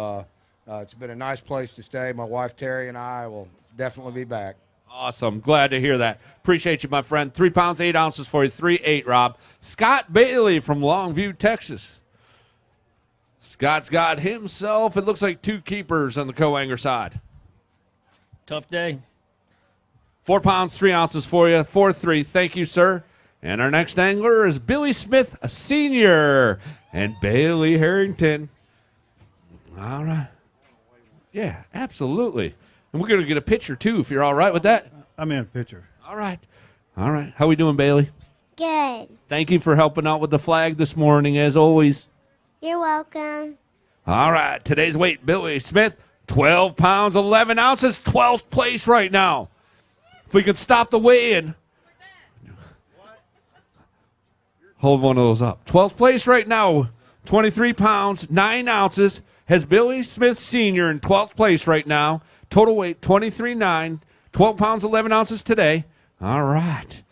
It's been a nice place to stay. My wife Terry and I will definitely be back. Awesome. Glad to hear that. Appreciate you, my friend. 3 pounds, 8 ounces for you. 3.8, Rob. Scott Bailey from Longview, Texas. Scott's got himself, it looks like 2 keepers on the co-angler side. Tough day. 4 pounds, 3 ounces for you. 4.3. Thank you, sir. And our next angler is Billy Smith, a senior, and Bailey Harrington. All right. Yeah, absolutely. And we're going to get a picture, too, if you're all right with that. I'm in a picture. All right. All right. How we doing, Bailey? Good. Thank you for helping out with the flag this morning, as always. You're welcome. All right. Today's weight, Billy Smith, 12 pounds, 11 ounces, 12th place right now. If we could stop the weigh-in. Hold one of those up. 12th place right now, 23 pounds, 9 ounces. Has Billy Smith Sr. in 12th place right now. Total weight, 23.9, 12 pounds, 11 ounces today. All right.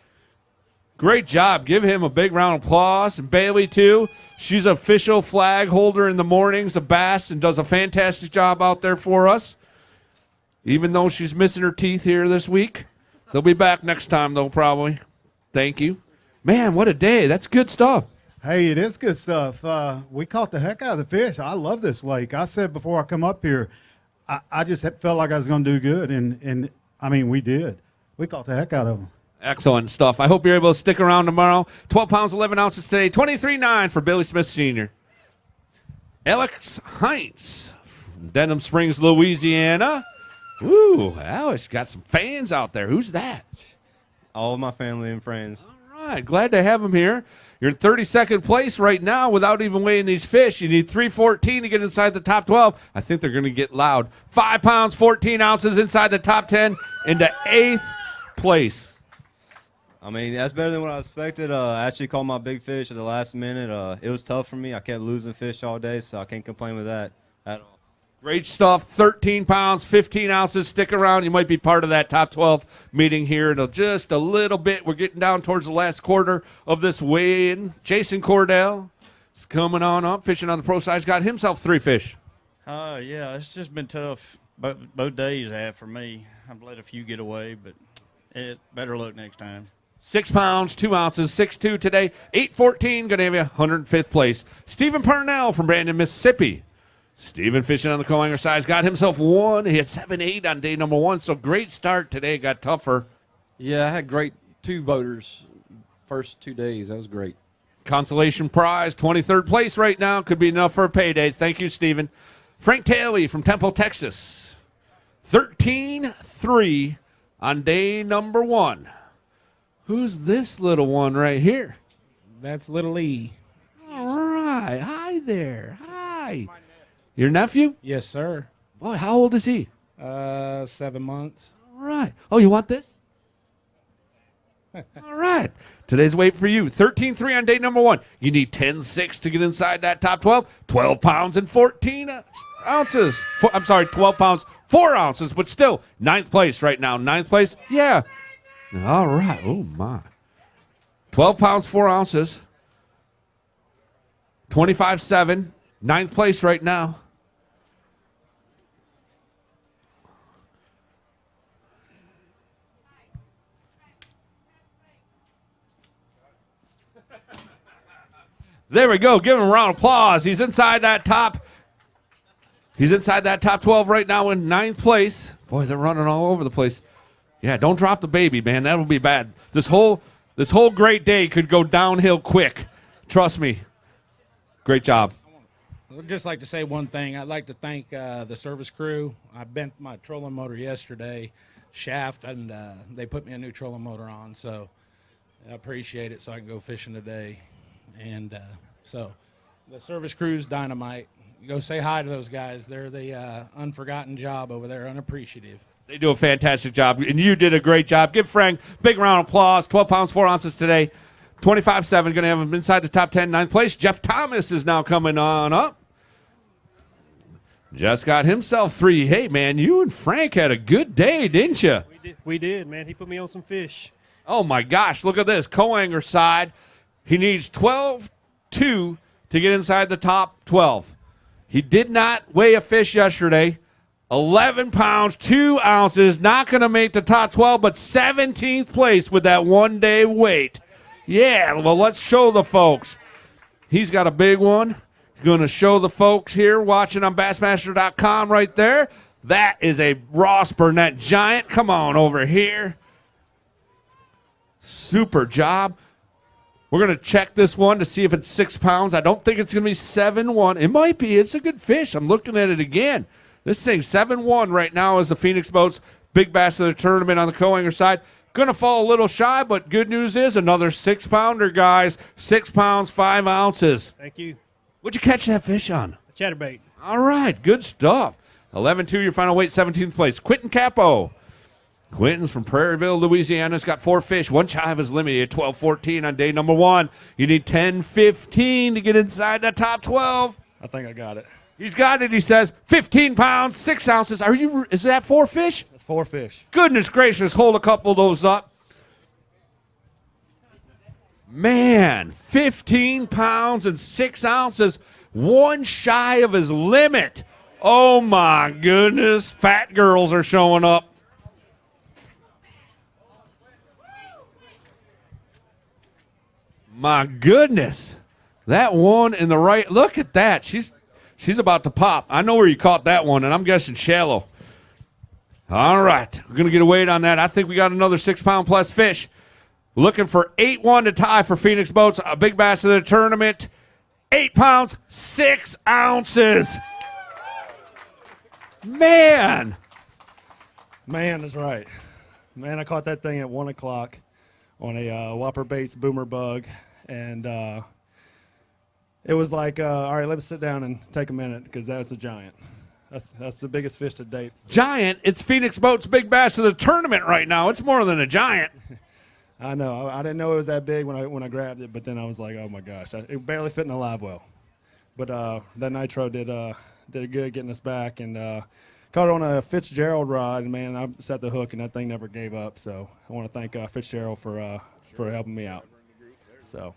Great job. Give him a big round of applause. And Bailey, too. She's official flag holder in the mornings of bass and does a fantastic job out there for us. Even though she's missing her teeth here this week. They'll be back next time, though, probably. Thank you. Man, what a day. That's good stuff. Hey, it is good stuff. We caught the heck out of the fish. I love this lake. I said before I come up here, I just felt like I was going to do good, and I mean, we did. We caught the heck out of them. Excellent stuff. I hope you're able to stick around tomorrow. 12 pounds, 11 ounces today. 23.9 for Billy Smith Sr. Alex Heinz from Denham Springs, Louisiana. Ooh, Alex got some fans out there. Who's that? All of my family and friends. All right, glad to have him here. You're in 32nd place right now without even weighing these fish. You need 314 to get inside the top 12. I think they're going to get loud. 5 pounds, 14 ounces inside the top 10 into 8th place. I mean, that's better than what I expected. I actually caught my big fish at the last minute. It was tough for me. I kept losing fish all day, so I can't complain with that at all. Great stuff. 13 pounds, 15 ounces. Stick around. You might be part of that top 12 meeting here in just a little bit. We're getting down towards the last quarter of this weigh-in. Jason Cordell is coming on up, fishing on the pro side. He's got himself 3 fish. Yeah, it's just been tough. Both days have for me. I've let a few get away, but better luck next time. 6 pounds, 2 ounces, 6'2" today. 814, going to have you 105th place. Stephen Parnell from Brandon, Mississippi. Stephen fishing on the co-angler side got himself 1. He had 7-8 on day number 1, so great start today. Got tougher. Yeah, I had great 2 boaters first 2 days. That was great. Consolation prize, 23rd place right now. Could be enough for a payday. Thank you, Stephen. Frank Taylor from Temple, Texas. 13-3, on day number 1. Who's this little one right here? That's Little E. All right. Hi there. Hi. Your nephew? Yes, sir. Boy, how old is he? 7 months. All right. Oh, you want this? All right. Today's weight for you. 13.3 on day number 1. You need 10.6 to get inside that top 12. 12 pounds and 14 ounces. 12 pounds, 4 ounces, but still 9th place right now. 9th place? Yeah. All right. Oh, my. 12 pounds, 4 ounces. 25.7. 9th place right now. There we go. Give him a round of applause. He's inside that top. He's inside that top 12 right now in 9th place. Boy, they're running all over the place. Yeah, don't drop the baby, man. That'll be bad. This whole great day could go downhill quick. Trust me. Great job. I'd just like to say one thing. I'd like to thank the service crew. I bent my trolling motor yesterday, shaft, and they put me a new trolling motor on. So I appreciate it so I can go fishing today. And so the service crew's dynamite. Go say hi to those guys. They're the unforgotten job over there, unappreciative. They do a fantastic job, and you did a great job. Give Frank a big round of applause. 12 pounds, 4 ounces today. 25.7, going to have him inside the top 10, 9th place. Jeff Thomas is now coming on up. Just got himself 3. Hey, man, you and Frank had a good day, didn't you? We did, man. He put me on some fish. Oh, my gosh. Look at this. Co-angler side. He needs 12.2 to get inside the top 12. He did not weigh a fish yesterday. 11 pounds, 2 ounces. Not going to make the top 12, but 17th place with that one-day weight. Yeah, well, let's show the folks. He's got a big one. He's going to show the folks here watching on Bassmaster.com right there. That is a Ross Burnett giant. Come on over here. Super job. We're going to check this one to see if it's 6 pounds. I don't think it's going to be 7-1. It might be. It's a good fish. I'm looking at it again. This thing, 7-1 right now is the Phoenix Boats Big Bass of the tournament on the co-angler side. Going to fall a little shy, but good news is another 6-pounder, guys. 6 pounds, 5 ounces. Thank you. What'd you catch that fish on? A chatterbait. All right, good stuff. 11-2, your final weight, 17th place. Quentin Capo. Quentin's from Prairieville, Louisiana. Has got 4 fish. One shy of his limit at 12-14 on day number 1. You need 10-15 to get inside that top 12. I think I got it. He's got it, he says. 15 pounds, 6 ounces. Is that 4 fish? That's 4 fish. Goodness gracious, hold a couple of those up. Man, 15 pounds and 6 ounces. One shy of his limit. Oh, my goodness. Fat girls are showing up. My goodness. That one in the right. Look at that. She's about to pop. I know where you caught that one, and I'm guessing shallow. All right. We're going to get a weight on that. I think we got another 6-pound plus fish. Looking for 8-1 to tie for Phoenix Boats. A big bass of the tournament. 8 pounds, 6 ounces. Man. Man is right. Man, I caught that thing at 1 o'clock on a Whopper Baits boomer bug. And it was like, all right, let's sit down and take a minute because that's a giant. That's the biggest fish to date. Giant? It's Phoenix Boats Big Bass of the tournament right now. It's more than a giant. I know. I didn't know it was that big when I grabbed it, but then I was like, oh, my gosh. It barely fit in a live well. But that Nitro did good getting us back. And caught it on a Fitzgerald rod, and, man, I set the hook, and that thing never gave up. So I want to thank Fitzgerald for helping me out. So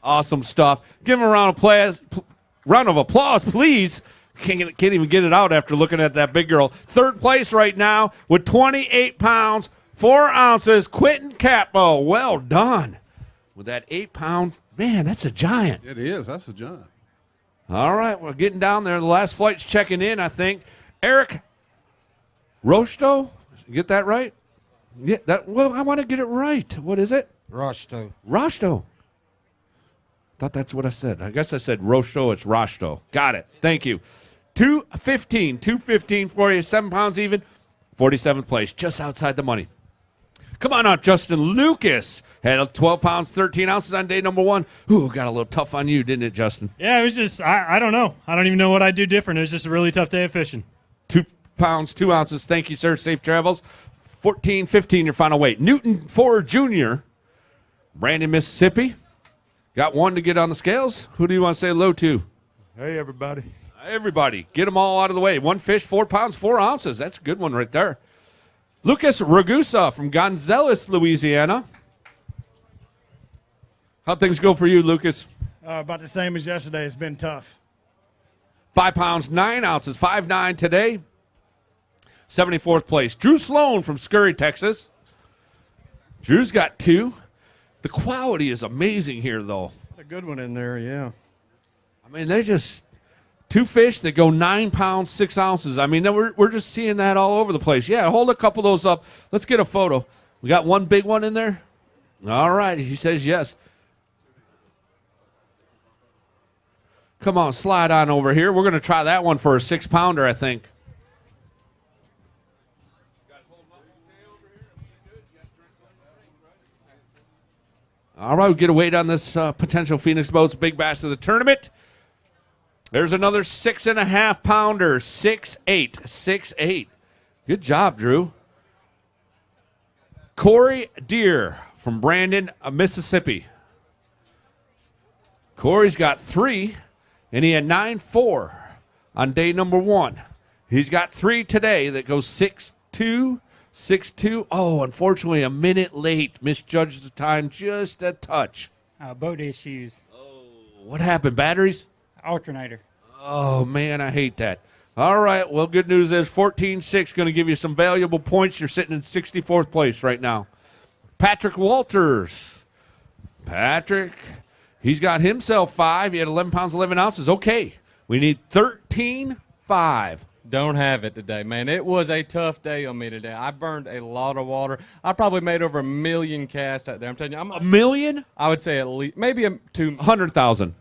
awesome stuff. Give him a round of applause, please. Can't even get it out after looking at that big girl. 3rd place right now with 28 pounds, 4 ounces. Quentin Capo, well done. With that 8 pounds, man, that's a giant. It is. That's a giant. All right, we're getting down there. The last flight's checking in, I think. Eric Rosto, get that right? Yeah. Well, I want to get it right. What is it? Rosto. Rosto. Thought that's what I said. I guess I said Rosto. It's Rosto. Got it. Thank you. 215 for you. 7 pounds even. 47th place, just outside the money. Come on up, Justin Lucas. Had 12 pounds, 13 ounces on day number 1. Ooh, got a little tough on you, didn't it, Justin? Yeah, it was just, I don't know. I don't even know what I'd do different. It was just a really tough day of fishing. 2 pounds, 2 ounces. Thank you, sir. Safe travels. 14-15, your final weight. Newton Ford Jr., Brandon, Mississippi. Got one to get on the scales. Who do you want to say hello to? Hey, everybody. Everybody. Get them all out of the way. 1 fish, 4 pounds, 4 ounces. That's a good one right there. Lucas Ragusa from Gonzales, Louisiana. How'd things go for you, Lucas? About the same as yesterday. It's been tough. 5 pounds, 9 ounces, 5'9" today. 74th place. Drew Sloan from Scurry, Texas. Drew's got 2. The quality is amazing here, though. A good one in there, yeah. I mean, they're just 2 fish that go 9 pounds, 6 ounces. I mean, we're just seeing that all over the place. Yeah, hold a couple of those up. Let's get a photo. We got one big one in there? All right, he says yes. Come on, slide on over here. We're going to try that one for a 6-pounder, I think. All right, we'll get a weight on this potential Phoenix Boats Big Bass of the tournament. There's another 6.5-pounder, 6'8", 6'8". Good job, Drew. Corey Deere from Brandon, Mississippi. Corey's got 3, and he had 9.4 on day number 1. He's got 3 today that goes 6'2", 6'2". Oh, unfortunately, a minute late. Misjudged the time just a touch. Boat issues. What happened, batteries? Alternator. Oh, man, I hate that. All right, well, good news is 14-6 going to give you some valuable points. You're sitting in 64th place right now. Patrick Walters. Patrick, he's got himself 5. He had 11 pounds, 11 ounces. Okay, we need 13.5. Don't have it today, man. It was a tough day on me today. I burned a lot of water. I probably made over 1 million casts out there. I'm telling you. $1 million? I would say at least, maybe 100,000.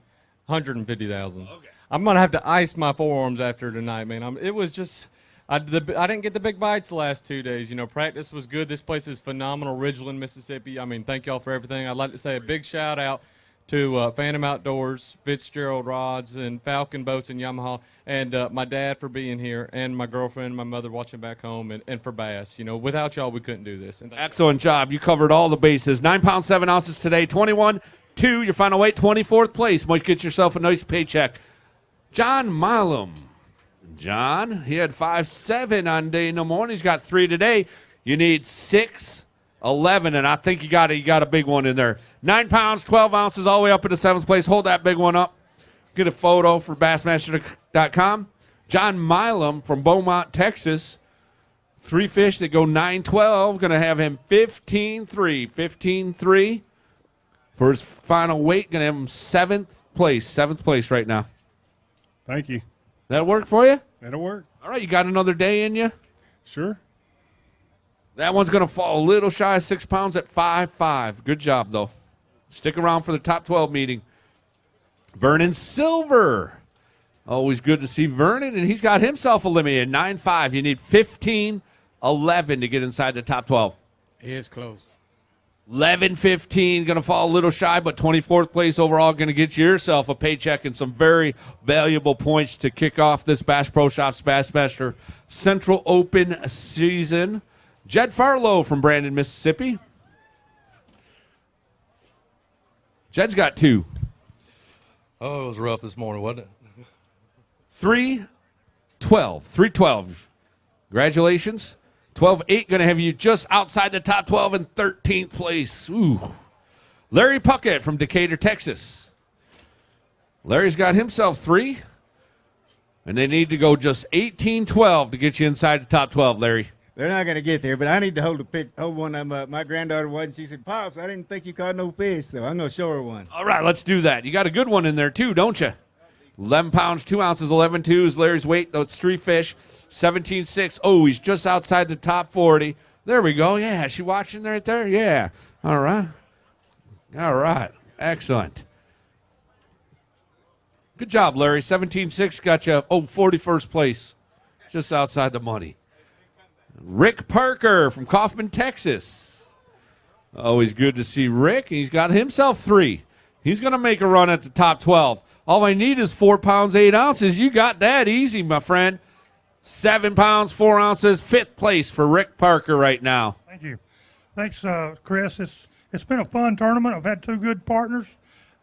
150,000. Okay. I'm going to have to ice my forearms after tonight, man. It was just, I didn't get the big bites the last 2 days. You know, practice was good. This place is phenomenal, Ridgeland, Mississippi. I mean, thank y'all for everything. I'd like to say a big shout out to Phantom Outdoors, Fitzgerald Rods, and Falcon Boats and Yamaha, and my dad for being here, and my girlfriend and my mother watching back home, and for Bass. You know, without y'all, we couldn't do this. And excellent job. You covered all the bases. 9 pounds, 7 ounces today. 21-2, your final weight, 24th place. Might get yourself a nice paycheck. John Milam. John, he had 5.7 on day number 1. He's got 3 today. You need 6.11, and I think you got a big one in there. 9 pounds, 12 ounces, all the way up into 7th place. Hold that big one up. Get a photo for Bassmaster.com. John Milam from Beaumont, Texas. 3 fish that go 9.12. Going to have him 15.3. 15.3 for his final weight. Going to have him 7th place. 7th place right now. Thank you. That'll work for you? That'll work. All right, you got another day in you? Sure. That one's going to fall a little shy of 6 pounds at 5.5. Good job, though. Stick around for the top 12 meeting. Vernon Silver. Always good to see Vernon, and he's got himself eliminated. 9.5. You need 15.11 to get inside the top 12. It is close. 11.15, going to fall a little shy, but 24th place overall, going to get yourself a paycheck and some very valuable points to kick off this Bass Pro Shops Bassmaster Central Open season. Jed Farlow from Brandon, Mississippi. Jed's got 2. Oh, it was rough this morning, wasn't it? 3-12. 3-12. Congratulations. 12-8 going to have you just outside the top 12 in 13th place. Ooh. Larry Puckett from Decatur, Texas. Larry's got himself 3. And they need to go just 18-12 to get you inside the top 12, Larry. They're not going to get there, but I need to hold one of them up. My granddaughter wasn't. She said, Pops, I didn't think you caught no fish, so I'm going to show her one. All right, let's do that. You got a good one in there, too, don't you? 11 pounds, 2 ounces, 11.2 is Larry's weight. That's 3 fish. 17.6. Oh, he's just outside the top 40. There we go. Yeah, is she watching right there? Yeah. All right. All right. Excellent. Good job, Larry. 17.6 got you, 41st place. Just outside the money. Rick Parker from Kaufman, Texas. Always good to see Rick. He's got himself 3. He's going to make a run at the top 12. All I need is 4 pounds, 8 ounces. You got that easy, my friend. 7 pounds, 4 ounces, 5th place for Rick Parker right now. Thank you. Thanks, Chris. It's been a fun tournament. I've had 2 good partners,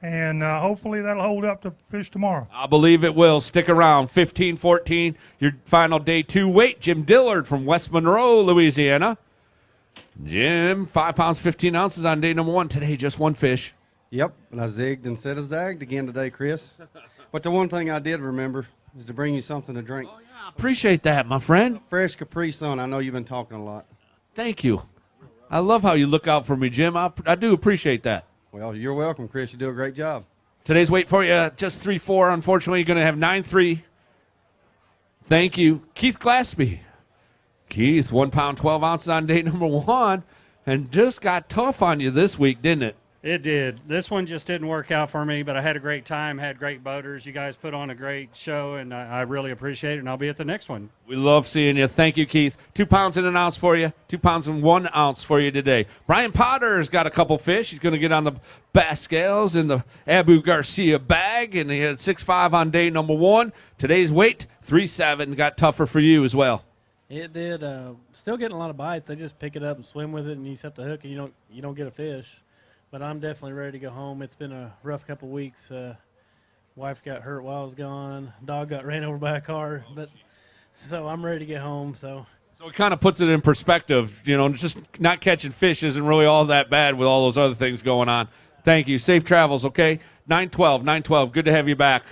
and hopefully that'll hold up to fish tomorrow. I believe it will. Stick around. 15-14, your final day 2 weight. Jim Dillard from West Monroe, Louisiana. Jim, 5 pounds, 15 ounces on day number 1. Today, just 1 fish. Yep, and I zigged instead of zagged again today, Chris. But the one thing I did remember is to bring you something to drink. Oh, yeah, appreciate that, my friend. Fresh Capri Sun. I know you've been talking a lot. Thank you. I love how you look out for me, Jim. I do appreciate that. Well, you're welcome, Chris. You do a great job. Today's weight for you, just 3-4. Unfortunately, you're going to have 9-3. Thank you. Keith Glaspie. Keith, 1 pound, 12 ounces on day number 1, and just got tough on you this week, didn't it? It did. This one just didn't work out for me, but I had a great time, had great boaters. You guys put on a great show, and I really appreciate it, and I'll be at the next one. We love seeing you. Thank you, Keith. 2 pounds and an ounce for you. 2 pounds and 1 ounce for you today. Brian Potter's got a couple fish. He's going to get on the bass scales in the Abu Garcia bag, and he had 6.5 on day number 1. Today's weight, 3.7. Got tougher for you as well. It did. Still getting a lot of bites. They just pick it up and swim with it, and you set the hook, and you don't get a fish. But I'm definitely ready to go home. It's been a rough couple weeks. Wife got hurt while I was gone. Dog got ran over by a car. So I'm ready to get home. So it kind of puts it in perspective. Just not catching fish isn't really all that bad with all those other things going on. Thank you. Safe travels, okay? 912. Good to have you back.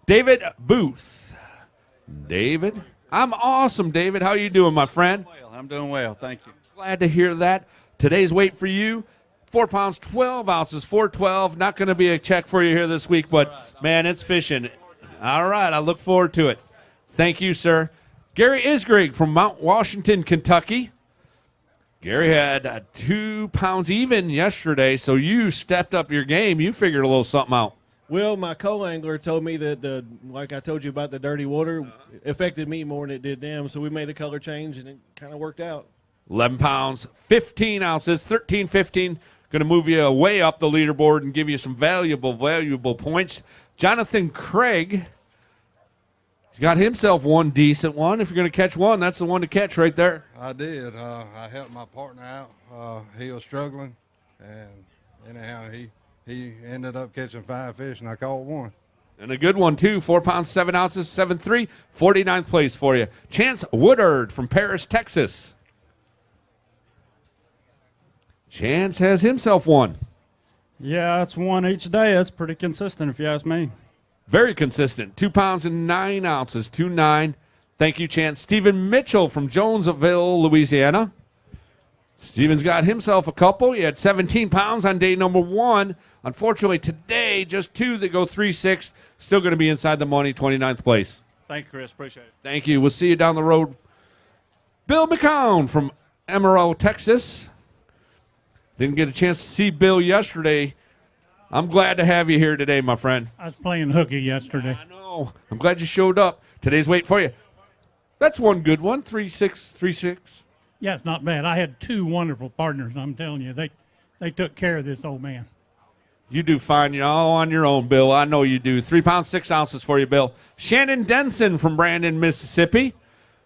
David Booth. David? I'm awesome, David. How you doing, my friend? I'm doing well. Thank you. Glad to hear that. Today's weight for you, 4 pounds, 12 ounces, 412. Not going to be a check for you here this week, but, man, it's fishing. All right, I look forward to it. Thank you, sir. Gary Isgrig from Mount Washington, Kentucky. Gary had 2 pounds even yesterday, so you stepped up your game. You figured a little something out. Well, my co-angler told me that, like I told you about the dirty water, affected me more than it did them, so we made a color change, and it kind of worked out. 11 pounds, 15 ounces, 13-15. Going to move you way up the leaderboard and give you some valuable points. Jonathan Craig, he's got himself one decent one. If you're going to catch one, that's the one to catch right there. I did. I helped my partner out. He was struggling, and anyhow, he ended up catching 5 fish, and I caught one. And a good one, too. 4 pounds, 7 ounces, 7-3. 49th place for you. Chance Woodard from Paris, Texas. Chance has himself one. Yeah, it's one each day. That's pretty consistent, if you ask me. Very consistent. 2 pounds and 9 ounces, 2.9. Thank you, Chance. Stephen Mitchell from Jonesville, Louisiana. Stephen's got himself a couple. He had 17 pounds on day number 1. Unfortunately, today, just 2 that go 3.6. Still going to be inside the money, 29th place. Thank you, Chris. Appreciate it. Thank you. We'll see you down the road. Bill McCown from Amarillo, Texas. Didn't get a chance to see Bill yesterday. I'm glad to have you here today, my friend. I was playing hooky yesterday. I know. I'm glad you showed up. Today's weight for you. That's one good one, 3.6, 3.6. Yeah, it's not bad. I had 2 wonderful partners, I'm telling you. They took care of this old man. You do fine. You're all on your own, Bill. I know you do. 3 pounds, 6 ounces for you, Bill. Shannon Denson from Brandon, Mississippi.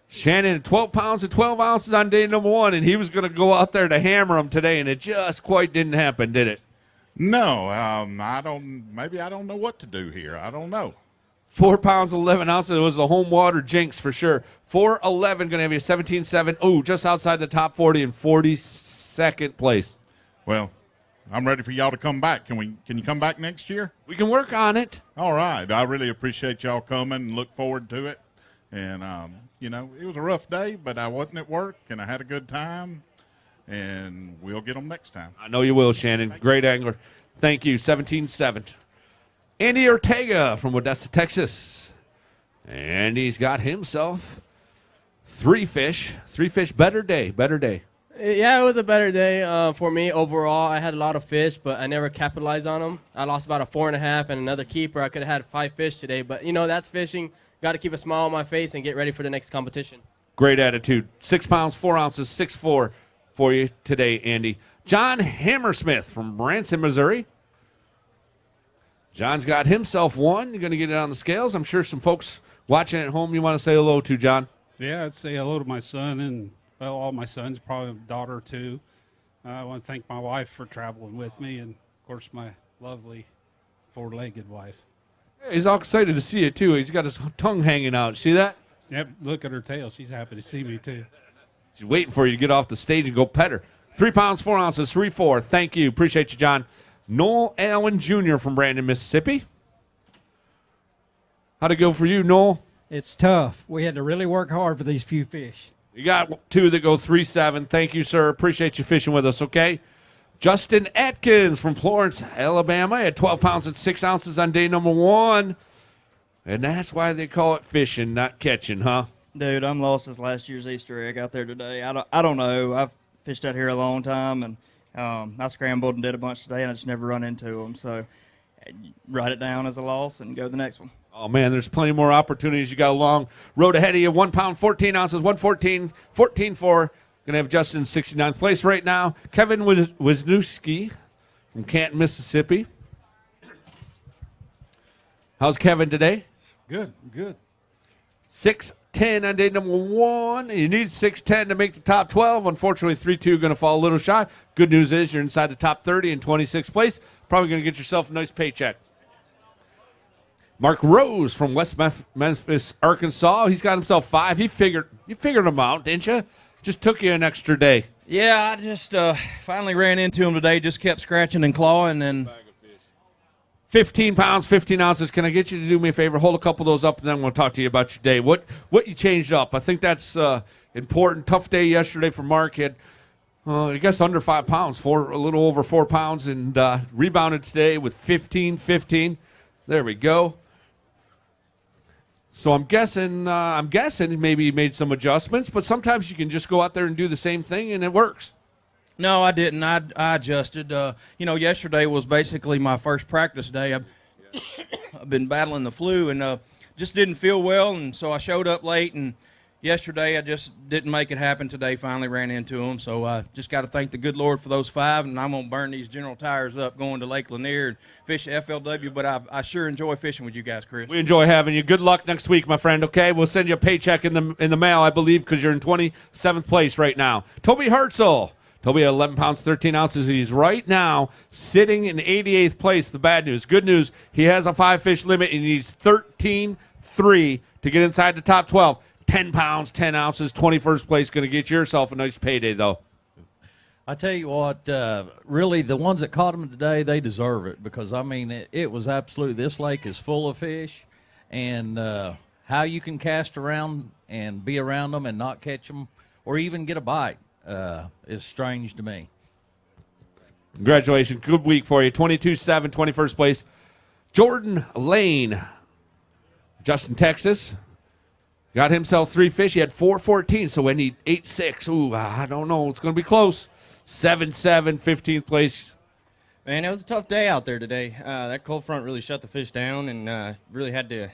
Shannon, 12 pounds and 12 ounces on day number 1, and he was going to go out there to hammer him today, and it just quite didn't happen, did it? No, maybe I don't know what to do here. I don't know. 4 pounds, 11 ounces. It was a home water jinx for sure. 4.11, going to have you 17.7. Oh, just outside the top 40 in 42nd place. Well, I'm ready for y'all to come back. Can you come back next year? We can work on it. All right. I really appreciate y'all coming and look forward to it. And, it was a rough day, but I wasn't at work, and I had a good time, and we'll get them next time. I know you will, Shannon. Great angler. Thank you. 17.7. Andy Ortega from Odessa, Texas. And he's got himself 3 fish. 3 fish. Better day. Yeah, it was a better day for me overall. I had a lot of fish, but I never capitalized on them. I lost about a 4.5 and another keeper. I could have had 5 fish today, but, that's fishing. Got to keep a smile on my face and get ready for the next competition. Great attitude. 6 pounds, 4 ounces, 6'4", for you today, Andy. John Hammersmith from Branson, Missouri. John's got himself one. You're going to get it on the scales. I'm sure some folks watching at home you want to say hello to, John. Yeah, I'd say hello to my son and all my sons, probably a daughter too. I want to thank my wife for traveling with me, and of course my lovely four-legged wife. Yeah, he's all excited to see it too. He's got his tongue hanging out. See that? Yep, look at her tail. She's happy to see me too. She's waiting for you to get off the stage and go pet her. 3 pounds, 4 ounces, 3-4. Thank you. Appreciate you, John. Noel Allen Jr. from Brandon, Mississippi. How'd it go for you, Noel? It's tough. We had to really work hard for these few fish. You got 2 that go 3-7. Thank you, sir. Appreciate you fishing with us, okay? Justin Atkins from Florence, Alabama. Had 12 pounds and 6 ounces on day number 1. And that's why they call it fishing, not catching, huh? Dude, I'm lost as last year's Easter egg out there today. I don't know. I've fished out here a long time, and I scrambled and did a bunch today, and I just never run into them. So write it down as a loss and go to the next one. Oh, man, there's plenty more opportunities. You got a long road ahead of you. 1 pound, 14 ounces, 114, 14-4. Going to have Justin in 69th place right now. Kevin Wisniewski from Canton, Mississippi. How's Kevin today? Good. 6'10" on day number 1. You need 6'10" to make the top 12. Unfortunately, 3-2 going to fall a little shy. Good news is you're inside the top 30 in 26th place. Probably going to get yourself a nice paycheck. Mark Rose from West Memphis, Arkansas. He's got himself 5. You figured him out, didn't you? Just took you an extra day. Yeah, I just finally ran into him today. Just kept scratching and clawing, and 15 pounds, 15 ounces. Can I get you to do me a favor? Hold a couple of those up, and then we'll talk to you about your day. What you changed up? I think that's important. Tough day yesterday for Mark. He had, I guess, under 5 pounds, a little over 4 pounds, and rebounded today with 15. There we go. So I'm guessing maybe he made some adjustments, but sometimes you can just go out there and do the same thing, and it works. no, I didn't. I adjusted. Yesterday was basically my first practice day. I've been battling the flu and just didn't feel well, and so I showed up late. And yesterday I just didn't make it happen. Today finally ran into them. So I just got to thank the good Lord for those 5. And I'm gonna burn these General Tires up going to Lake Lanier and fish FLW. But I sure enjoy fishing with you guys, Chris. We enjoy having you. Good luck next week, my friend. Okay, we'll send you a paycheck in the mail, I believe, because you're in 27th place right now. Toby Herzl. Toby at 11 pounds, 13 ounces. He's right now sitting in 88th place. The bad news. Good news, he has a 5-fish limit, and he needs 13.3 to get inside the top 12. 10 pounds, 10 ounces, 21st place. Going to get yourself a nice payday, though. I tell you what, really, the ones that caught them today, they deserve it because, I mean, it was absolutely, this lake is full of fish, and how you can cast around and be around them and not catch them or even get a bite is strange to me. Congratulations. Good week for you. 22-7, 21st place. Jordan Lane, Justin, Texas. Got himself 3 fish. He had 4.14, so we need 8.6. Ooh, I don't know. It's going to be close. 7.7, 15th place. Man, it was a tough day out there today. That cold front really shut the fish down, and really had to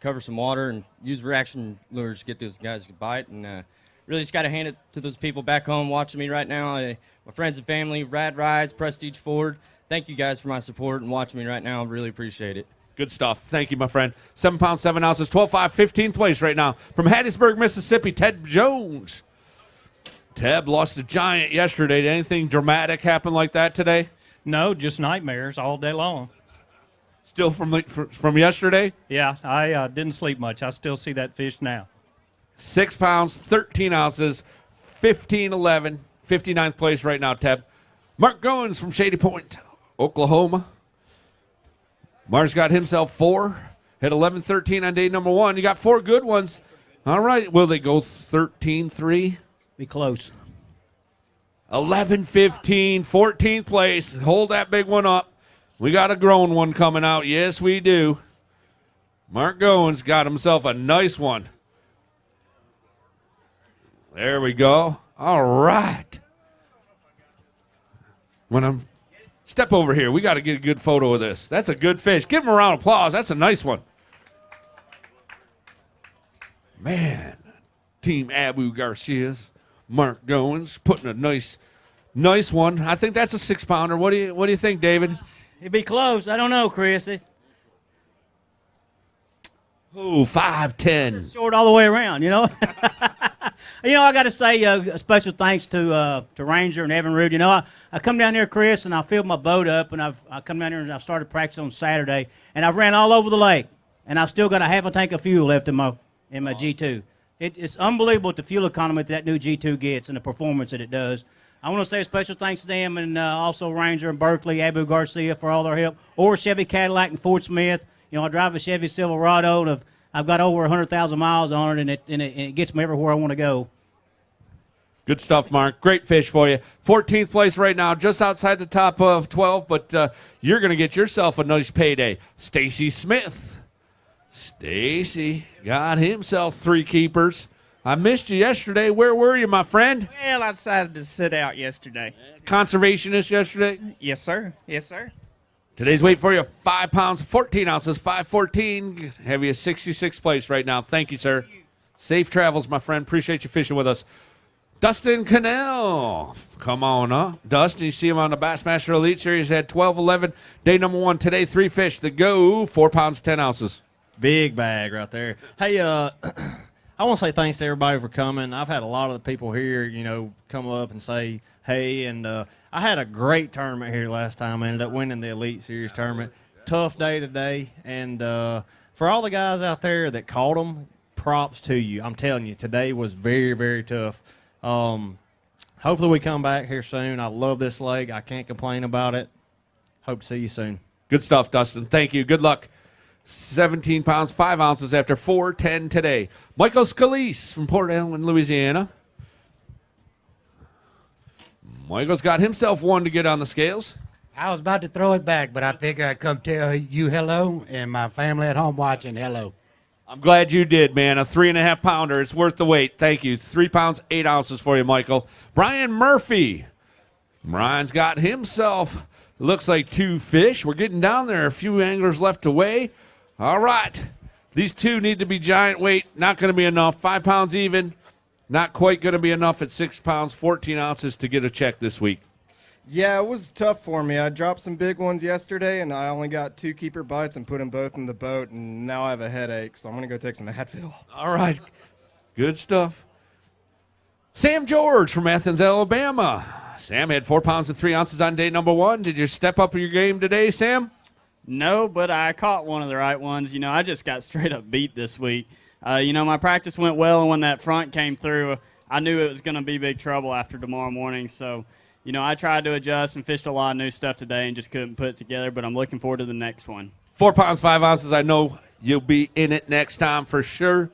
cover some water and use reaction lures to get those guys to bite. And really just got to hand it to those people back home watching me right now. My friends and family, Rad Rides, Prestige Ford. Thank you guys for my support and watching me right now. I really appreciate it. Good stuff. Thank you, my friend. 7 pounds, 7 ounces, 12.5, 15th place right now. From Hattiesburg, Mississippi, Ted Jones. Ted lost a giant yesterday. Did anything dramatic happen like that today? No, just nightmares all day long. Still from yesterday? Yeah, I didn't sleep much. I still see that fish now. 6 pounds, 13 ounces, 15.11, 59th place right now, Ted. Mark Goins from Shady Point, Oklahoma. Mark's got himself 4. Hit 11-13 on day number 1. You got 4 good ones. All right. Will they go 13-3? Be close. 11-15, 14th place. Hold that big one up. We got a grown one coming out. Yes, we do. Mark Goins got himself a nice one. There we go. All right. Step over here. We got to get a good photo of this. That's a good fish. Give him a round of applause. That's a nice one. Man, Team Abu Garcias. Mark Goins putting a nice one. I think that's a 6-pounder. What do you think, David? It'd be close. I don't know, Chris. It's Ooh, 5'10". short all the way around, you know. I got to say a special thanks to Ranger and Evan Root. I come down here, Chris, and I filled my boat up, and I come down here and I started practicing on Saturday, and I've ran all over the lake, and I've still got a half a tank of fuel left in my G2. It's unbelievable the fuel economy that new G2 gets and the performance that it does. I want to say a special thanks to them and also Ranger and Berkeley, Abu Garcia for all their help, or Chevy Cadillac and Fort Smith. I drive a Chevy Silverado, and I've got over 100,000 miles on it, and it gets me everywhere I want to go. Good stuff, Mark. Great fish for you. 14th place right now, just outside the top of 12, but you're going to get yourself a nice payday. Stacy Smith. Stacy got himself 3 keepers. I missed you yesterday. Where were you, my friend? Well, I decided to sit out yesterday. Conservationist yesterday? Yes, sir. Yes, sir. Today's weight for you, 5 pounds, 14 ounces, 514. Have you a 66th place right now. Thank you, sir. Safe travels, my friend. Appreciate you fishing with us. Dustin Cannell. Come on up. Dustin, you see him on the Bassmaster Elite Series. Had 12-11. Day number 1 today. 3 fish to go. 4 pounds, 10 ounces. Big bag right there. Hey, I want to say thanks to everybody for coming. I've had a lot of the people here, come up and say hey, and I had a great tournament here last time. I ended up winning the Elite Series tournament. Tough day today, and for all the guys out there that caught them, props to you. I'm telling you, today was very, very tough. Hopefully we come back here soon. I love this lake. I can't complain about it. Hope to see you soon. Good stuff, Dustin. Thank you. Good luck. 17 pounds, 5 ounces after 4:10 today. Michael Scalise from Port Allen, Louisiana. Michael's got himself one to get on the scales. I was about to throw it back, but I figured I'd come tell you hello and my family at home watching hello. I'm glad you did, man. A 3.5 pounder. It's worth the wait. Thank you. 3 pounds, 8 ounces for you, Michael. Brian Murphy. Brian's got himself, looks like 2 fish. We're getting down there. A few anglers left to weigh. All right. These 2 need to be giant weight. Not going to be enough. 5 pounds even. Not quite going to be enough at 6 pounds, 14 ounces to get a check this week. Yeah, it was tough for me. I dropped some big ones yesterday, and I only got 2 keeper bites and put them both in the boat, and now I have a headache, so I'm going to go take some Advil. All right. Good stuff. Sam George from Athens, Alabama. Sam had 4 pounds and 3 ounces on day number 1. Did you step up your game today, Sam? No, but I caught one of the right ones. I just got straight up beat this week. My practice went well, and when that front came through, I knew it was going to be big trouble after tomorrow morning. So, I tried to adjust and fished a lot of new stuff today and just couldn't put it together, but I'm looking forward to the next one. 4 pounds, 5 ounces. I know you'll be in it next time for sure.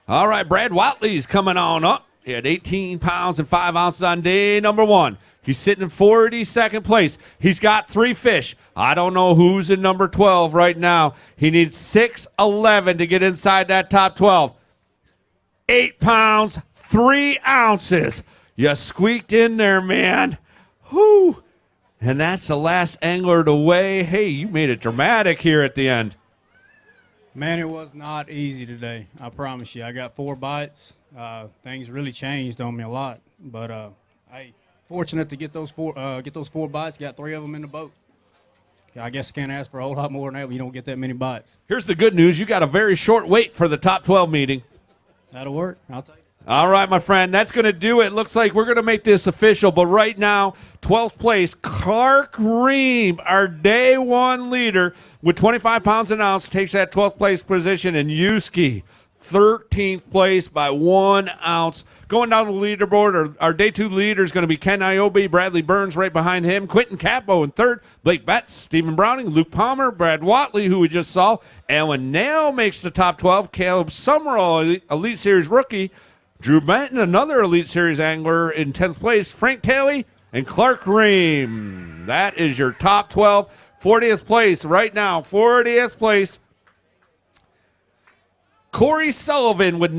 All right, Brad Watley's coming on up. He had 18 pounds and 5 ounces on day number 1. He's sitting in 42nd place. He's got 3 fish. I don't know who's in number 12 right now. He needs 6'11" to get inside that top 12. 8 pounds, 3 ounces. You squeaked in there, man. Whoo. And that's the last angler to weigh. Hey, you made it dramatic here at the end. Man, it was not easy today. I promise you. I got 4 bites. Things really changed on me a lot. But, hey, fortunate to get those 4 bites. Got 3 of them in the boat. I guess I can't ask for a whole lot more than that when you don't get that many bites. Here's the good news. You got a very short wait for the top 12 meeting. That'll work. I'll take it. All right, my friend. That's going to do it. Looks like we're going to make this official. But right now, 12th place, Clark Ream, our day 1 leader with 25 pounds an ounce, takes that 12th place position. And Yuski, 13th place by 1 ounce. Going down the leaderboard, our day 2 leader is going to be Ken Iobe, Bradley Burns right behind him, Quentin Capo in 3rd, Blake Betts, Stephen Browning, Luke Palmer, Brad Watley, who we just saw. Alan Nail makes the top 12. Caleb Summerall, Elite Series rookie. Drew Benton, another Elite Series angler in 10th place. Frank Taylor and Clark Ream. That is your top 12. 40th place right now. 40th place. Corey Sullivan with